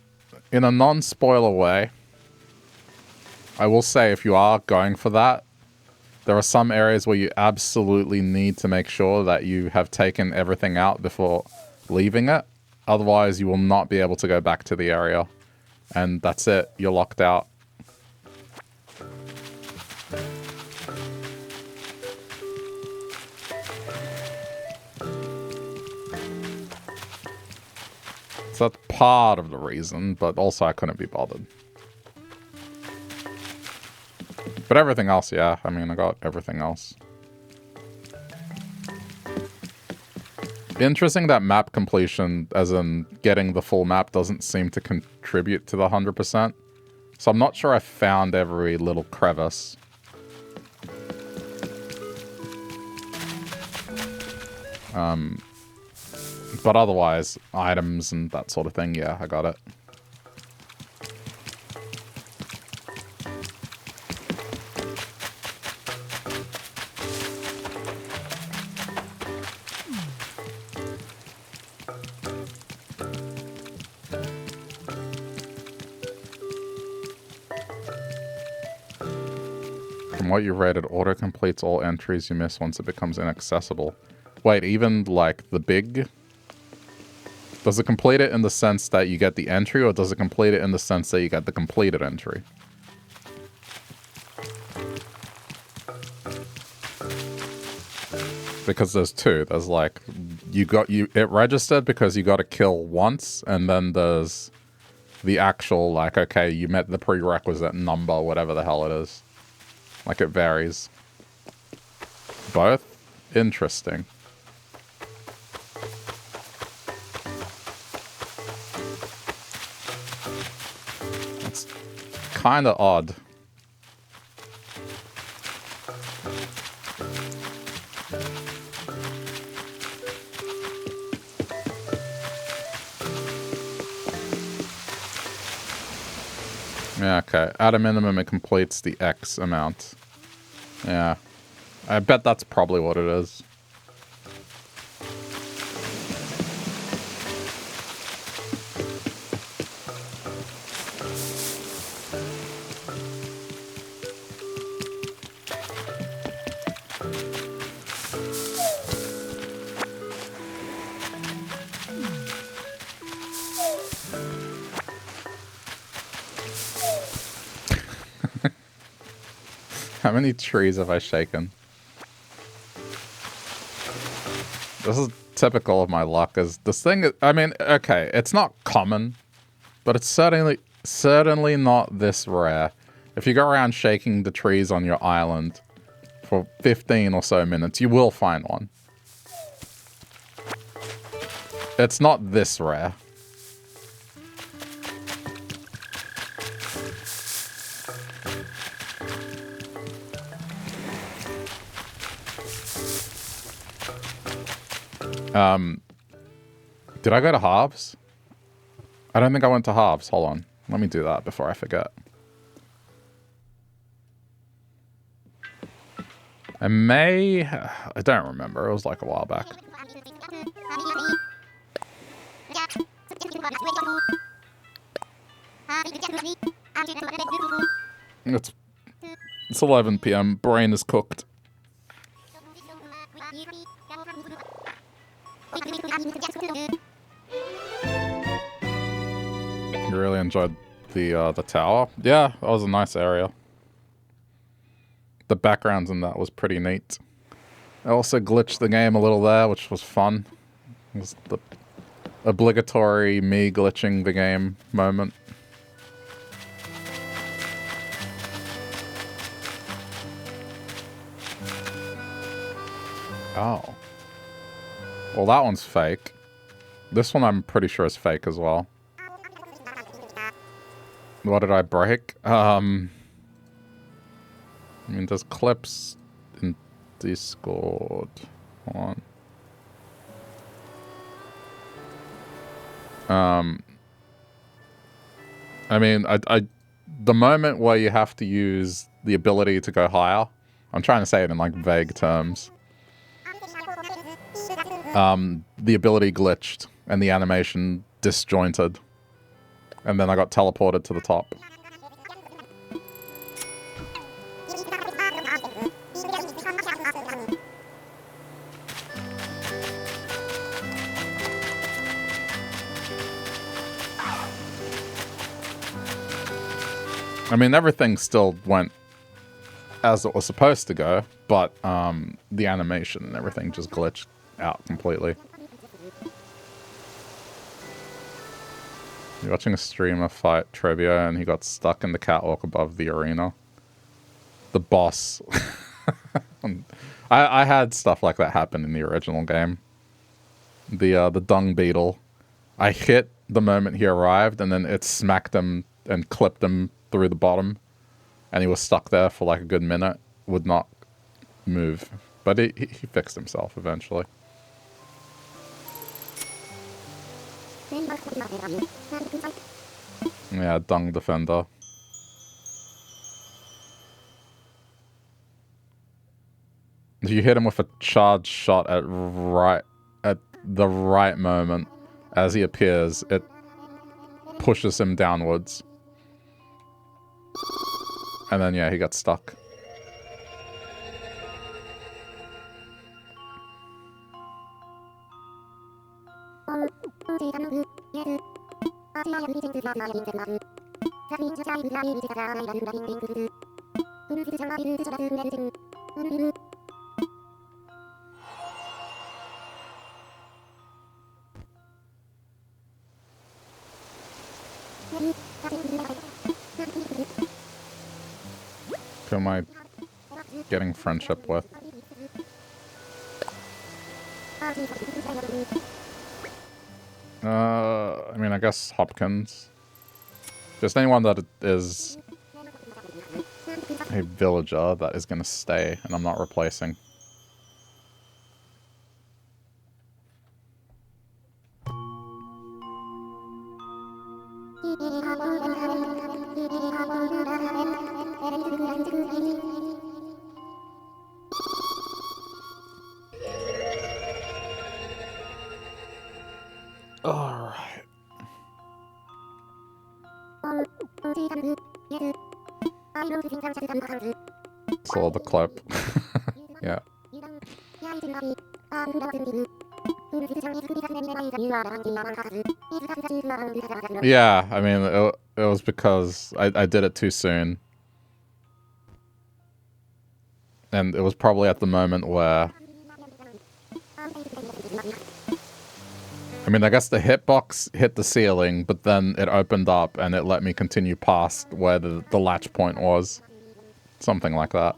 in a non-spoiler way, I will say if you are going for that, there are some areas where you absolutely need to make sure that you have taken everything out before leaving it. Otherwise, you will not be able to go back to the area. And that's it. You're locked out. So that's part of the reason, but also I couldn't be bothered. But everything else, yeah. I mean, I got everything else. Interesting that map completion, as in getting the full map, doesn't seem to contribute to the 100%. So I'm not sure I found every little crevice. But otherwise, items and that sort of thing, yeah, I got it. From what you read, it auto-completes all entries you miss once it becomes inaccessible. Wait, even, like, the big... Does it complete it in the sense that you get the entry, or does it complete it in the sense that you get the completed entry? Because there's two. There's, like, it registered because you got to kill once, and then there's the actual, like, okay, you met the prerequisite number, whatever the hell it is. Like, it varies. Both? Interesting. That's kind of odd. Yeah, okay. At a minimum, it completes the X amount. Yeah. I bet that's probably what it is. How many trees have I shaken? This is typical of my luck. Is this thing? I mean, okay, it's not common, but it's certainly not this rare. If you go around shaking the trees on your island, for 15 or so minutes, you will find one. It's not this rare. Did I go to halves? I don't think I went to halves. Hold on. Let me do that before I forget. I may... I don't remember. It was like a while back. It's 11 p.m. Brain is cooked. You really enjoyed the tower? Yeah, that was a nice area. The backgrounds in that was pretty neat. I also glitched the game a little there, which was fun. It was the obligatory me glitching the game moment. Oh. Well, that one's fake. This one I'm pretty sure is fake as well. What did I break? I mean, there's clips in Discord. Hold on. I mean, the moment where you have to use the ability to go higher, I'm trying to say it in like vague terms. The ability glitched and the animation disjointed. And then I got teleported to the top. I mean, everything still went as it was supposed to go, but the animation and everything just glitched out completely. You're watching a streamer fight Trebia and he got stuck in the catwalk above the arena. The boss. I had stuff like that happen in the original game. The dung beetle. I hit the moment he arrived and then it smacked him and clipped him through the bottom. And he was stuck there for like a good minute. Would not move. But he fixed himself eventually. Yeah, dung defender. If you hit him with a charged shot at the right moment, as he appears, it pushes him downwards. And then, yeah, he got stuck. Who am I getting friendship with? I mean, I guess Hopkins. Just anyone that is a villager that is going to stay and I'm not replacing. Alright. Saw the clip. Yeah. Yeah, I mean, it was because I did it too soon. And it was probably at the moment where... I mean, I guess the hitbox hit the ceiling, but then it opened up and it let me continue past where the latch point was. Something like that.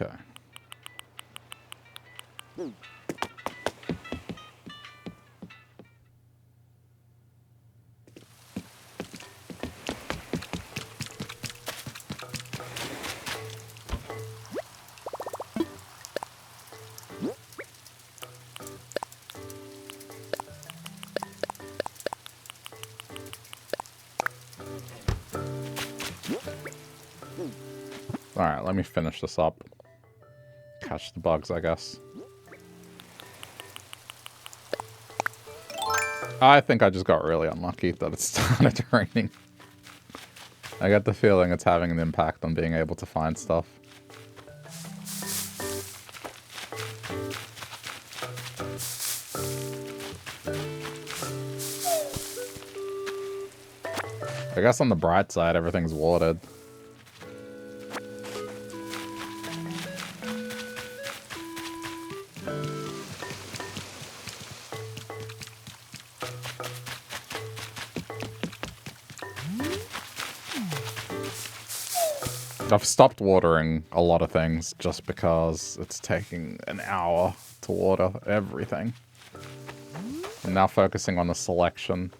Okay. Alright, let me finish this up. Catch the bugs, I guess. I think I just got really unlucky that it started raining. I get the feeling it's having an impact on being able to find stuff. I guess on the bright side, everything's watered. I've stopped watering a lot of things just because it's taking an hour to water everything. I'm now focusing on the selection.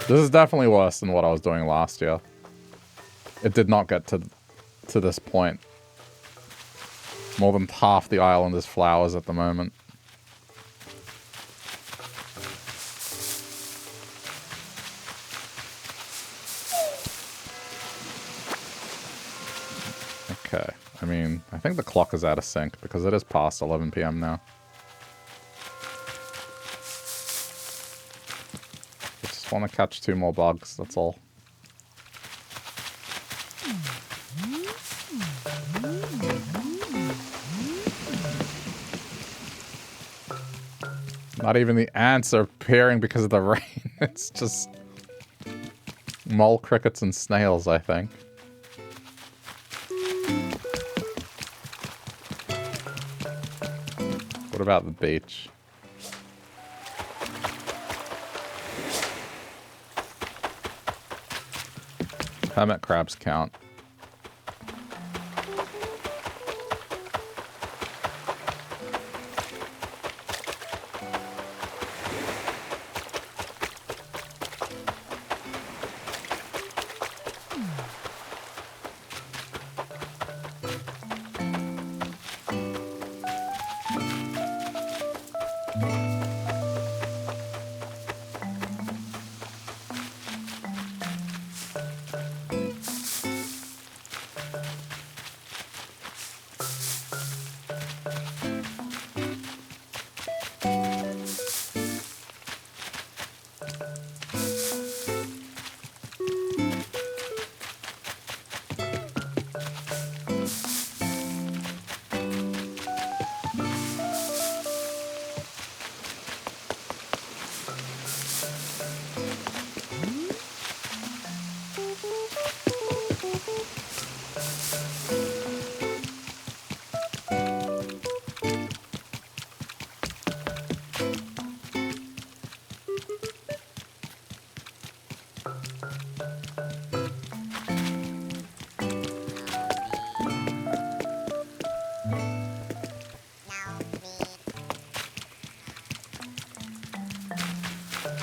This is definitely worse than what I was doing last year. It did not get to this point. More than half the island is flowers at the moment. Okay, I mean, I think the clock is out of sync because it is past 11 PM now. I just want to catch 2 more bugs, that's all. Not even the ants are appearing because of the rain. It's just mole crickets and snails, I think. What about the beach? Hermit crabs count.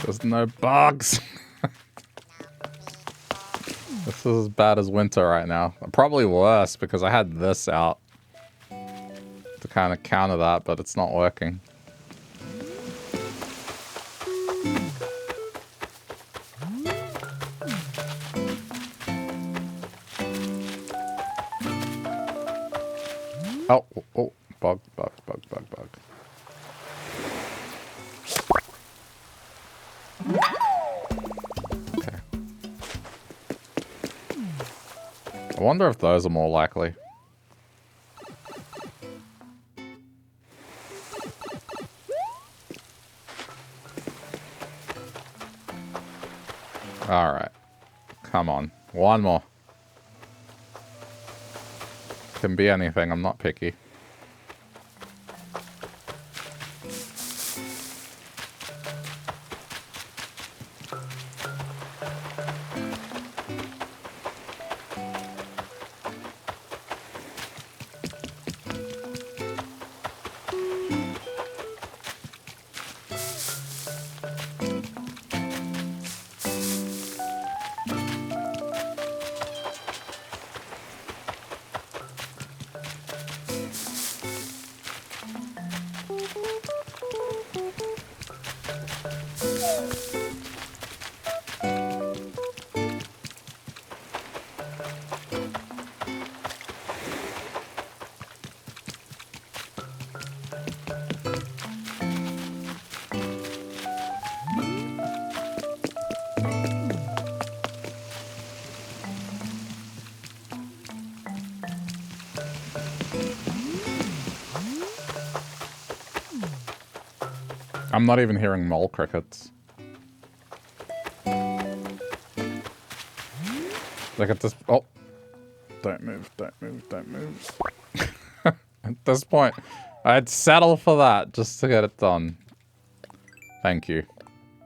There's no bugs. This is as bad as winter right now. Probably worse because I had this out to kind of counter that, but it's not working. Oh, oh, oh, bug, bug, bug, bug, bug. Okay. I wonder if those are more likely. Alright. Come on. One more. Can be anything, I'm not picky. I'm not even hearing mole crickets. Like at this... Oh. Don't move, don't move, don't move. At this point, I'd settle for that just to get it done. Thank you.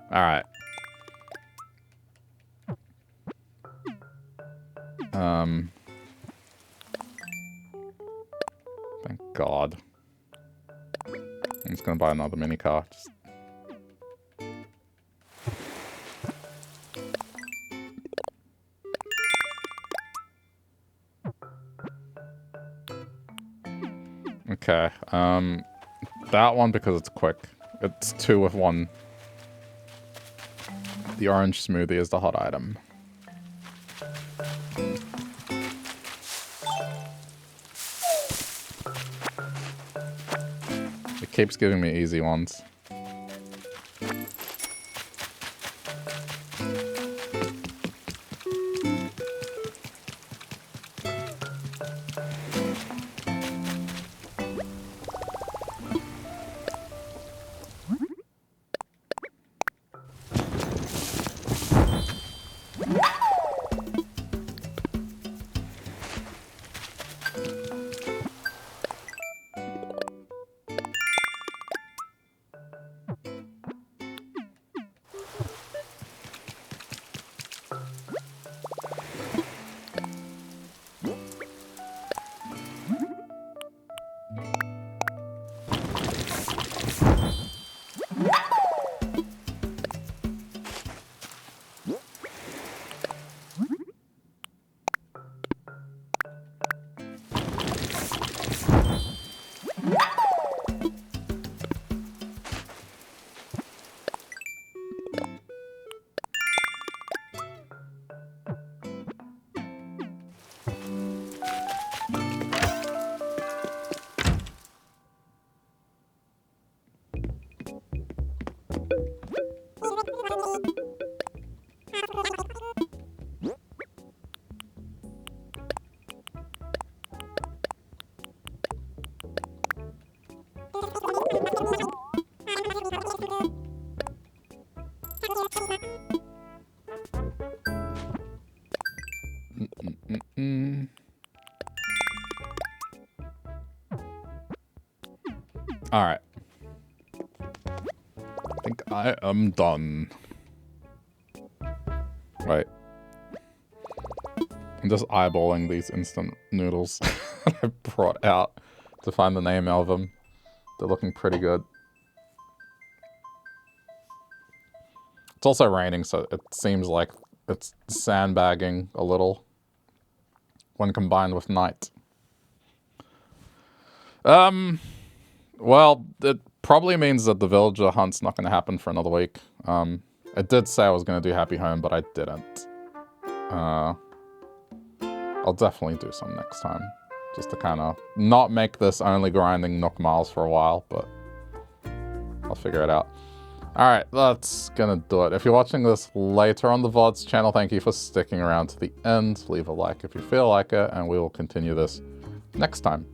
Alright. Thank God. I'm just gonna buy another mini car. Just... Okay, that one because it's quick. It's 2 with 1. The orange smoothie is the hot item. It keeps giving me easy ones. Alright. I think I am done. Wait. I'm just eyeballing these instant noodles that I brought out to find the name of them. They're looking pretty good. It's also raining, so it seems like it's sandbagging a little when combined with night. Well, it probably means that the villager hunt's not going to happen for another week. It did say I was going to do Happy Home, but I didn't. I'll definitely do some next time. Just to kind of not make this only grinding Nook Miles for a while, but I'll figure it out. Alright, that's gonna do it. If you're watching this later on the VODs channel, thank you for sticking around to the end. Leave a like if you feel like it, and we will continue this next time.